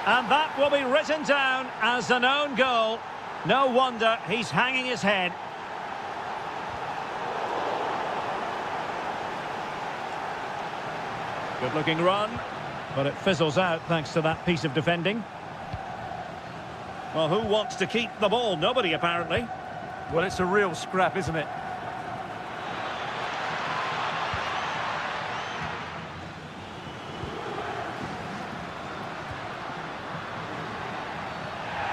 And that will be written down as an own goal. No wonder he's hanging his head. Good-looking run, but it fizzles out thanks to that piece of defending. Well, who wants to keep the ball? Nobody, apparently. Well, it's a real scrap, isn't it?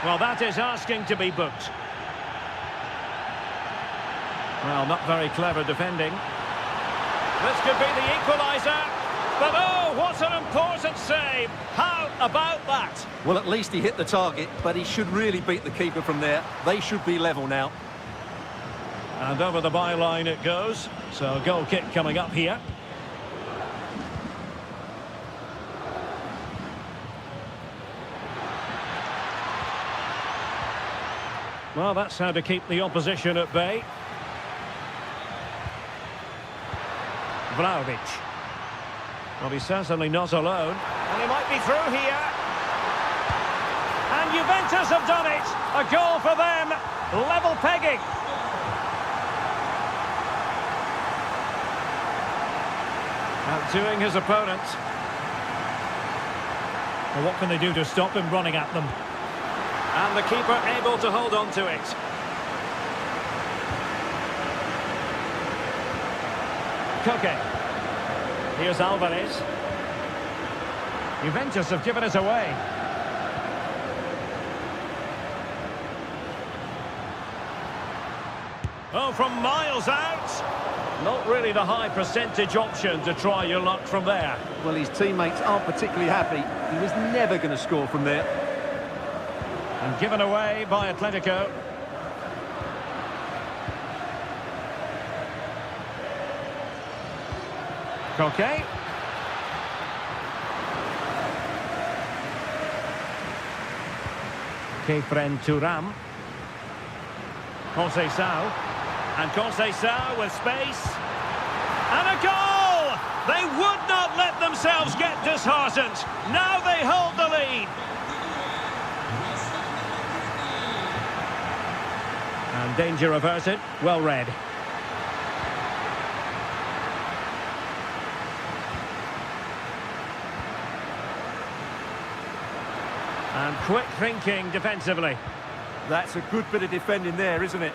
Well, that is asking to be booked. Well, not very clever defending. This could be the equaliser. But oh, what an important save! How about that? Well, at least he hit the target, but he should really beat the keeper from there. They should be level now. And over the byline it goes. So goal kick coming up here. Well, that's how to keep the opposition at bay. Vlahovic. Well, he's certainly not alone. And he might be through here. And Juventus have done it. A goal for them. Level pegging. Outdoing his opponent. Well, what can they do to stop him running at them? And the keeper able to hold on to it. Koke. Here's Alvarez. Juventus have given it away. Oh, from miles out. Not really the high percentage option to try your luck from there. Well, his teammates aren't particularly happy. He was never going to score from there. And given away by Atletico. Koke. Kefren Turam. Conceição. And Conceição with space. And a goal! They would not let themselves get disheartened. Now they hold the lead. And danger averted. Well read. And quick thinking defensively. That's a good bit of defending there, isn't it?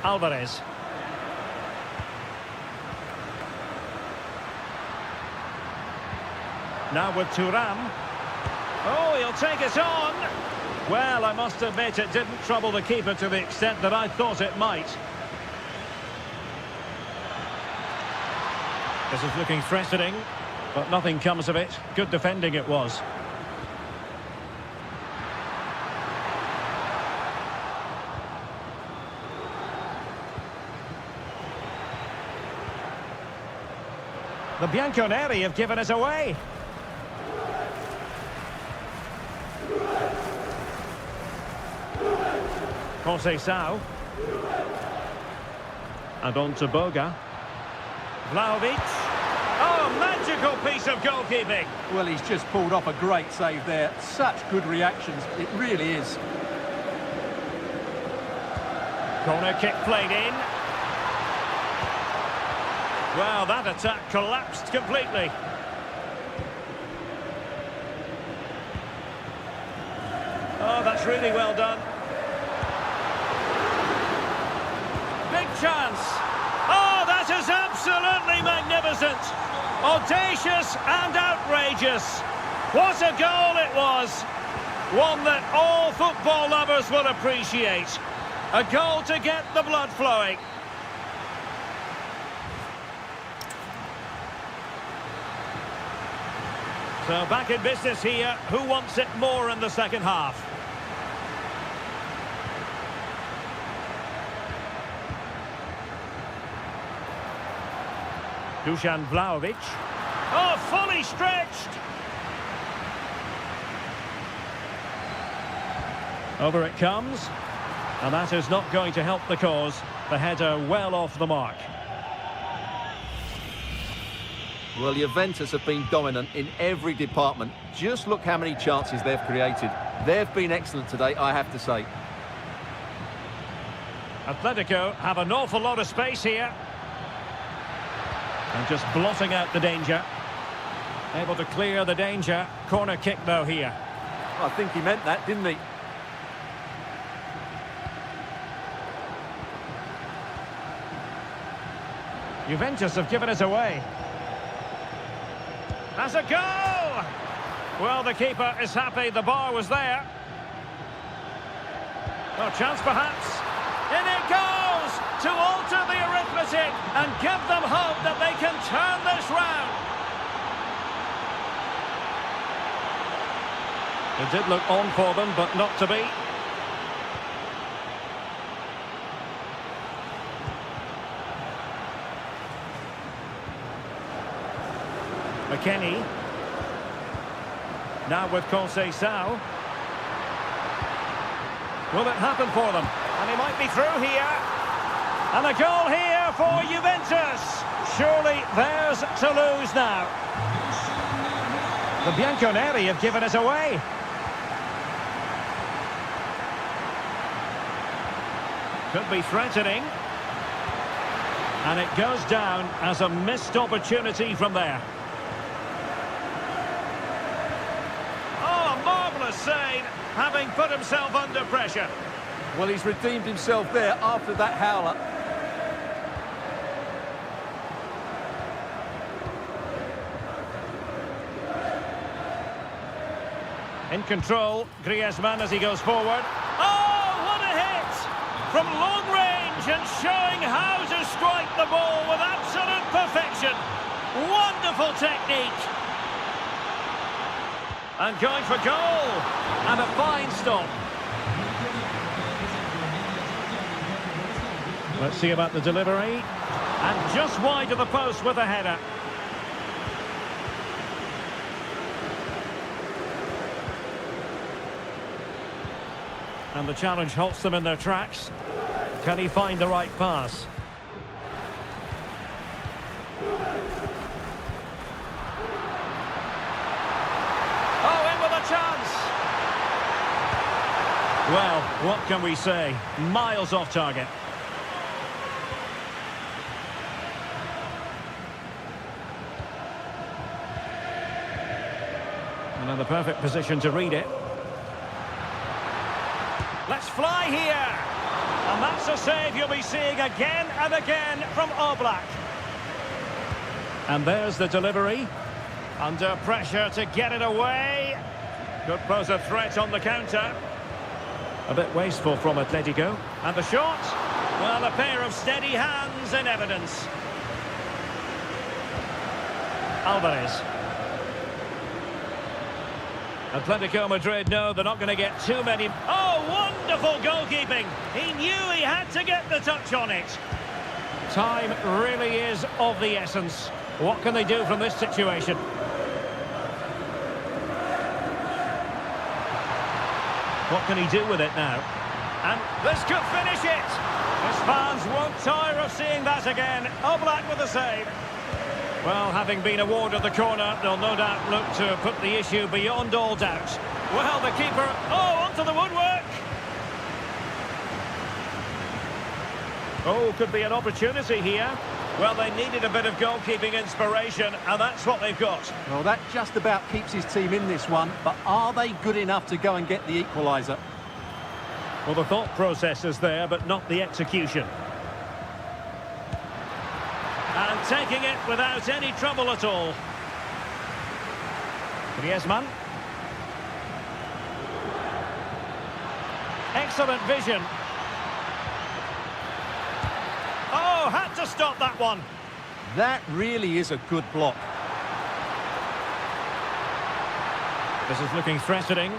Alvarez. Now with Turam. Oh, he'll take it on. Well, I must admit it didn't trouble the keeper to the extent that I thought it might. This is looking threatening, but nothing comes of it. Good defending it was. The Bianconeri have given it away. Conceição. And on to Boga. Vlahovic. Oh, magical piece of goalkeeping. Well, he's just pulled off a great save there. Such good reactions. It really is. Corner kick played in. Well, that attack collapsed completely. Oh, that's really well done. Big chance. Oh, that is absolutely magnificent. Audacious and outrageous. What a goal it was. One that all football lovers will appreciate. A goal to get the blood flowing. So back in business here. Who wants it more in the second half? Dusan Vlahovic. Oh, fully stretched. Over it comes. And that is not going to help the cause. The header well off the mark. Well, Juventus have been dominant in every department. Just look how many chances they've created. They've been excellent today, I have to say. Atletico have an awful lot of space here. And just blotting out the danger. Able to clear the danger. Corner kick, though, here. I think he meant that, didn't he? Juventus have given it away. Has a go! Well, the keeper is happy the bar was there. No chance, perhaps. In it goes! To alter the arithmetic and give them hope that they can turn this round. It did look on for them, but not to be. McKennie. Now with Conceição. Will it happen for them? And he might be through here. And a goal here for Juventus. Surely theirs to lose now. The Bianconeri have given it away. Could be threatening. And it goes down as a missed opportunity from there. Save, having put himself under pressure. Well, he's redeemed himself there after that howler. In control, Griezmann as he goes forward. Oh, what a hit! From long range and showing how to strike the ball with absolute perfection. Wonderful technique. And going for goal. And a fine stop. Let's see about the delivery. And just wide of the post with a header. And the challenge halts them in their tracks. Can he find the right pass? Chance. Well, what can we say? Miles off target. And in the perfect position to read it. Let's fly here. And that's a save you'll be seeing again and again from Oblak. And there's the delivery. Under pressure to get it away. Could pose a threat on the counter. A bit wasteful from Atletico. And the shot? Well, a pair of steady hands in evidence. Alvarez. Atletico Madrid know they're not going to get too many. Oh, wonderful goalkeeping. He knew he had to get the touch on it. Time really is of the essence. What can they do from this situation? What can he do with it now? And this could finish it! His fans won't tire of seeing that again. Oblak with a save. Well, having been awarded the corner, they'll no doubt look to put the issue beyond all doubt. Well, the keeper, onto the woodwork! Oh, could be an opportunity here. Well, they needed a bit of goalkeeping inspiration, and that's what they've got. Well, that just about keeps his team in this one, but are they good enough to go and get the equaliser? Well, the thought process is there, but not the execution. And taking it without any trouble at all. Griezmann. Excellent vision. Oh, had to stop that one. That really is a good block. This is looking threatening.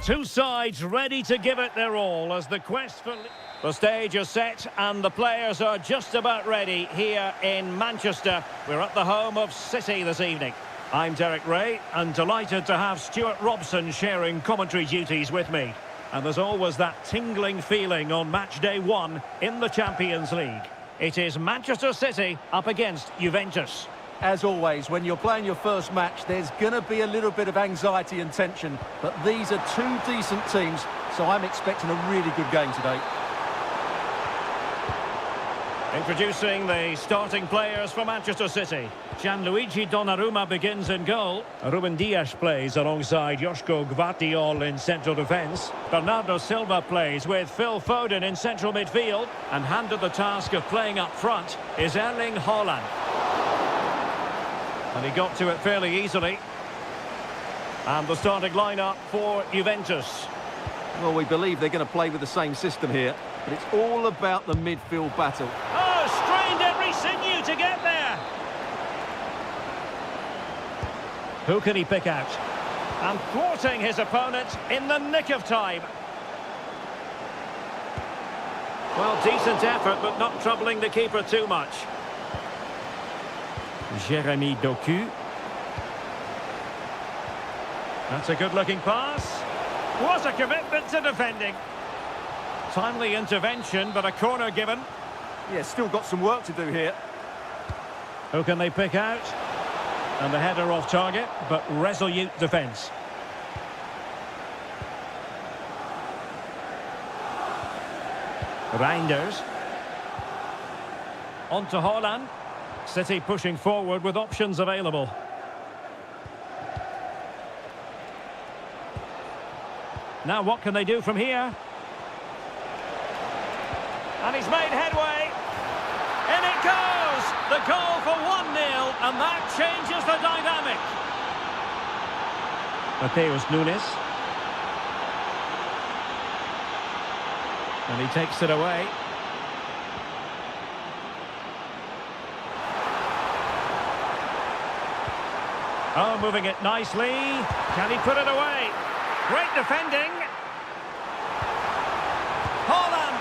Two sides ready to give it their all as the quest for... The stage is set and the players are just about ready here in Manchester. We're at the home of City this evening. I'm Derek Ray and delighted to have Stuart Robson sharing commentary duties with me. And there's always that tingling feeling on match day one in the Champions League. It is Manchester City up against Juventus. As always, when you're playing your first match, there's going to be a little bit of anxiety and tension. But these are two decent teams, so I'm expecting a really good game today. Introducing the starting players for Manchester City. Gianluigi Donnarumma begins in goal. Ruben Dias plays alongside Joško Gvardiol in central defence. Bernardo Silva plays with Phil Foden in central midfield. And handed the task of playing up front is Erling Haaland. And he got to it fairly easily. And the starting lineup for Juventus. Well, we believe they're going to play with the same system here, but it's all about the midfield battle. Oh, strained every sinew to get there. Who can he pick out? And thwarting his opponent in the nick of time. Well, decent effort, but not troubling the keeper too much. Jeremy Doku. That's a good-looking pass. What a commitment to defending. Timely intervention, but a corner given. Yeah, still got some work to do here. Who can they pick out? And the header off target, but resolute defence. Reinders. On to Haaland. City pushing forward with options available. Now what can they do from here? And he's made headway. In it goes! The goal for 1-0, and that changes the dynamic. Mateus Nunes. And he takes it away. Oh, moving it nicely. Can he put it away? Great defending. Haaland.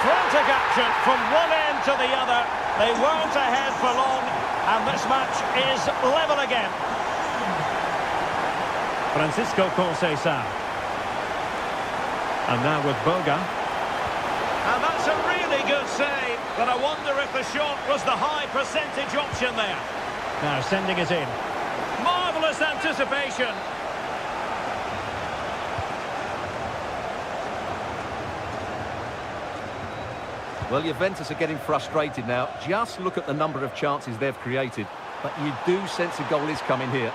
Frantic action from one end to the other. They weren't ahead for long, and this match is level again. Francisco Conceição. And now with Boga. And that's a really good save, but I wonder if the shot was the high percentage option there. Now sending it in. Marvellous anticipation. Well, Juventus are getting frustrated now. Just look at the number of chances they've created. But you do sense a goal is coming here.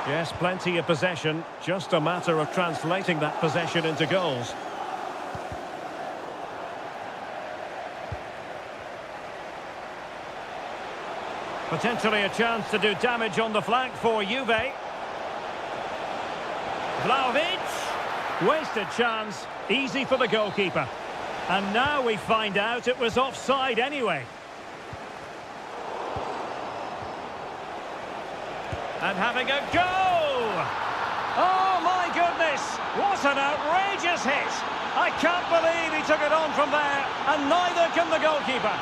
Yes, plenty of possession. Just a matter of translating that possession into goals. Potentially a chance to do damage on the flank for Juve. Vlahovic. Wasted chance. Easy for the goalkeeper. And now we find out it was offside anyway. And having a go! Oh my goodness! What an outrageous hit! I can't believe he took it on from there, and neither can the goalkeeper.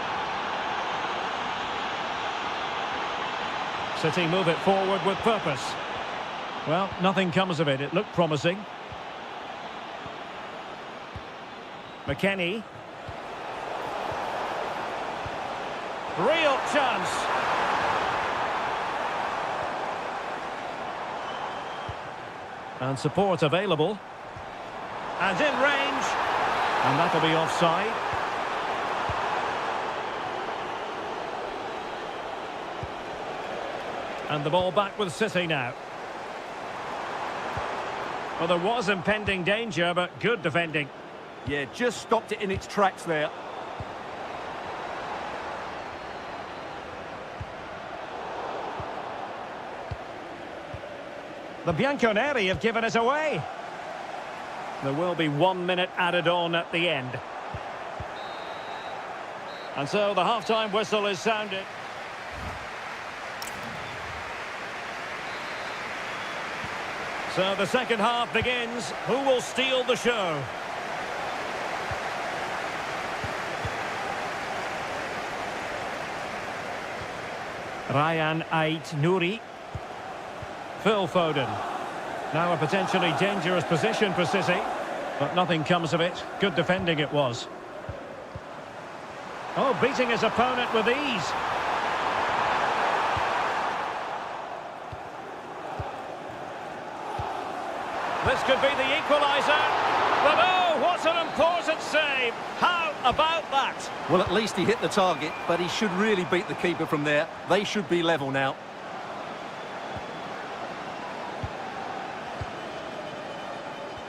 City move it forward with purpose. Well, nothing comes of it. It looked promising. McKennie. Real chance. And support available. And in range. And that'll be offside. And the ball back with City now. Well, there was impending danger, but good defending. Yeah, just stopped it in its tracks there. The Bianconeri have given it away. There will be 1 minute added on at the end. And so the half-time whistle is sounded. So the second half begins. Who will steal the show? Ryan Ait-Nouri. Phil Foden. Now a potentially dangerous position for City, but nothing comes of it. Good defending it was. Oh, beating his opponent with ease. This could be the equaliser. But oh, what an important save. How about that? Well, at least he hit the target, but he should really beat the keeper from there. They should be level now.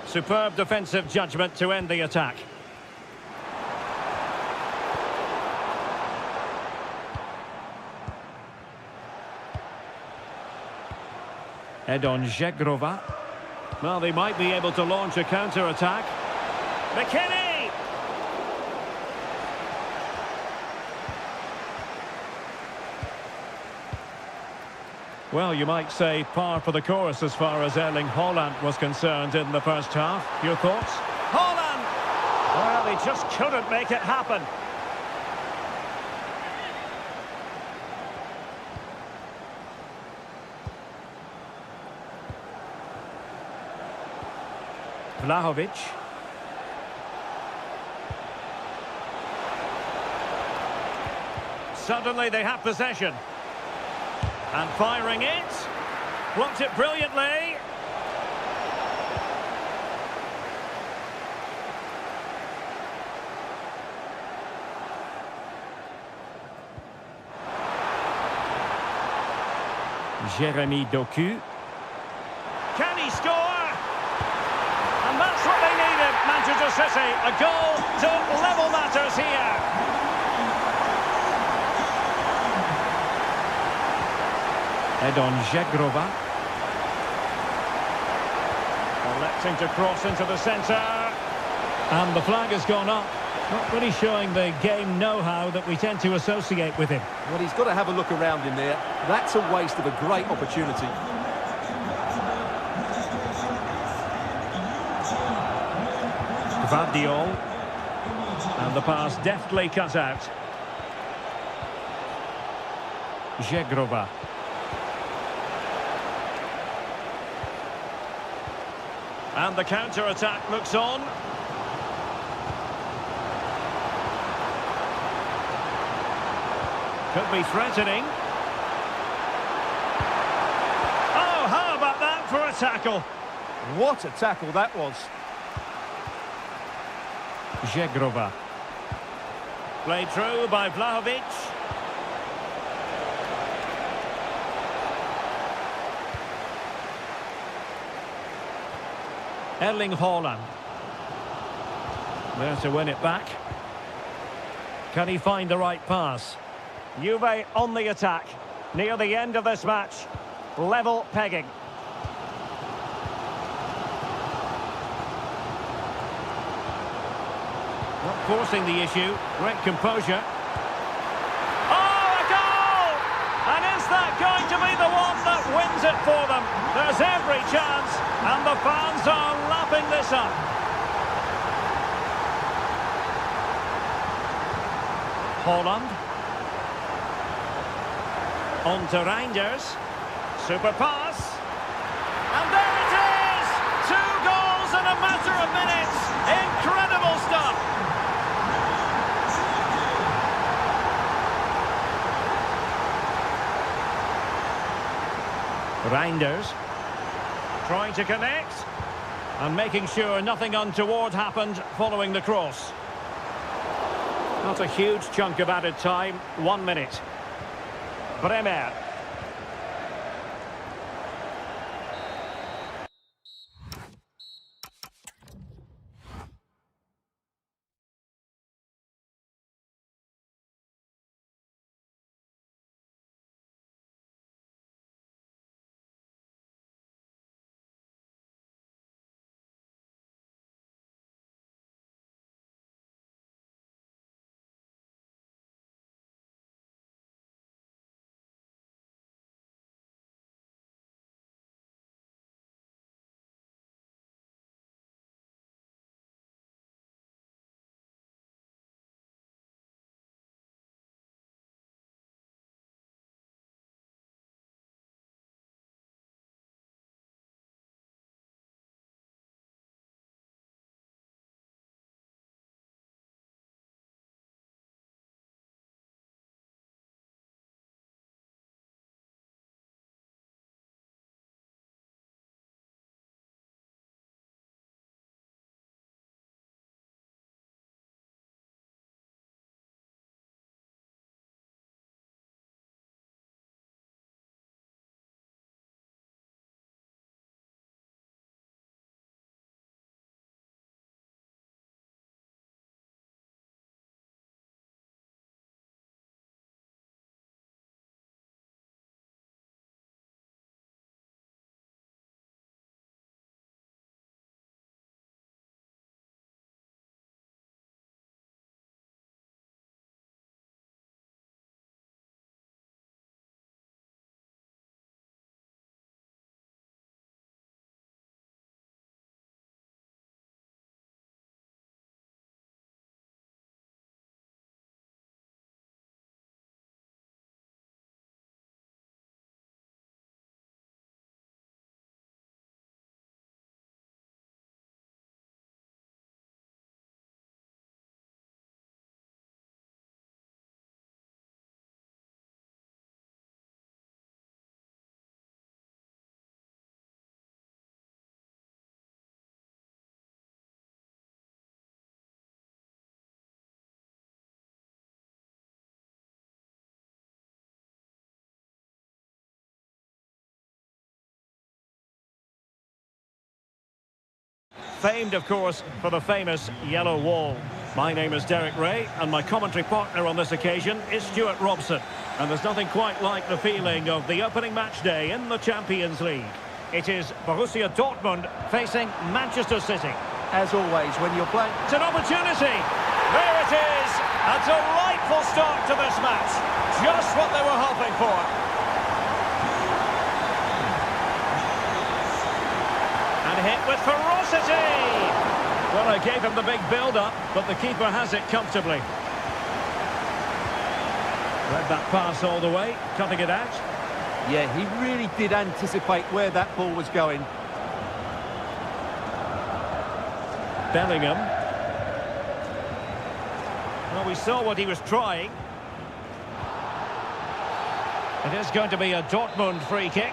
Superb defensive judgment to end the attack. Edon Žegrova. Well, they might be able to launch a counter-attack. McKinney! Well, you might say par for the course as far as Erling Haaland was concerned in the first half. Your thoughts? Haaland! Well, they just couldn't make it happen. Vlahovic. Suddenly they have possession. And firing it. Blocked it brilliantly. Jeremy Doku. Can he score? And that's what they needed, Manchester City. A goal to level matters here. Edon Žegrova. Electing to cross into the centre. And the flag has gone up. Not really showing the game know-how that we tend to associate with him. Well, he's got to have a look around him there. That's a waste of a great opportunity. Gvardiol. And the pass deftly cut out. Žegrova. And the counter-attack looks on. Could be threatening. Oh, how about that for a tackle? What a tackle that was. Žegrova. Played through by Vlahovic. Erling Haaland. There to win it back. Can he find the right pass? Juve on the attack. Near the end of this match. Level pegging. Not forcing the issue. Great composure. Oh, a goal! And is that going to be the one that wins it for them? There's every chance, and the fans are lapping this up. Haaland. On to Reinders. Super pass. And there it is! 2 goals in a matter of minutes. Incredible stuff. Reinders. Trying to connect. And making sure nothing untoward happened following the cross. Not a huge chunk of added time. 1 minute. Bremer. famed, of course, for the famous yellow wall. My name is Derek Ray, and my commentary partner on this occasion is Stuart Robson. And there's nothing quite like the feeling of the opening match day in the Champions League. It is Borussia Dortmund facing Manchester City. As always, when you're playing... It's an opportunity. There it is. A delightful start to this match. Just what they were hoping for. And hit with ferocity. Well, I gave him the big build-up, but the keeper has it comfortably. Read that pass all the way, cutting it out. Yeah, he really did anticipate where that ball was going. Bellingham. Well, we saw what he was trying. It is going to be a Dortmund free kick.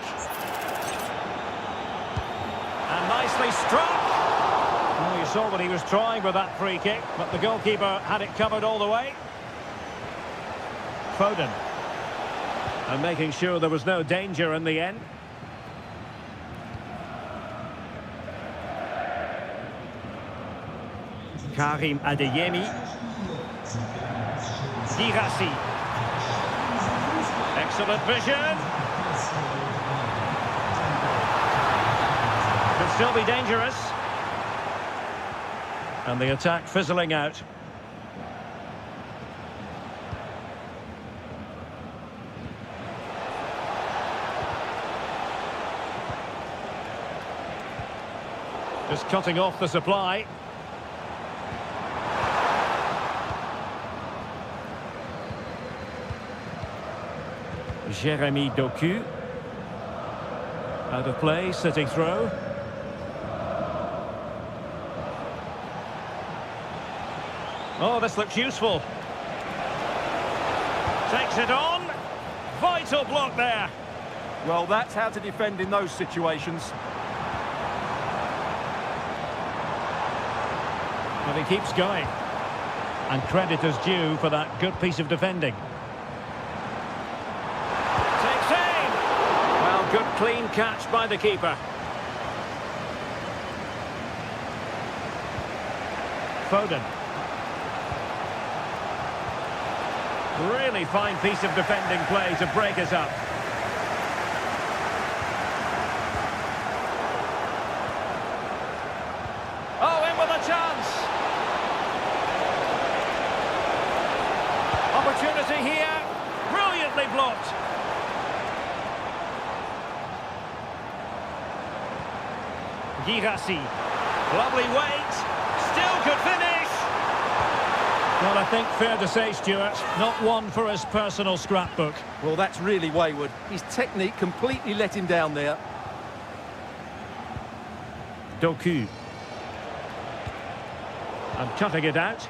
And nicely struck. Well, you saw what he was trying with that free kick, but the goalkeeper had it covered all the way. Foden. And making sure there was no danger in the end. Karim Adeyemi. Girassi. Excellent vision. Could still be dangerous. And the attack fizzling out. Just cutting off the supply. Jeremy Doku. Out of play, City throw. Oh, this looks useful. Takes it on. Vital block there. Well, that's how to defend in those situations. But he keeps going. And credit is due for that good piece of defending. Takes aim. Well, good clean catch by the keeper. Foden. Really fine piece of defending play to break us up. Oh, in with a chance. Opportunity here. Brilliantly blocked. Girassi. Lovely weight. Still could finish. Well, I think fair to say, Stuart, not one for his personal scrapbook. Well, that's really wayward. His technique completely let him down there. Doku. And cutting it out.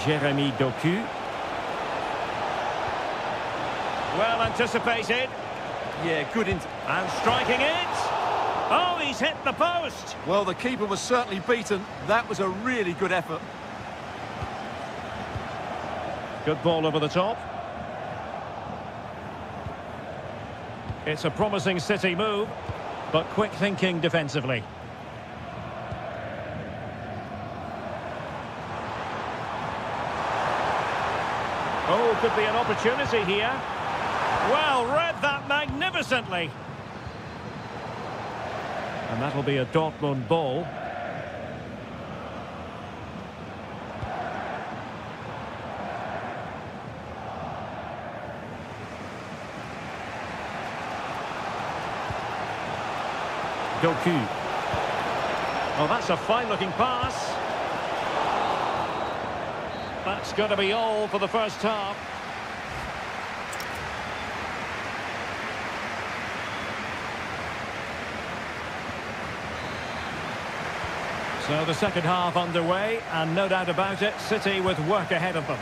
Jeremy Doku. Well anticipated. Yeah, good in... And striking it. Oh, he's hit the post. Well, the keeper was certainly beaten. That was a really good effort. Good ball over the top. It's a promising City move, but quick thinking defensively. Oh, could be an opportunity here. Well, read that magnificently. And that'll be a Dortmund ball. Doku. Oh, that's a fine-looking pass. That's going to be all for the first half. So the second half underway, and no doubt about it, City with work ahead of them.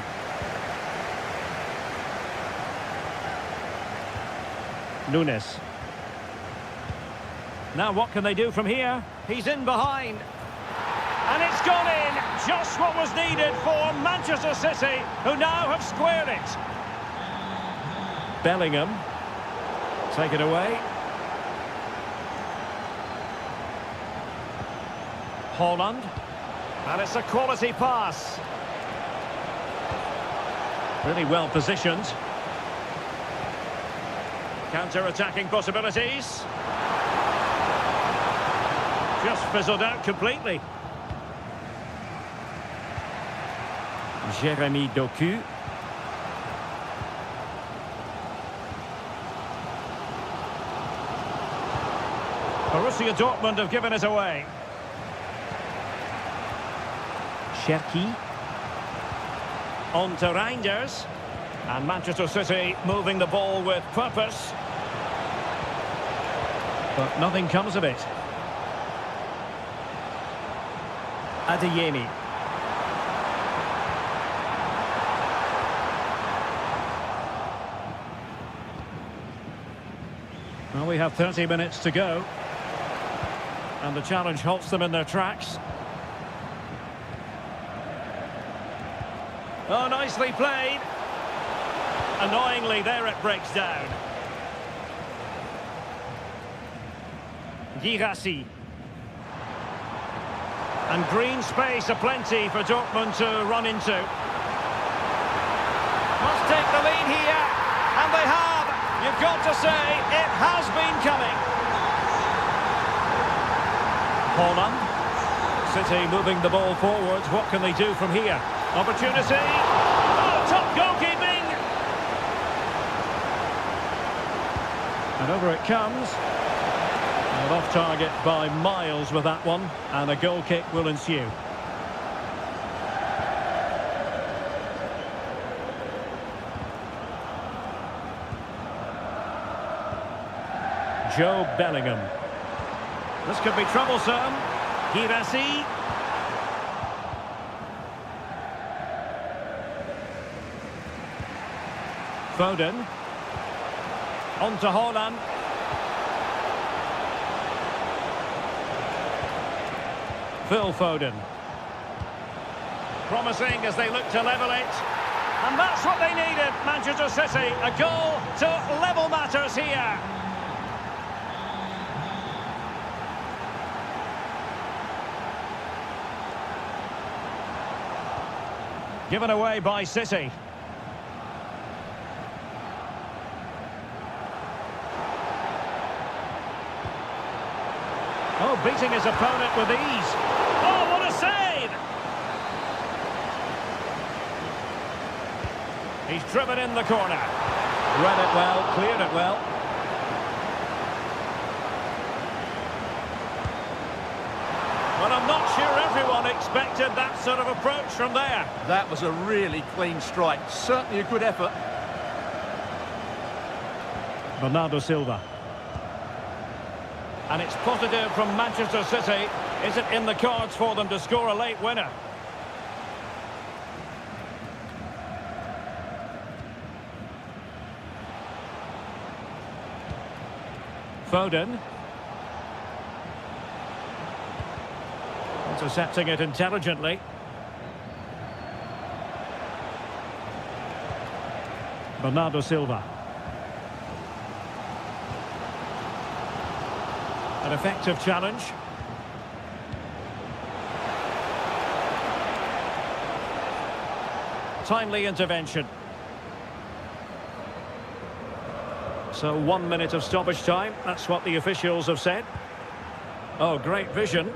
Nunes. Now what can they do from here? He's in behind. And it's gone in, just what was needed for Manchester City, who now have squared it. Bellingham. Take it away. Holland. And it's a quality pass. Really well positioned. Counter-attacking possibilities. Just fizzled out completely. Jeremy Doku. Borussia Dortmund have given it away. Cherki. On to Reinders. And Manchester City moving the ball with purpose. But nothing comes of it. Adeyemi. Well, we have 30 minutes to go. And the challenge halts them in their tracks. Oh, nicely played. Annoyingly, there it breaks down. Girassi. And green space aplenty for Dortmund to run into. Must take the lead here. And they have. You've got to say, it has been coming. Holland. City moving the ball forwards. What can they do from here? Opportunity. Oh, top goalkeeping. And over it comes. And off target by miles with that one. And a goal kick will ensue. Joe Bellingham. This could be troublesome. Girassi. Foden. On to Haaland. Phil Foden. Promising as they look to level it. And that's what they needed, Manchester City. A goal to level matters here. Given away by City. Oh, beating his opponent with ease. Oh, what a save! He's driven in the corner. Read it well, cleared it well. Well, I'm not sure everyone expected that sort of approach from there. That was a really clean strike. Certainly a good effort. Bernardo Silva. And it's positive from Manchester City. Is it in the cards for them to score a late winner? Foden. Intercepting it intelligently. Bernardo Silva. An effective challenge. Timely intervention. So 1 minute of stoppage time. That's what the officials have said. Oh, great vision.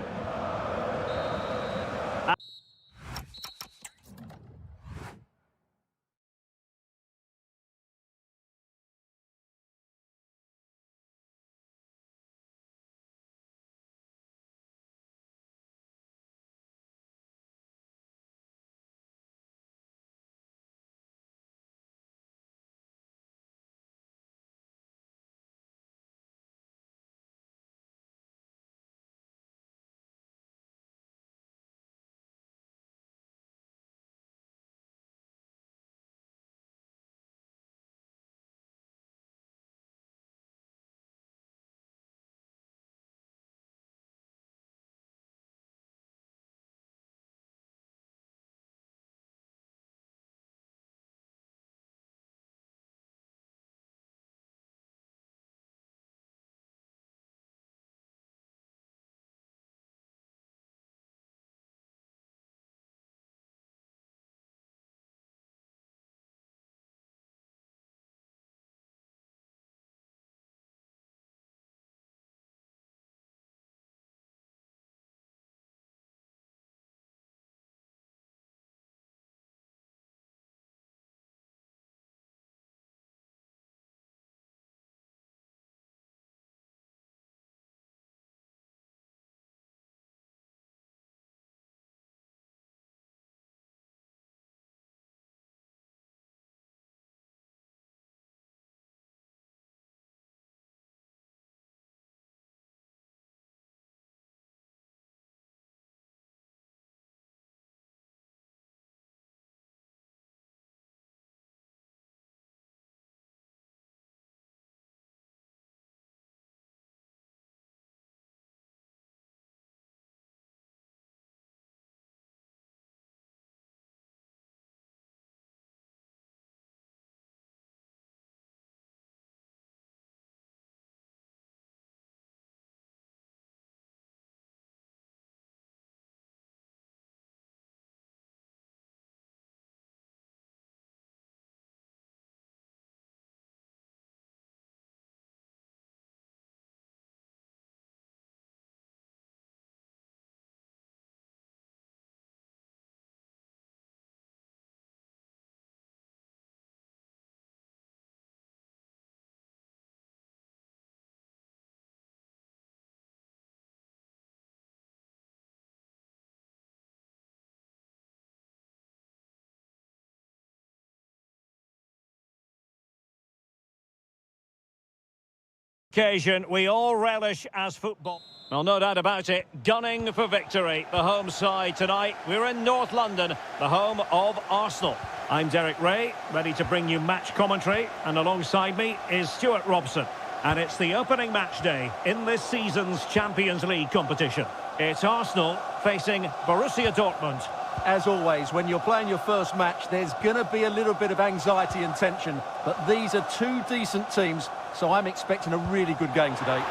Occasion we all relish as football. Well, no doubt about it, gunning for victory. The home side tonight. We're in North London, the home of Arsenal. I'm Derek Ray, ready to bring you match commentary, and alongside me is Stuart Robson. And it's the opening match day in this season's Champions League competition. It's Arsenal facing Borussia Dortmund. As always, when you're playing your first match, there's going to be a little bit of anxiety and tension. But these are two decent teams, so I'm expecting a really good game today.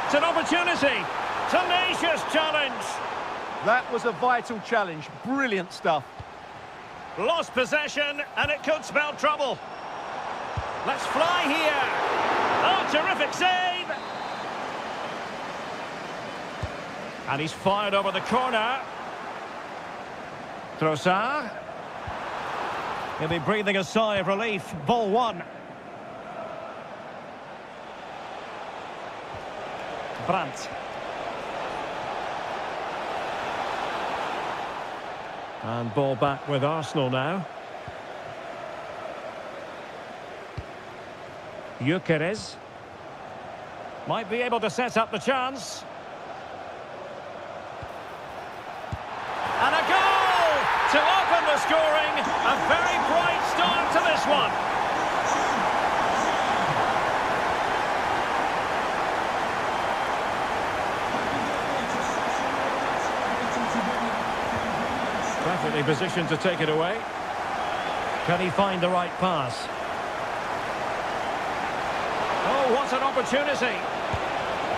It's an opportunity. Tenacious challenge. That was a vital challenge. Brilliant stuff. Lost possession, and it could spell trouble. Let's fly here. Oh, terrific save. And he's fired over the corner. Trossard. He'll be breathing a sigh of relief. Ball one. Brandt. And ball back with Arsenal now. Gyökeres might be able to set up the chance. And a goal to open the scoring. A very bright start to this one. Perfectly positioned to take it away. Can he find the right pass? Oh, what an opportunity.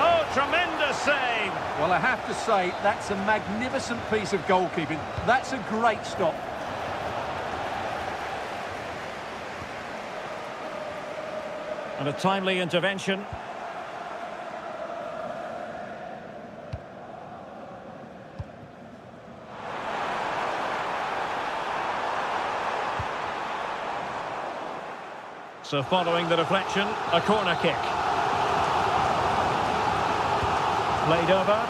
Oh, tremendous save. Well, I have to say, that's a magnificent piece of goalkeeping. That's a great stop. And a timely intervention. So following the deflection, a corner kick. Played over.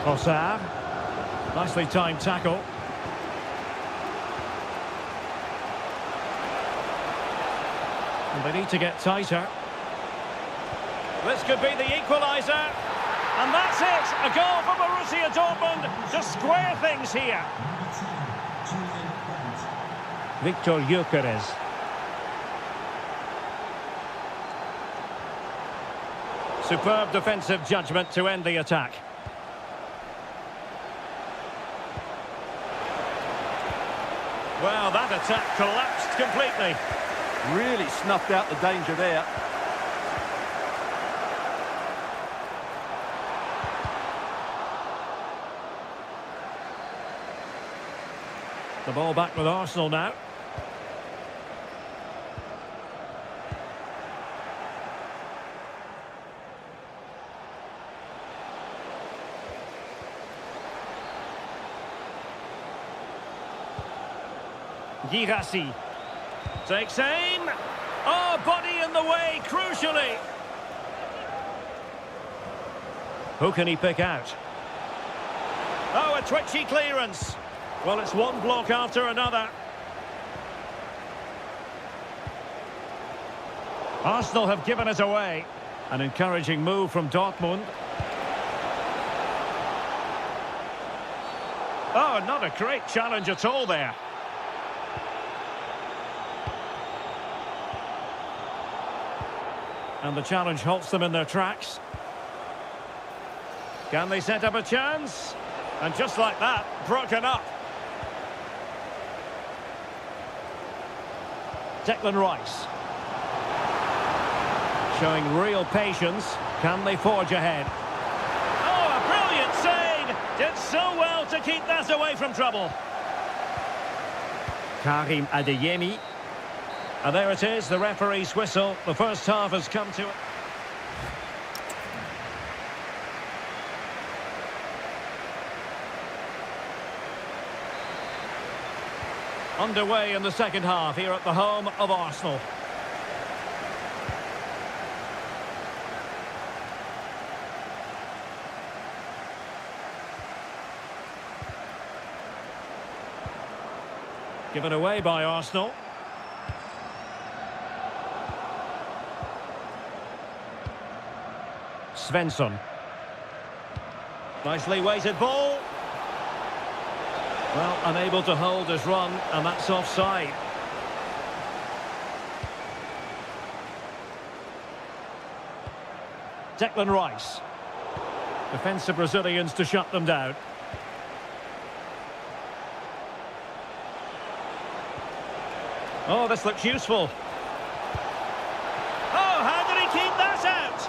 Trossard. Nicely timed tackle. And they need to get tighter. This could be the equaliser. And that's it! A goal for Borussia Dortmund to square things here. Victor Gyökeres. Superb defensive judgment to end the attack. Well, that attack collapsed completely. Really snuffed out the danger there. The ball back with Arsenal now. Girassi takes aim. Oh, body in the way, crucially. Who can he pick out? Oh, a twitchy clearance. Well, it's one block after another. Arsenal have given it away. An encouraging move from Dortmund. Oh, not a great challenge at all there. And the challenge halts them in their tracks. Can they set up a chance? And just like that, broken up. Declan Rice. Showing real patience. Can they forge ahead? Oh, a brilliant save! Did so well to keep that away from trouble. Karim Adeyemi. And there it is, the referee's whistle. The first half has come to it. Underway in the second half here at the home of Arsenal. Given away by Arsenal. Svensson. Nicely weighted ball. Well, unable to hold his run, and that's offside. Declan Rice. Defensive Brazilians to shut them down. Oh, this looks useful. Oh, how did he keep that out?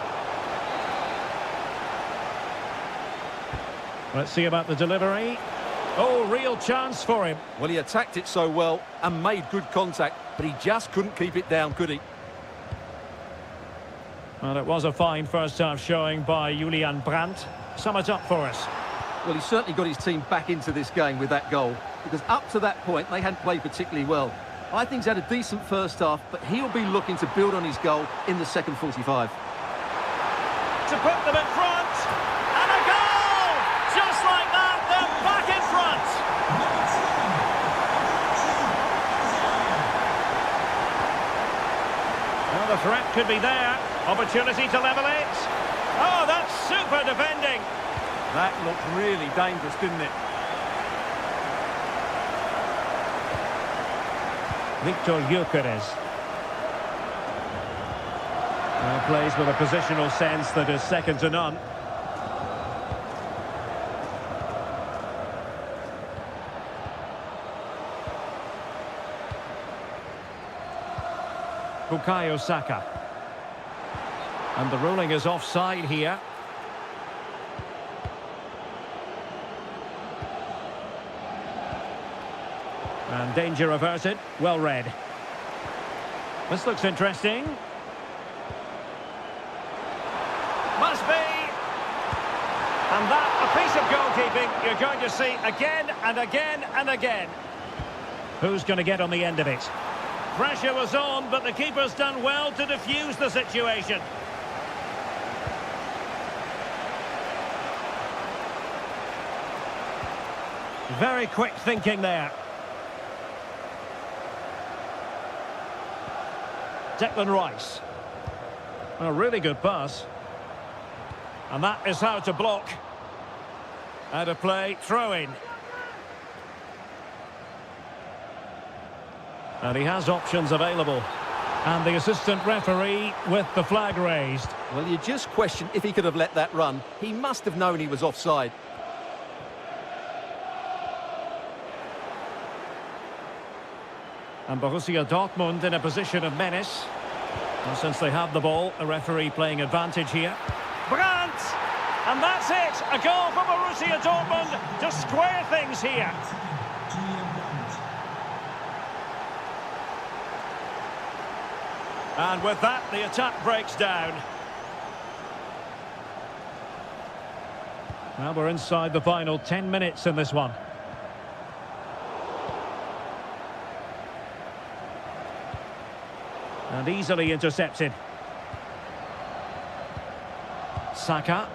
Let's see about the delivery. Oh, real chance for him. Well, he attacked it so well and made good contact, but he just couldn't keep it down, could he? Well, it was a fine first-half showing by Julian Brandt. Sum it up for us. Well, he certainly got his team back into this game with that goal, because up to that point, they hadn't played particularly well. I think he's had a decent first half, but he'll be looking to build on his goal in the second 45. To put them in front, and a goal! Just like that, they're back in front. Well, the threat could be there. Opportunity to level it. Oh, that's super defending. That looked really dangerous, didn't it? Victor Gyökeres. Plays with a positional sense that is second to none. Bukayo Saka. And the ruling is offside here. And danger averted. Well read. This looks interesting. Must be. And that, a piece of goalkeeping you're going to see again and again and again. Who's going to get on the end of it? Pressure was on, but the keeper's done well to defuse the situation. Very quick thinking there. Declan Rice. A really good pass. And that is how to block. Out of play, throw in. And he has options available. And the assistant referee with the flag raised. Well, you just question if he could have let that run. He must have known he was offside. And Borussia Dortmund in a position of menace. And since they have the ball, a referee playing advantage here. Brandt! And that's it! A goal for Borussia Dortmund to square things here. And with that, the attack breaks down. Now we're inside the final 10 minutes in this one. And easily intercepted. Saka.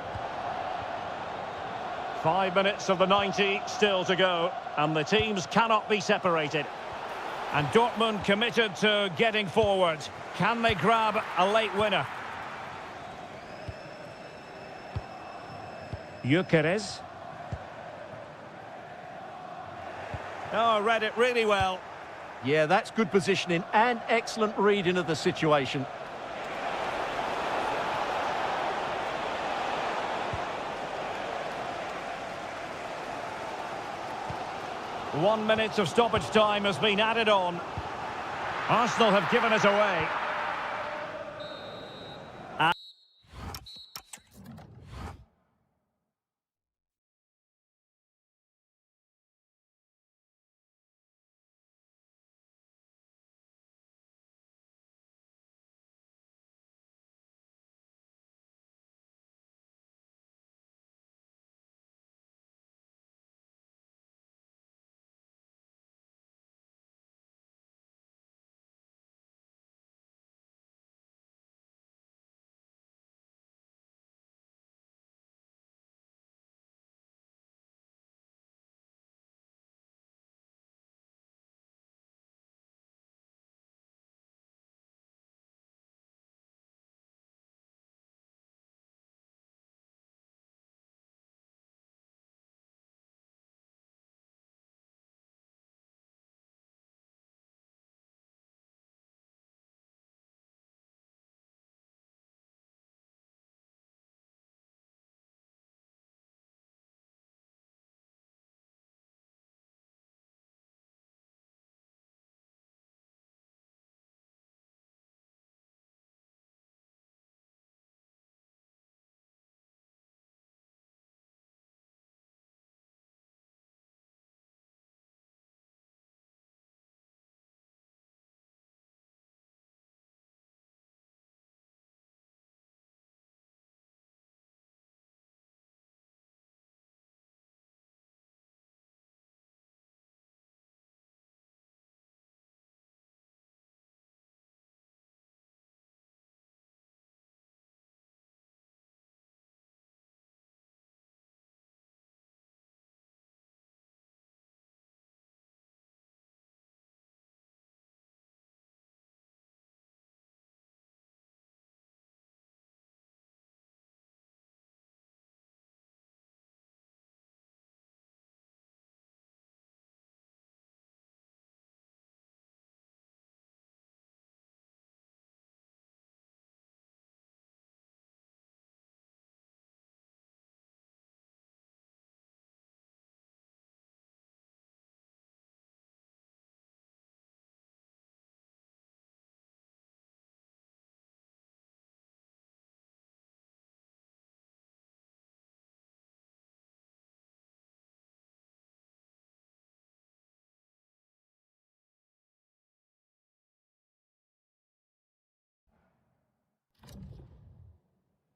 5 minutes of the 90 still to go. And the teams cannot be separated. And Dortmund committed to getting forward. Can they grab a late winner? Gyökeres. Oh, read it really well. Yeah, that's good positioning and excellent reading of the situation. One minute of stoppage time has been added on. Arsenal have given it away.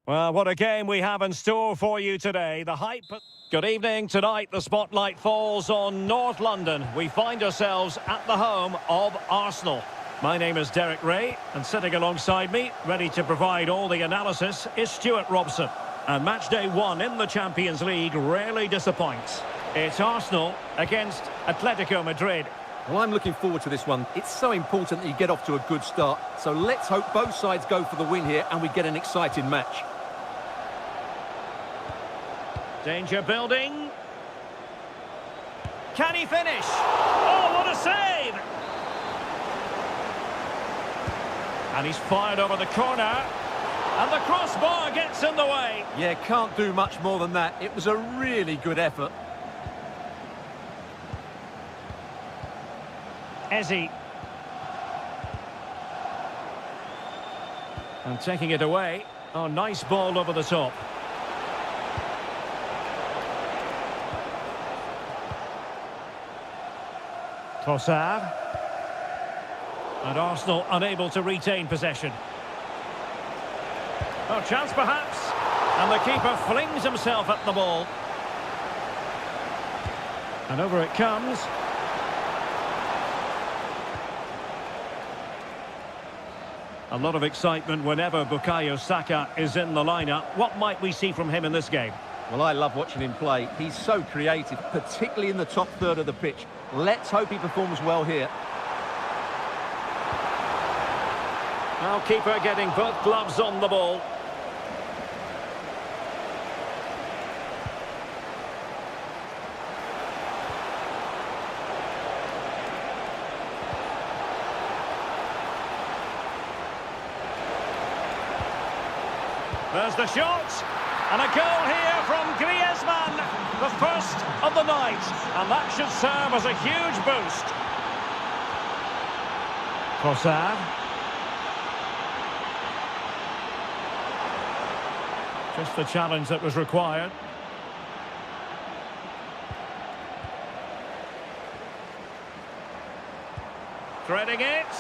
Well, what a game we have in store for you today. The hype... Good evening. Tonight, the spotlight falls on North London. We find ourselves at the home of Arsenal. My name is Derek Ray, and sitting alongside me, ready to provide all the analysis, is Stuart Robson. And match day one in the Champions League rarely disappoints. It's Arsenal against Atletico Madrid. Well, I'm looking forward to this one. It's so important that you get off to a good start. So let's hope both sides go for the win here and we get an exciting match. Danger building. Can he finish? Oh, what a save! And he's fired over the corner. And the crossbar gets in the way. Yeah, can't do much more than that. It was a really good effort. Ezzy. And taking it away. Oh, nice ball over the top. Trossard. And Arsenal unable to retain possession. Oh, chance perhaps. And the keeper flings himself at the ball. And over it comes. A lot of excitement whenever Bukayo Saka is in the lineup. What might we see from him in this game? Well, I love watching him play. He's so creative, particularly in the top third of the pitch. Let's hope he performs well here. Now keeper getting both gloves on the ball. There's the shot, and a goal here from Griezmann, the first of the night, and that should serve as a huge boost. Trossard. Just the challenge that was required. Threading it.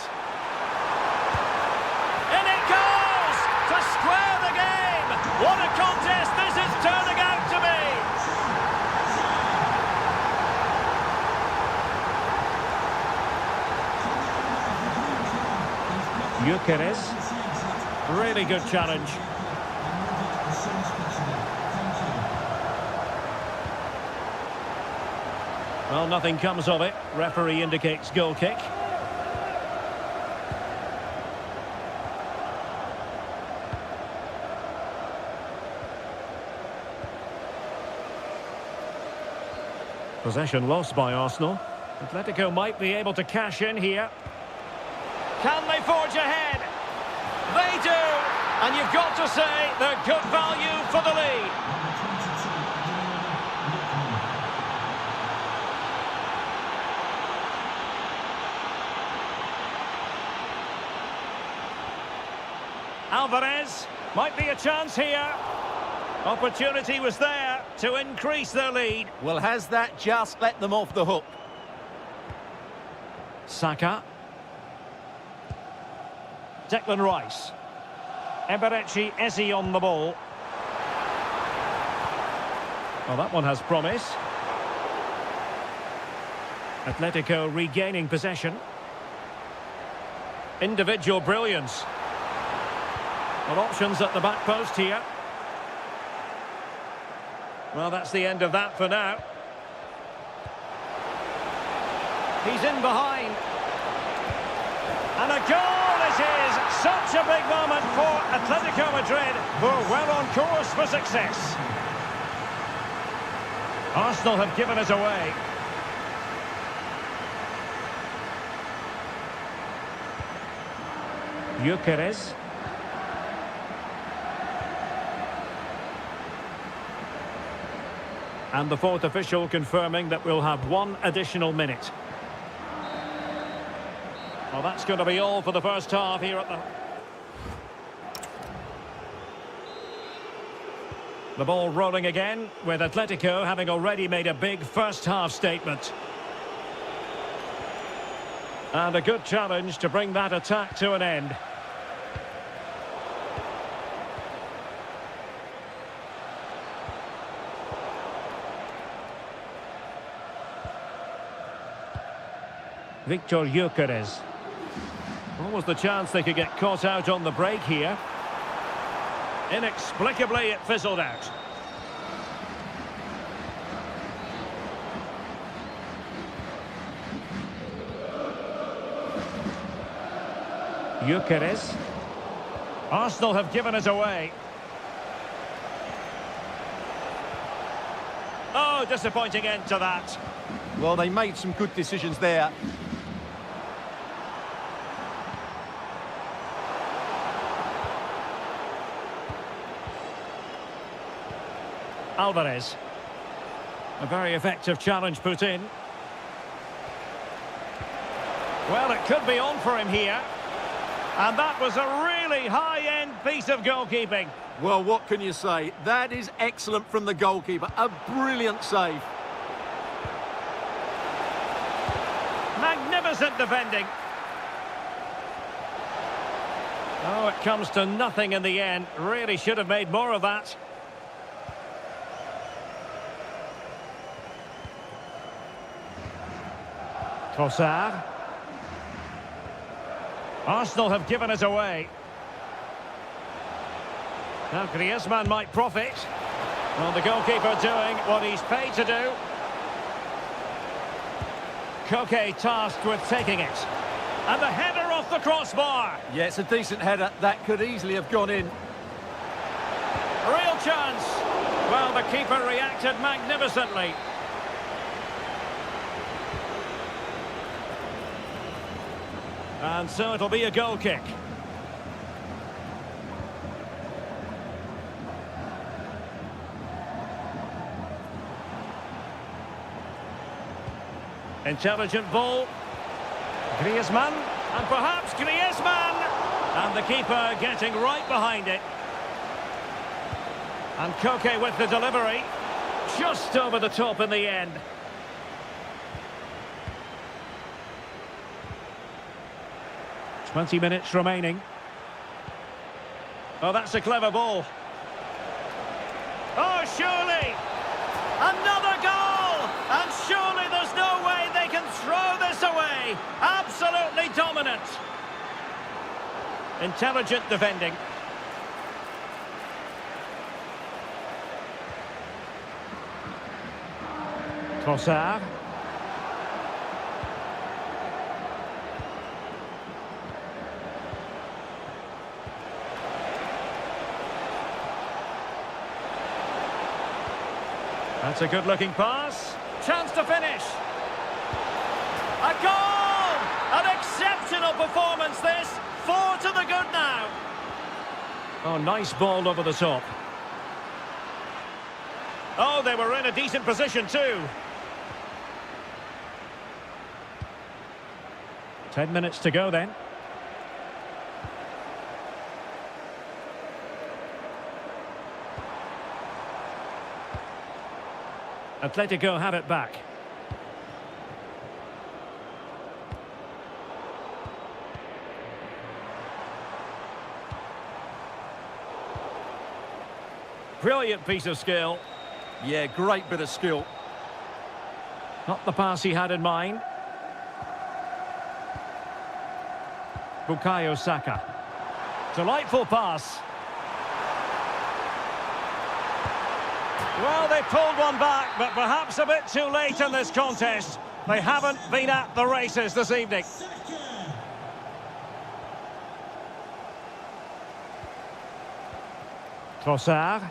In it goes! To square the game! What a contest this is turning out to be! Gyökeres. Really good challenge. Well, nothing comes of it. Referee indicates goal kick. Possession lost by Arsenal. Atletico might be able to cash in here. Can they forge ahead? They do! And you've got to say they're good value for the lead. Alvarez, might be a chance here. Opportunity was there to increase their lead. Well, has that just let them off the hook? Saka. Declan Rice. Eberechi Eze on the ball. Well, that one has promise. Atletico regaining possession. Individual brilliance. Well, options at the back post here. Well, that's the end of that for now. He's in behind. And a goal it is! Such a big moment for Atletico Madrid, who are well on course for success. Arsenal have given it away. Gyökeres. And the fourth official confirming that we'll have one additional minute. Well, that's going to be all for the first half here at the ball rolling again, with Atletico having already made a big first half statement. And a good challenge to bring that attack to an end. Victor Gyökeres. Almost the chance they could get caught out on the break here. Inexplicably, it fizzled out. Gyökeres. Arsenal have given it away. Oh, disappointing end to that. Well, they made some good decisions there. Alvarez. A very effective challenge put in. Well, it could be on for him here. And that was a really high-end piece of goalkeeping. Well, what can you say? That is excellent from the goalkeeper. A brilliant save. Magnificent defending. Oh, it comes to nothing in the end. Really should have made more of that. Trossard. Arsenal have given it away. Now Griezmann might profit. Well, the goalkeeper doing what he's paid to do. Koke tasked with taking it. And the header off the crossbar. Yeah, it's a decent header. That could easily have gone in. Real chance. Well, the keeper reacted magnificently. And so it'll be a goal kick. Intelligent ball. Griezmann. And perhaps Griezmann. And the keeper getting right behind it. And Koke with the delivery. Just over the top in the end. .20 remaining. Oh, that's a clever ball. Oh, surely! Another goal! And surely there's no way they can throw this away. Absolutely dominant. Intelligent defending. Trossard. That's a good-looking pass. Chance to finish. A goal! An exceptional performance, this. 4 to the good now. Oh, nice ball over the top. Oh, they were in a decent position too. 10 minutes to go then. Atletico have it back. Brilliant piece of skill. Yeah, great bit of skill. Not the pass he had in mind. Bukayo Saka. Delightful pass. Well, they pulled one back, but perhaps a bit too late in this contest. They haven't been at the races this evening. Trossard.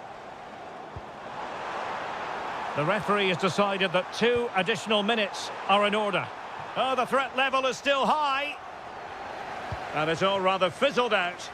The referee has decided that 2 additional minutes are in order. Oh, the threat level is still high. And it's all rather fizzled out.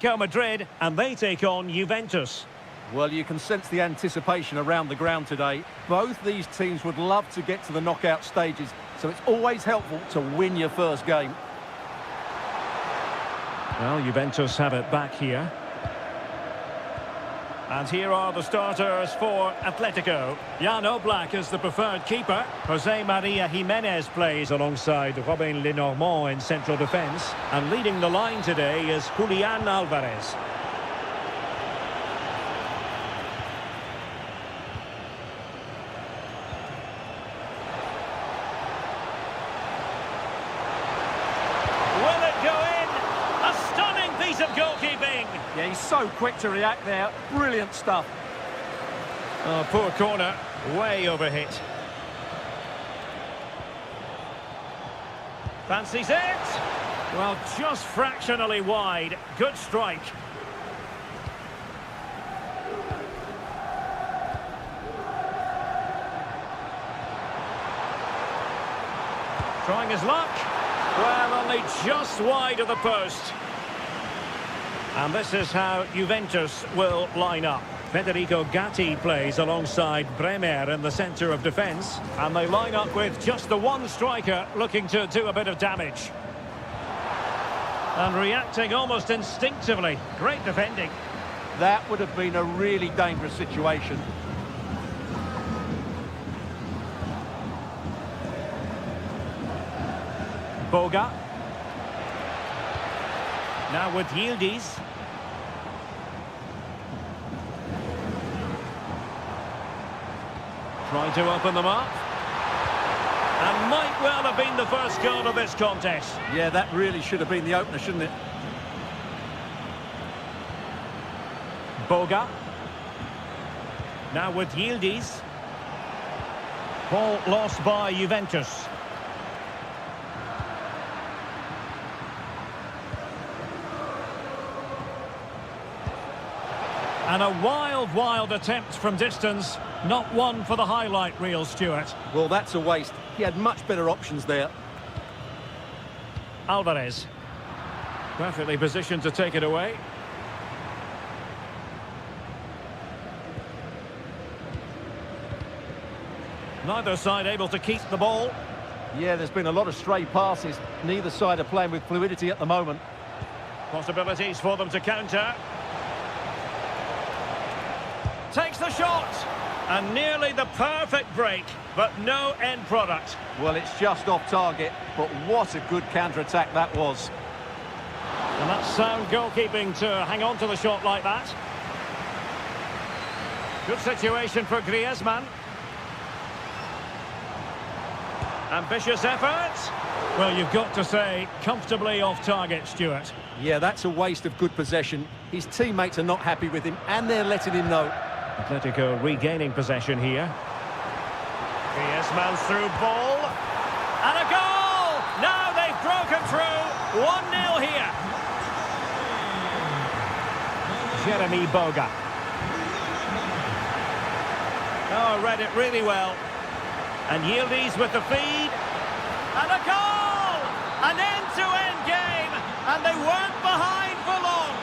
Real Madrid, and they take on Juventus. Well, you can sense the anticipation around the ground today. Both these teams would love to get to the knockout stages, so it's always helpful to win your first game. Well, Juventus have it back here. And here are the starters for Atletico. Jan Oblak is the preferred keeper. Jose Maria Jimenez plays alongside Robin Lenormand in central defence. And leading the line today is Julian Alvarez. Will it go in? A stunning piece of goalkeeping. Yeah, he's so quick to react there. Brilliant stuff. Oh, poor corner. Way overhit. Fancies it. Well, just fractionally wide. Good strike. Trying his luck. Well, only just wide of the post. And this is how Juventus will line up. Federico Gatti plays alongside Bremer in the centre of defence. And they line up with just the one striker looking to do a bit of damage. And reacting almost instinctively. Great defending. That would have been a really dangerous situation. Boga. Now with Yildiz. Trying to open them up. And might well have been the first goal of this contest. Yeah, that really should have been the opener, shouldn't it? Boga. Now with Yildiz. Ball lost by Juventus. And a wild, wild attempt from distance. Not one for the highlight reel, Stuart. Well, that's a waste. He had much better options there. Alvarez. Perfectly positioned to take it away. Neither side able to keep the ball. Yeah, there's been a lot of stray passes. Neither side are playing with fluidity at the moment. Possibilities for them to counter. Takes the shot. And nearly the perfect break, but no end product. Well, it's just off target, but what a good counter-attack that was. And that's sound goalkeeping to hang on to the shot like that. Good situation for Griezmann. Ambitious effort. Well, you've got to say, comfortably off target, Stuart. Yeah, that's a waste of good possession. His teammates are not happy with him, and they're letting him know. Atletico regaining possession here. Griezmann's through ball. And a goal! Now they've broken through. 1-0 here. Jeremy Boga. Oh, read it really well. And Yildiz with the feed. And a goal! An end-to-end game. And they weren't behind for long.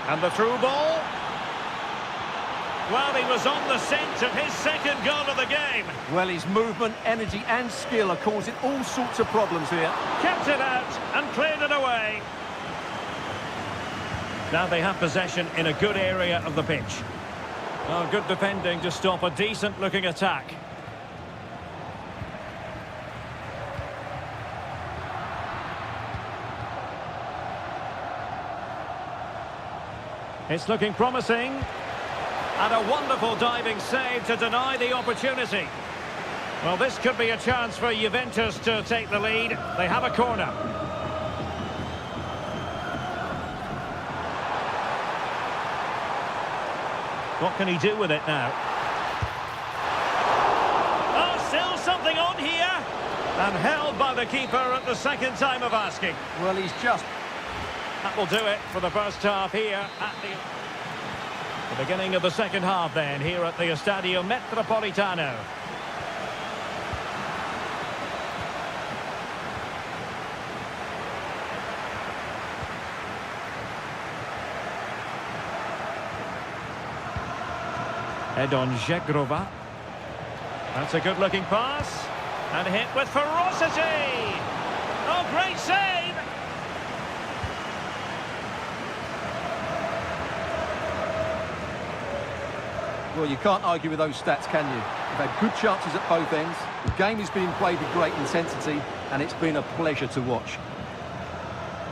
And the through ball. Well, he was on the scent of his second goal of the game. Well, his movement, energy and skill are causing all sorts of problems here. Kept it out and cleared it away. Now they have possession in a good area of the pitch. Oh, good defending to stop a decent-looking attack. It's looking promising. And a wonderful diving save to deny the opportunity. Well, this could be a chance for Juventus to take the lead. They have a corner. What can he do with it now? Oh, still something on here. And held by the keeper at the second time of asking. Well, he's just... That will do it for the first half here at the beginning of the second half then, here at the Estadio Metropolitano. Head on Żegrova. That's a good-looking pass. And hit with ferocity. Oh, great save! Well, you can't argue with those stats, can you? You've had good chances at both ends. The game is being played with great intensity, and it's been a pleasure to watch.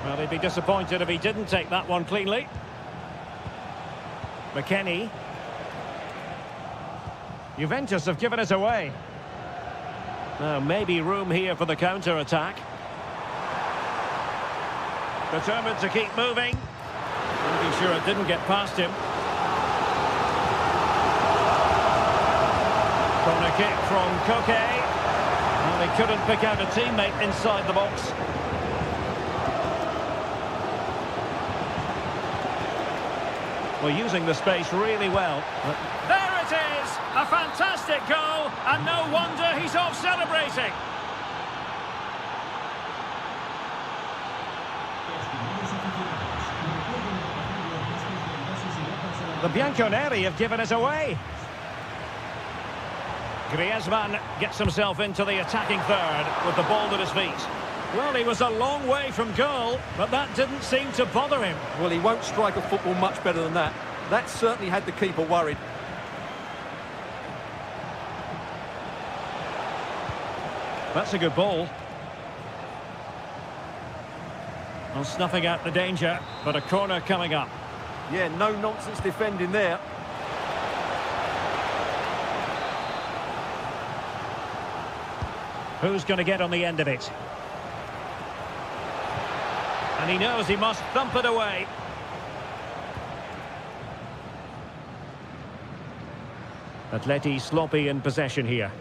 Well, he'd be disappointed if he didn't take that one cleanly. McKennie. Juventus have given it away. Now, maybe room here for the counter-attack. Determined to keep moving. Making sure it didn't get past him. Corner kick from Koke. Well, he couldn't pick out a teammate inside the box. Well, using the space really well. There it is! A fantastic goal, and no wonder he's off celebrating. The Bianconeri have given it away. Griezmann gets himself into the attacking third with the ball at his feet. Well, he was a long way from goal, but that didn't seem to bother him. Well, he won't strike a football much better than that. That certainly had the keeper worried. That's a good ball. Well, snuffing out the danger, but a corner coming up. Yeah, no nonsense defending there. Who's going to get on the end of it? And he knows he must thump it away. Atleti sloppy in possession here.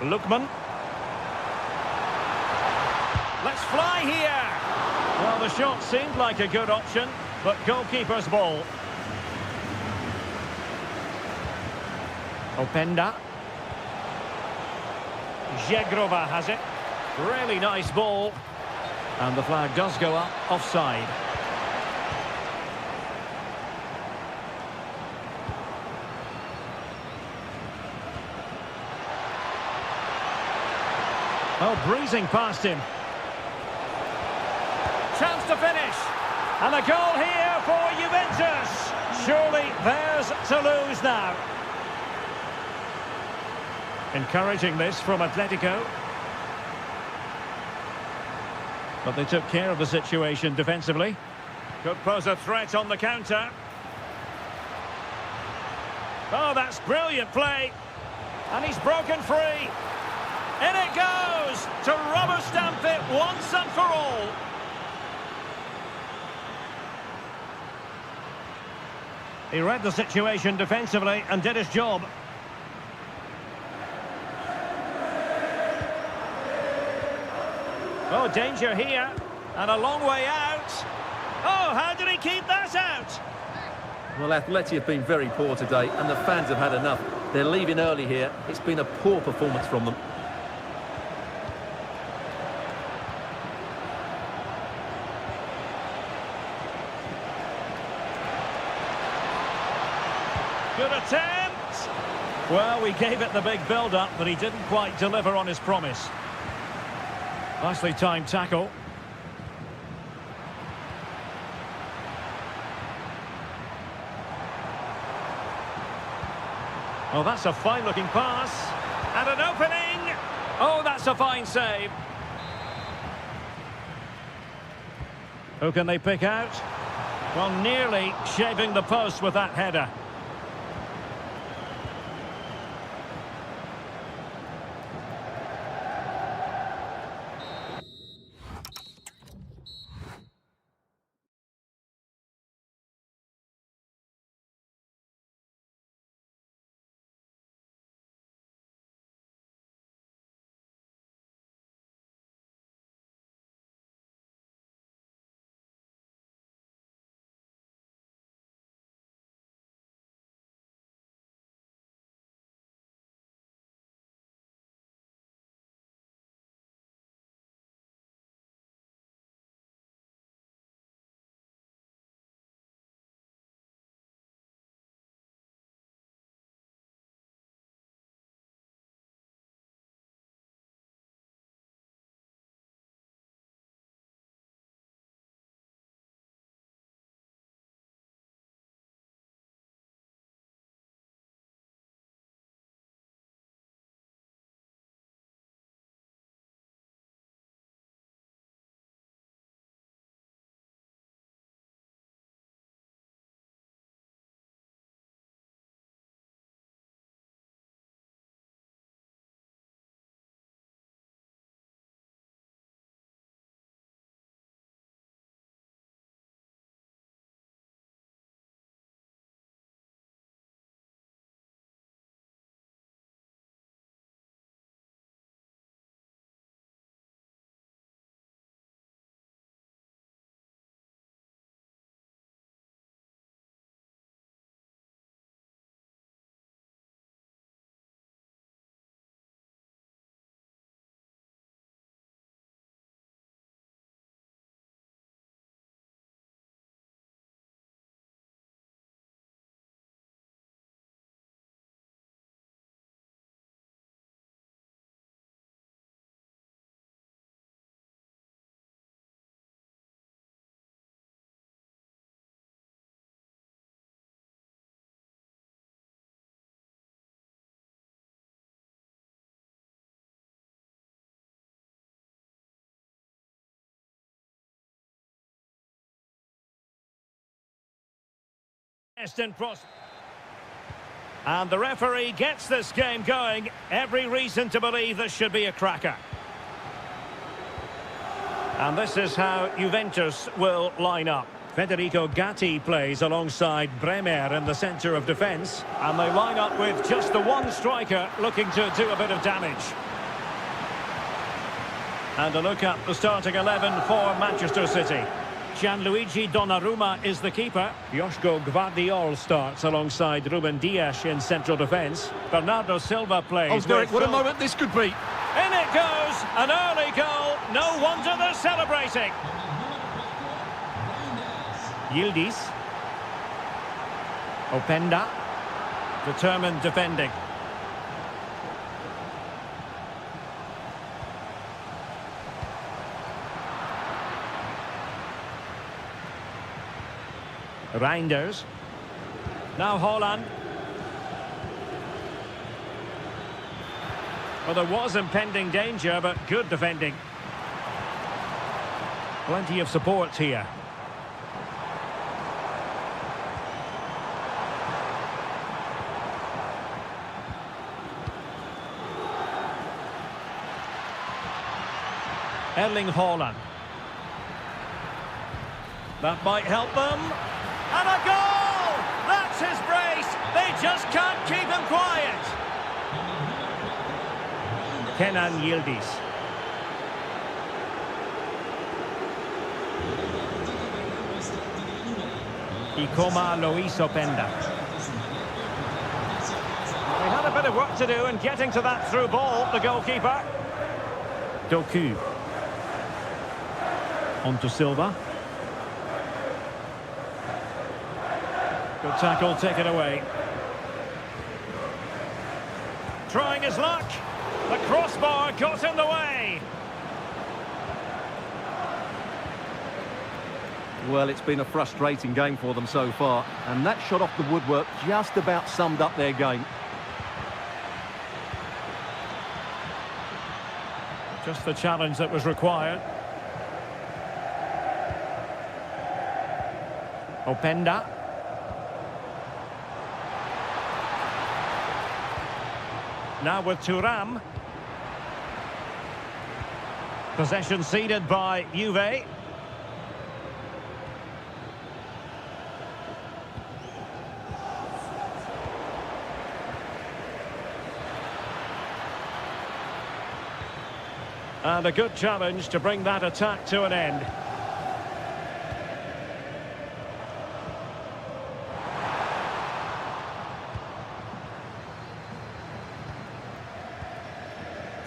Lookman. Let's fly here. Well, the shot seemed like a good option, but goalkeeper's ball. Openda. Żegrova has it. Really nice ball. And the flag does go up, offside. Oh, breezing past him. Chance to finish. And a goal here for Juventus. Surely theirs to lose now. Encouraging this from Atletico. But they took care of the situation defensively. Could pose a threat on the counter. Oh, that's brilliant play. And he's broken free. In it goes to rubber stamp it once and for all. He read the situation defensively and did his job. Oh, danger here. And a long way out. Oh, how did he keep that out? Well, Atleti have been very poor today, and the fans have had enough. They're leaving early here. It's been a poor performance from them. Good attempt. Well, we gave it the big build-up, but he didn't quite deliver on his promise. Nicely timed tackle. Oh, that's a fine-looking pass. And an opening. Oh, that's a fine save. Who can they pick out? Well, nearly shaving the post with that header. And the referee gets this game going. Every reason to believe this should be a cracker. And this is how Juventus will line up. Federico Gatti plays alongside Bremer in the centre of defence. And they line up with just the one striker looking to do a bit of damage. And a look at the starting 11 for Manchester City. Gianluigi Donnarumma is the keeper. Joško Gvardiol starts alongside Ruben Dias in central defence. Bernardo Silva plays. Oh, Derek, what a moment this could be. In it goes, an early goal. No wonder they're celebrating. Yildiz. Openda. Determined defending. Reinders. Now Haaland. Well, there was impending danger, but good defending. Plenty of support here. Erling Haaland. That might help them. And a goal! That's his brace. They just can't keep him quiet. Kenan Yildiz. Ikoma Luis Openda. He had a bit of work to do in getting to that through ball, the goalkeeper. Doku. On to Silva. Good tackle, taken away. Trying his luck. The crossbar got in the way. Well, it's been a frustrating game for them so far, and that shot off the woodwork just about summed up their game. Just the challenge that was required. Openda. Now with Thuram. Possession ceded by Juve. And a good challenge to bring that attack to an end.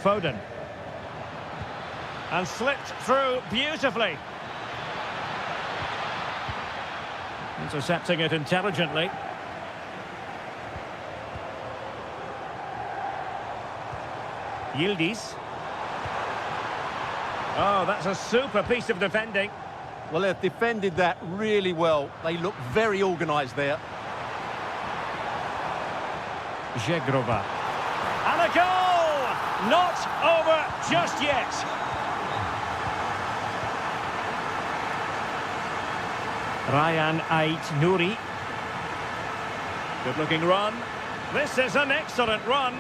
Foden. And slipped through beautifully. Intercepting it intelligently. Yildiz. Oh, that's a super piece of defending. Well, they've defended that really well. They look very organised there. Zegrova. And a goal! Not over just yet. Ryan Ait-Nouri. Good looking run. This is an excellent run.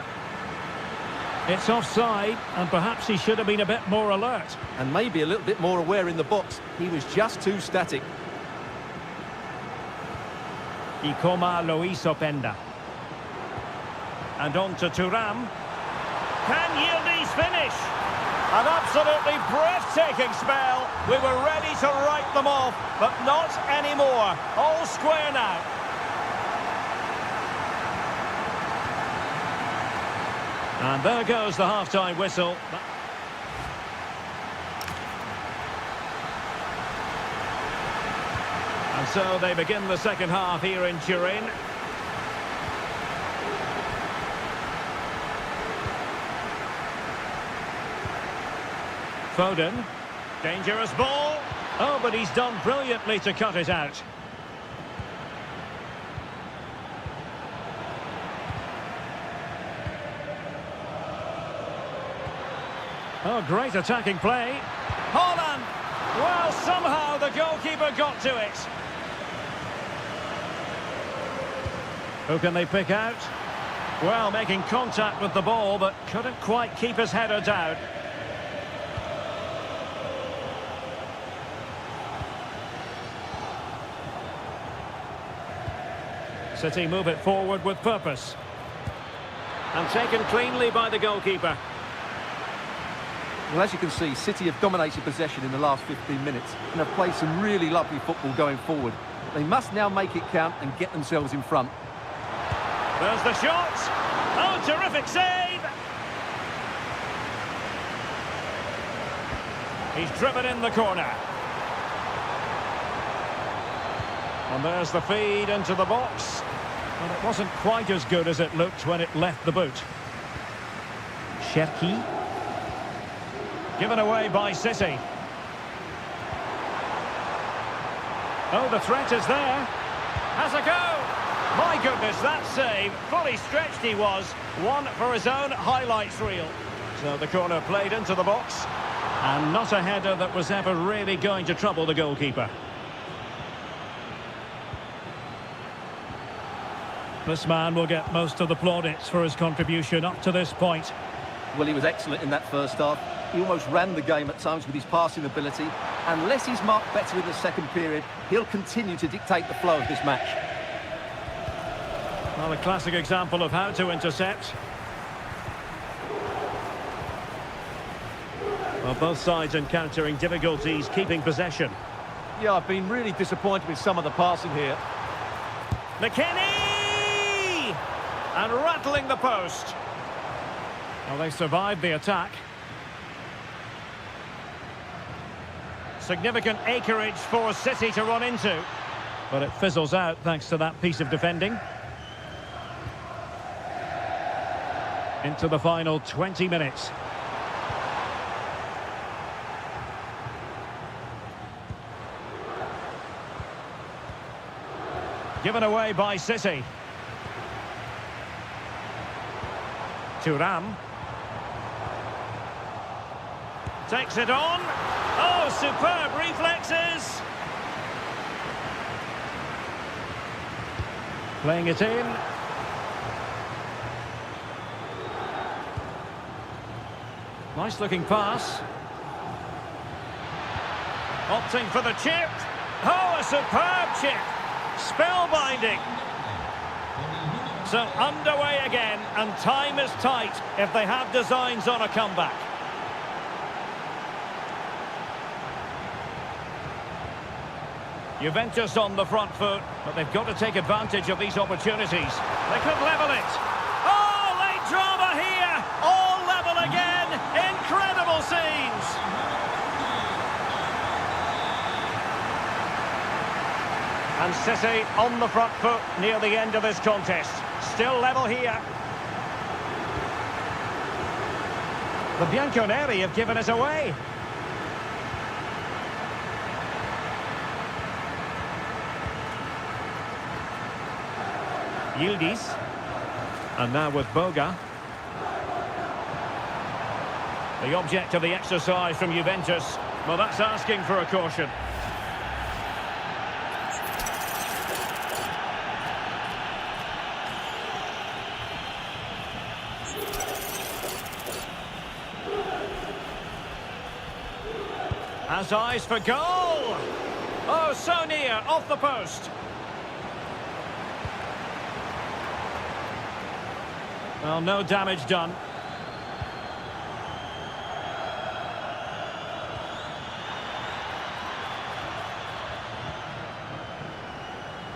It's offside, and perhaps he should have been a bit more alert. And maybe a little bit more aware in the box. He was just too static. Ikoma Luis Openda. And on to Thuram. Can Yildiz finish? An absolutely breathtaking spell. We were ready to write them off, but not anymore. All square now. And there goes the half-time whistle. And so they begin the second half here in Turin. Foden. Dangerous ball. Oh, but he's done brilliantly to cut it out. Oh, great attacking play. Haaland! Well, somehow the goalkeeper got to it. Who can they pick out? Well, making contact with the ball, but couldn't quite keep his header down. City move it forward with purpose. And taken cleanly by the goalkeeper. Well, as you can see, City have dominated possession in the last 15 minutes and have played some really lovely football going forward. They must now make it count and get themselves in front. There's the shot. Oh, terrific save. He's driven in the corner. And there's the feed into the box. But it wasn't quite as good as it looked when it left the boot. Cherki. Given away by City. Oh, the threat is there. Has a go. My goodness, that save. Fully stretched he was. One for his own highlights reel. So the corner played into the box. And not a header that was ever really going to trouble the goalkeeper. This man will get most of the plaudits for his contribution up to this point. Well, he was excellent in that first half. He almost ran the game at times with his passing ability. Unless he's marked better in the second period, he'll continue to dictate the flow of this match. Well, a classic example of how to intercept. Well, both sides encountering difficulties keeping possession. Yeah, I've been really disappointed with some of the passing here. McKennie! And rattling the post. Well, they survived the attack. Significant acreage for City to run into. But it fizzles out thanks to that piece of defending. Into the final 20 minutes. Given away by City. Thuram. Takes it on. Oh, superb reflexes. Playing it in. Nice looking pass. Opting for the chip. Oh, a superb chip. Spellbinding. So underway again, and time is tight if they have designs on a comeback. Juventus on the front foot, but they've got to take advantage of these opportunities. They could level it. Oh, late drama here. All level again. Incredible scenes. And City on the front foot near the end of this contest. Still level here. The Bianconeri have given us away. Yildiz. And now with Boga. The object of the exercise from Juventus. Well, that's asking for a caution. Has eyes for goal. Oh, so near, off the post. Well, no damage done.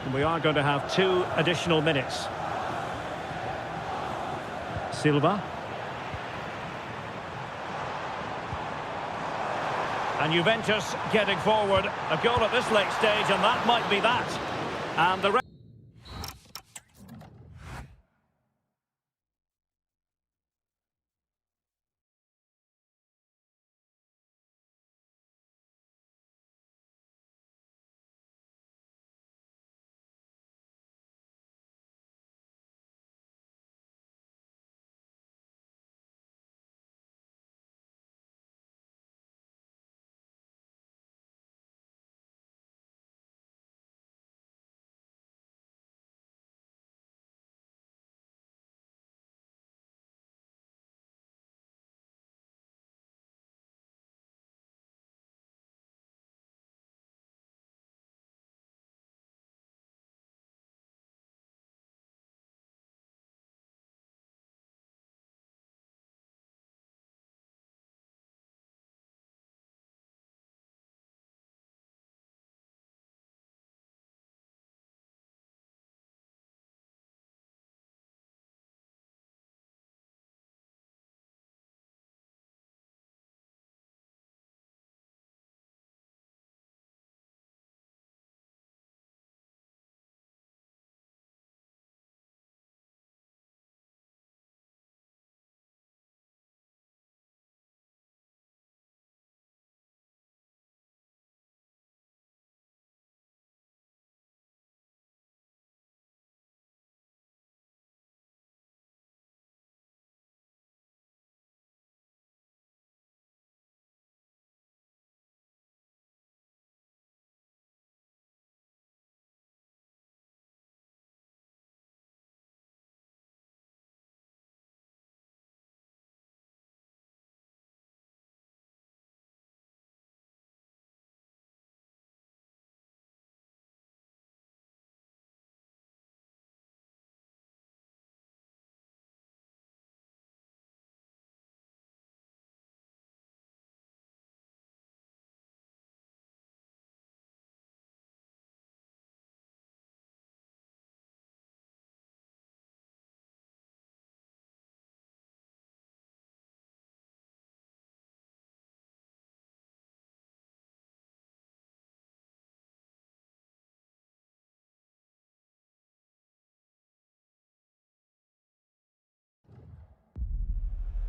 And we are going to have 2 additional minutes. Silva. And Juventus getting forward. A goal at this late stage, and that might be that. And the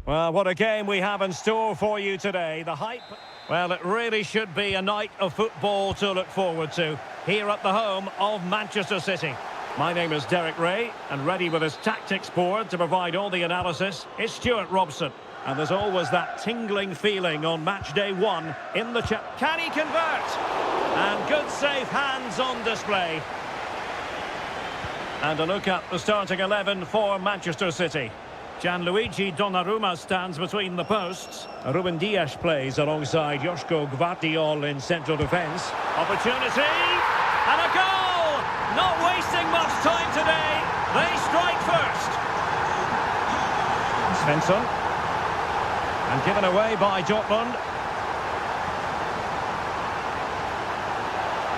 Well, what a game we have in store for you today. The hype... Well, it really should be a night of football to look forward to, here at the home of Manchester City. My name is Derek Ray, and ready with his tactics board to provide all the analysis is Stuart Robson. And there's always that tingling feeling on match day one in the chat. Can he convert? And good safe hands on display. And a look at the starting 11 for Manchester City. Gianluigi Donnarumma stands between the posts. Ruben Dias plays alongside Joško Gvardiol in central defence. Opportunity! And a goal! Not wasting much time today. They strike first. Svensson. And given away by Dortmund.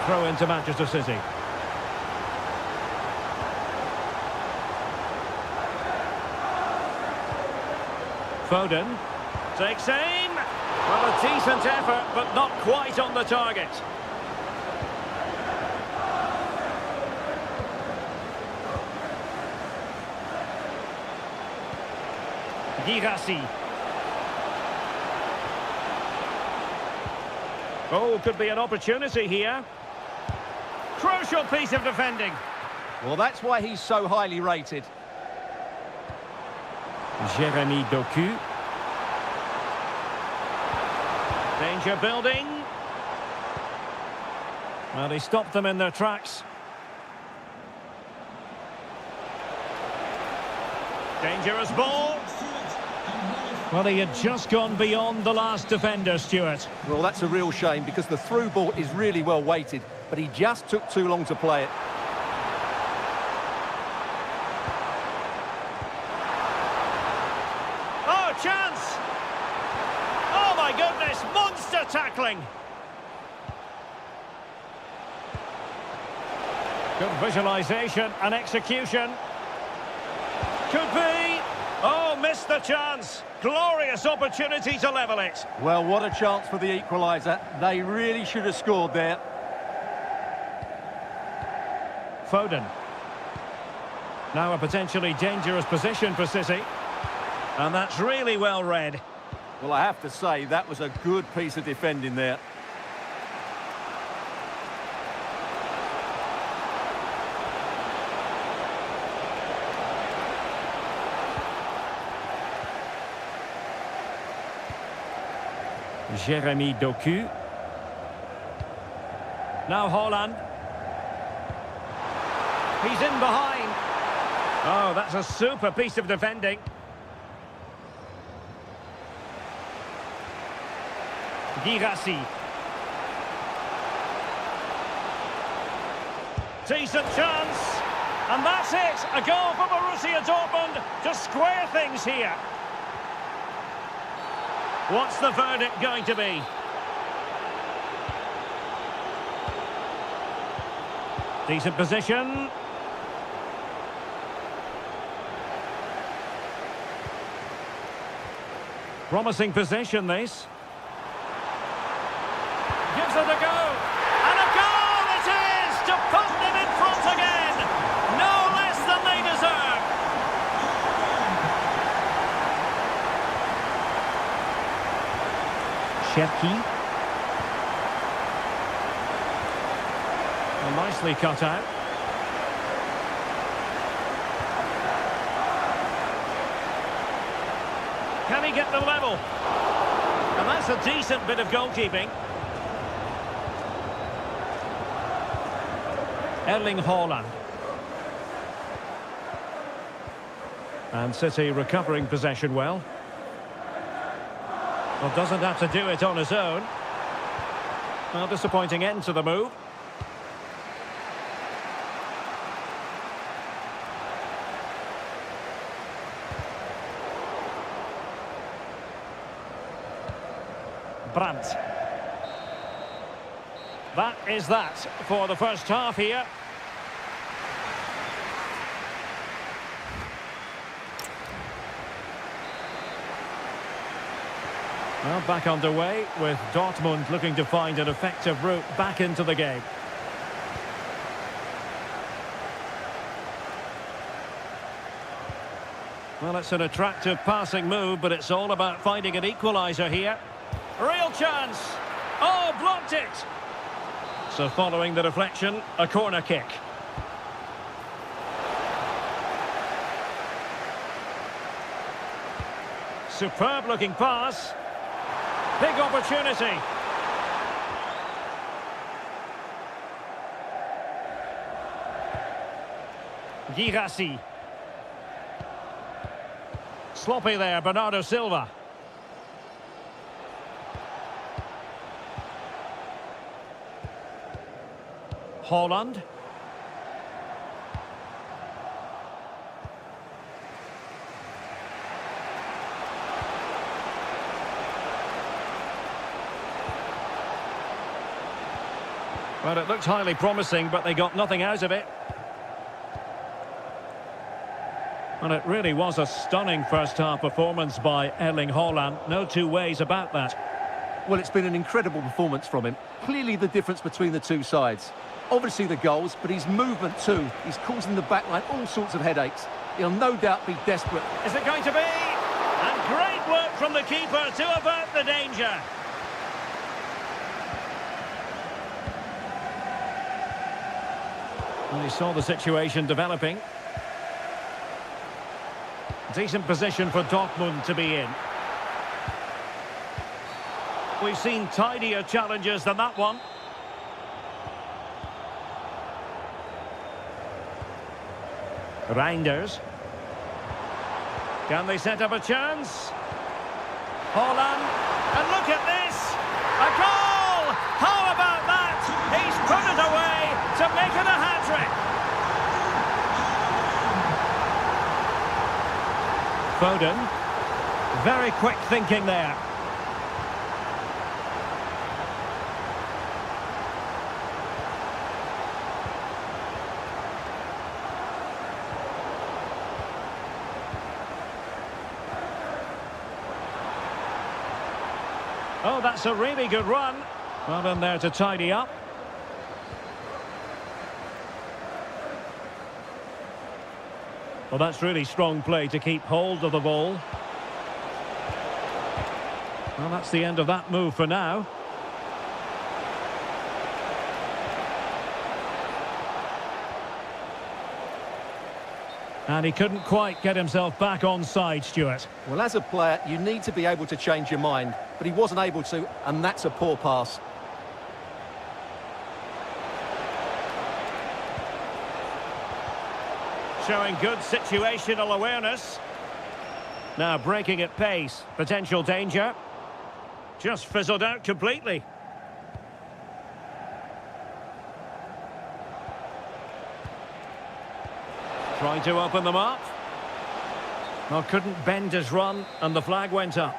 Throw into Manchester City. Foden takes aim. Well, a decent effort, but not quite on the target. Girassi. Oh, could be an opportunity here. Crucial piece of defending. Well, that's why he's so highly rated. Jeremy Doku. Danger building. Well, he stopped them in their tracks. Dangerous ball. Well, he had just gone beyond the last defender, Stuart. Well, that's a real shame because the through ball is really well weighted, but he just took too long to play it. Chance! Oh my goodness, monster tackling! Good visualisation and execution. Could be! Oh, missed the chance. Glorious opportunity to level it. Well, what a chance for the equaliser. They really should have scored there. Foden. Now a potentially dangerous position for City. And that's really well read. Well, I have to say, that was a good piece of defending there. Jeremy Doku. Now Haaland. He's in behind. Oh, that's a super piece of defending. Girassi. Decent chance. And that's it. A goal for Borussia Dortmund to square things here. What's the verdict going to be? Decent position. Promising position, this. Gives it a go. And a goal it is to put them in front again. No less than they deserve. Shepki. Well, nicely cut out. Can he get the level? And that's a decent bit of goalkeeping. Erling Haaland. And City recovering possession well. Well, doesn't have to do it on his own. Well, disappointing end to the move. Brandt. That is that for the first half here. Well, back underway with Dortmund looking to find an effective route back into the game. Well, it's an attractive passing move, but it's all about finding an equaliser here. Real chance. Oh, blocked it. So following the deflection, a corner kick. Superb looking pass. Big opportunity. Girassi. Sloppy there, Bernardo Silva. Holland. Well, it looked highly promising, but they got nothing out of it. Well, it really was a stunning first-half performance by Erling Haaland. No two ways about that. Well, it's been an incredible performance from him. Clearly the difference between the two sides. Obviously the goals, but his movement too. He's causing the backline all sorts of headaches. He'll no doubt be desperate. Is it going to be? And great work from the keeper to avert the danger. Well, he saw the situation developing. Decent position for Dortmund to be in. We've seen tidier challenges than that one. Reinders. Can they set up a chance? Haaland. And look at this! A goal! How about that? He's put it away to make it a hat-trick. Foden. Very quick thinking there. Oh, that's a really good run. Well done there to tidy up. Well, that's really strong play to keep hold of the ball. Well, that's the end of that move for now. And he couldn't quite get himself back on side, Stuart. Well, as a player, you need to be able to change your mind, but he wasn't able to, and that's a poor pass. Showing good situational awareness. Now breaking at pace. Potential danger. Just fizzled out completely. Trying to open them up. Well, couldn't bend his run, and the flag went up.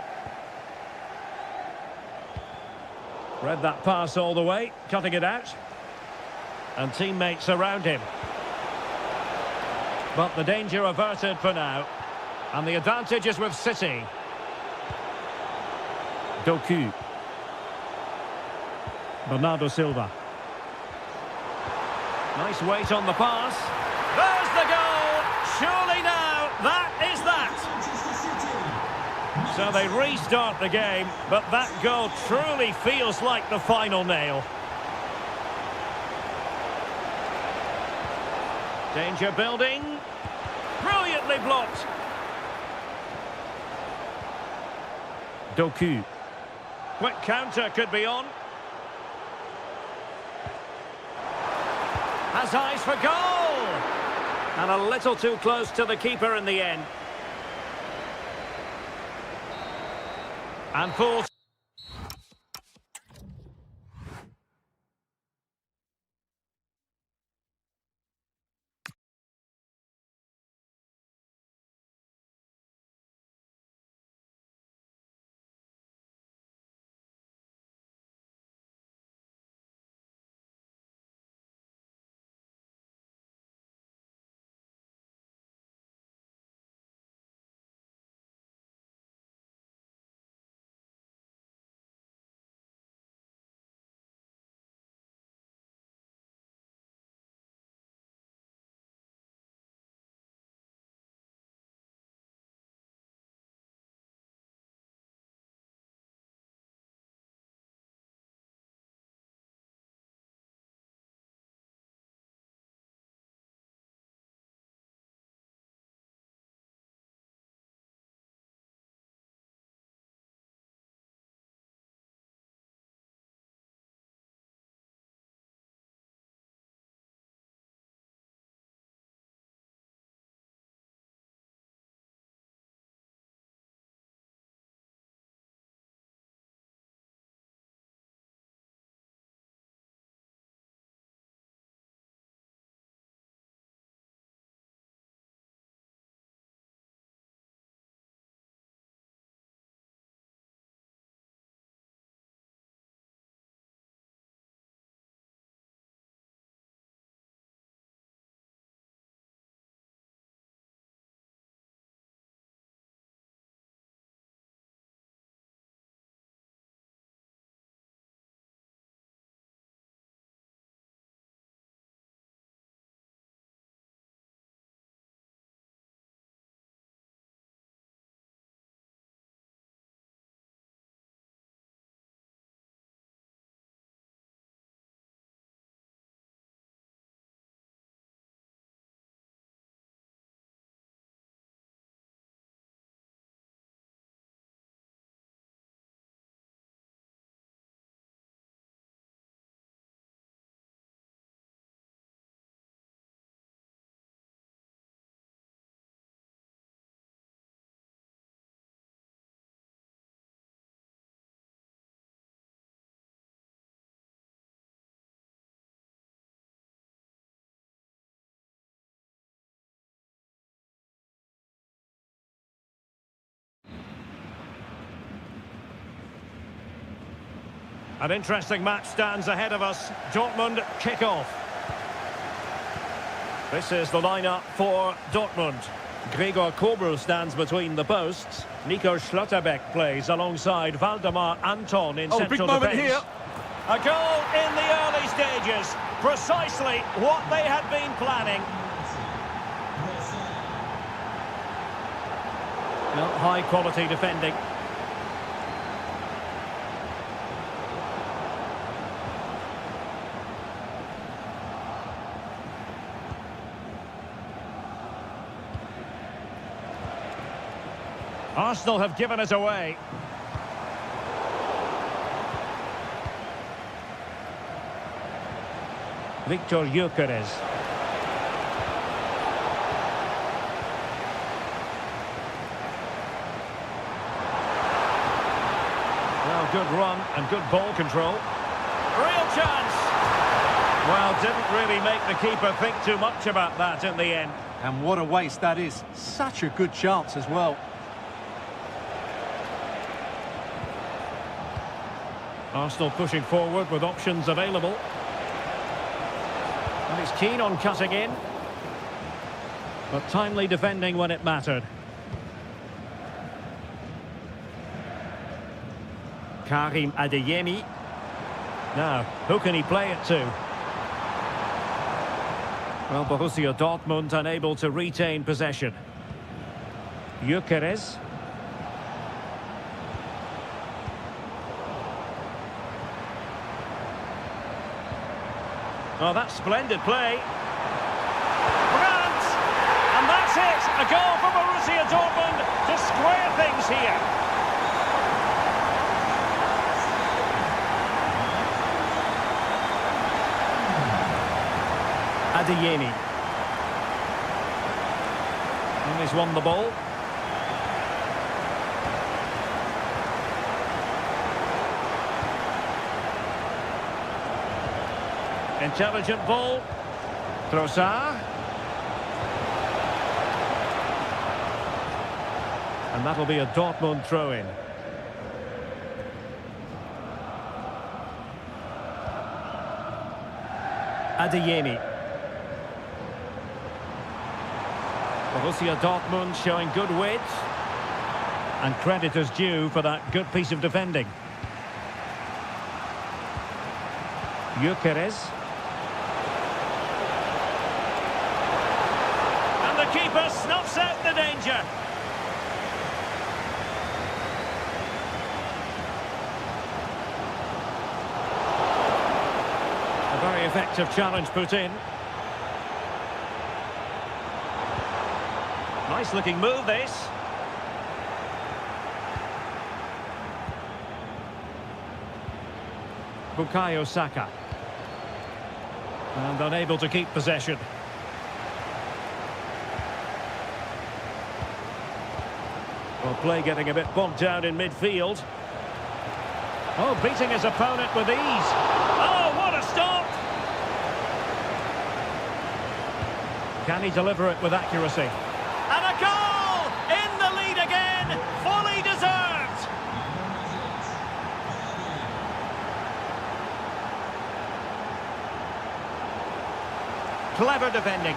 Read that pass all the way, cutting it out. And teammates around him. But the danger averted for now. And the advantage is with City. Doku. Bernardo Silva. Nice weight on the pass. There's the goal! Surely now, that is that! So they restart the game, but that goal truly feels like the final nail. Danger building. Brilliantly blocked. Doku. Quick counter could be on. Has eyes for goal! And a little too close to the keeper in the end. And full An interesting match stands ahead of us. Dortmund kick off. This is the lineup for Dortmund. Gregor Kobel stands between the posts. Nico Schlotterbeck plays alongside Valdemar Anton in central big moment defence. here. A goal in the early stages. Precisely what they had been planning. Well, high quality defending. Arsenal have given it away. Victor Gyökeres. Well, good run and good ball control. Real chance! Well, didn't really make the keeper think too much about that in the end. And what a waste that is. Such a good chance as well. Arsenal pushing forward with options available. And he's keen on cutting in. But timely defending when it mattered. Karim Adeyemi. Now, who can he play it to? Well, Borussia Dortmund unable to retain possession. Gyökeres. Oh, that's splendid play. Brandt! And that's it! A goal for Borussia Dortmund to square things here. Adeyemi. And he's won the ball. Intelligent ball. Trossard. And that'll be a Dortmund throw-in. Adeyemi. Borussia Dortmund showing good wit. And credit is due for that good piece of defending. Gyökeres. Keeper snuffs out the danger. A very effective challenge put in. Nice looking move this. Bukayo Saka. And unable to keep possession. Well, play getting a bit bogged down in midfield. Oh, beating his opponent with ease. Oh, what a stop! Can he deliver it with accuracy? And a goal! In the lead again! Fully deserved! Clever defending.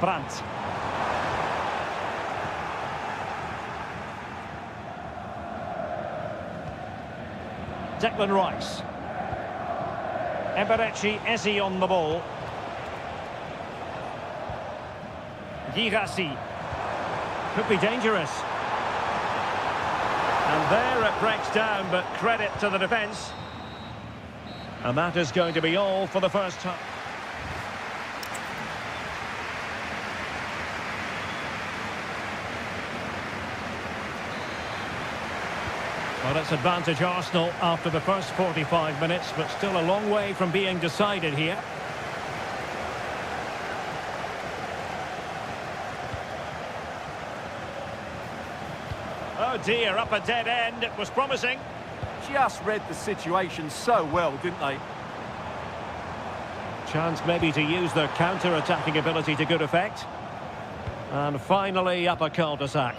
Brandt. Declan Rice. Eberechi Eze on the ball. Girassi. Could be dangerous. And there it breaks down, but credit to the defence. And that is going to be all for the first time. Well, it's advantage Arsenal after the first 45 minutes, but still a long way from being decided here. Oh dear, up a dead end. It was promising. Just read the situation so well, didn't they? Chance maybe to use their counter-attacking ability to good effect. And finally up a cul-de-sac.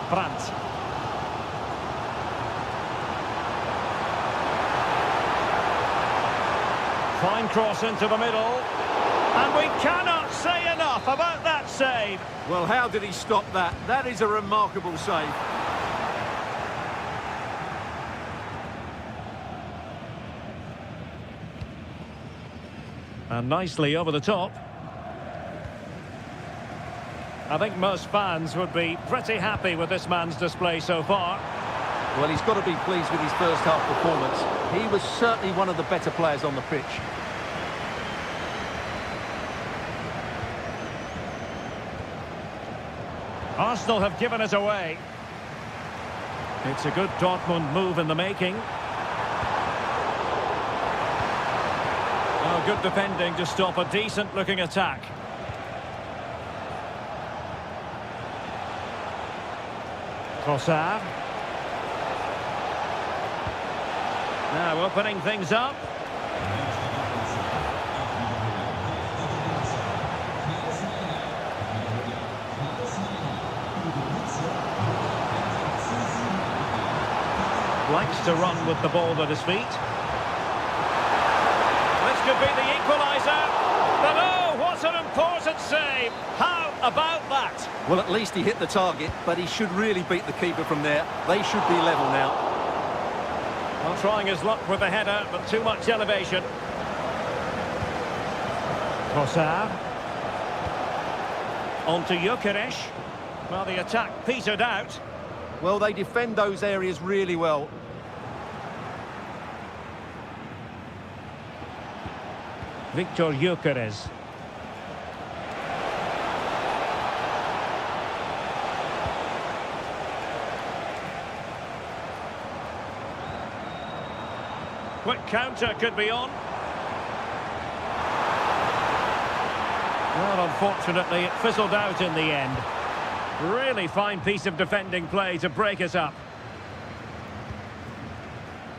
Brandt. Fine cross into the middle. And we cannot say enough about that save. Well, how did he stop that? That is a remarkable save. And nicely over the top. I think most fans would be pretty happy with this man's display so far. Well, he's got to be pleased with his first half performance. He was certainly one of the better players on the pitch. Arsenal have given it away. It's a good Dortmund move in the making. Oh, good defending to stop a decent-looking attack. Trossard. Now opening things up. Likes to run with the ball at his feet. This could be the equaliser. But oh, what an important save. How about that? Well, at least he hit the target, but he should really beat the keeper from there. They should be level now. Well, trying his luck with the header, but too much elevation. Trossard. On to Gyökeres. Well, the attack petered out. Well, they defend those areas really well. Victor Gyökeres. Quick counter could be on. Well, unfortunately, it fizzled out in the end. Really fine piece of defending play to break us up.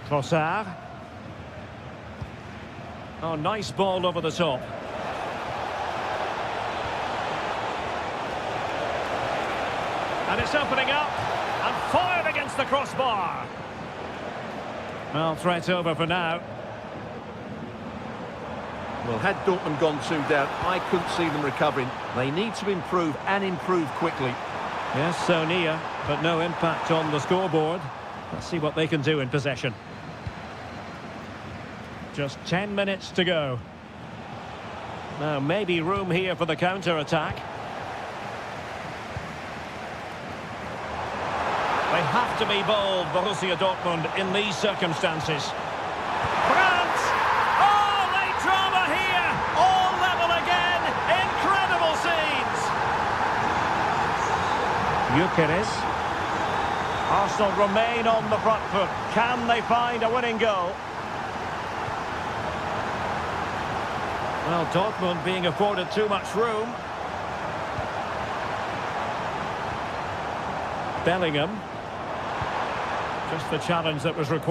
Trossard. Oh, nice ball over the top. And it's opening up. And fired against the crossbar. Well, threat over for now. Well, had Dortmund gone 2 down, I couldn't see them recovering. They need to improve and improve quickly. Yes, so near, but no impact on the scoreboard. Let's see what they can do in possession. Just 10 minutes to go. Now, maybe room here for the counter-attack. They have to be bold, Borussia Dortmund, in these circumstances. Brandt! Oh, late drama here! All level again! Incredible scenes! Gyökeres. Arsenal remain on the front foot. Can they find a winning goal? Well, Dortmund being afforded too much room. Bellingham. Just the challenge that was required.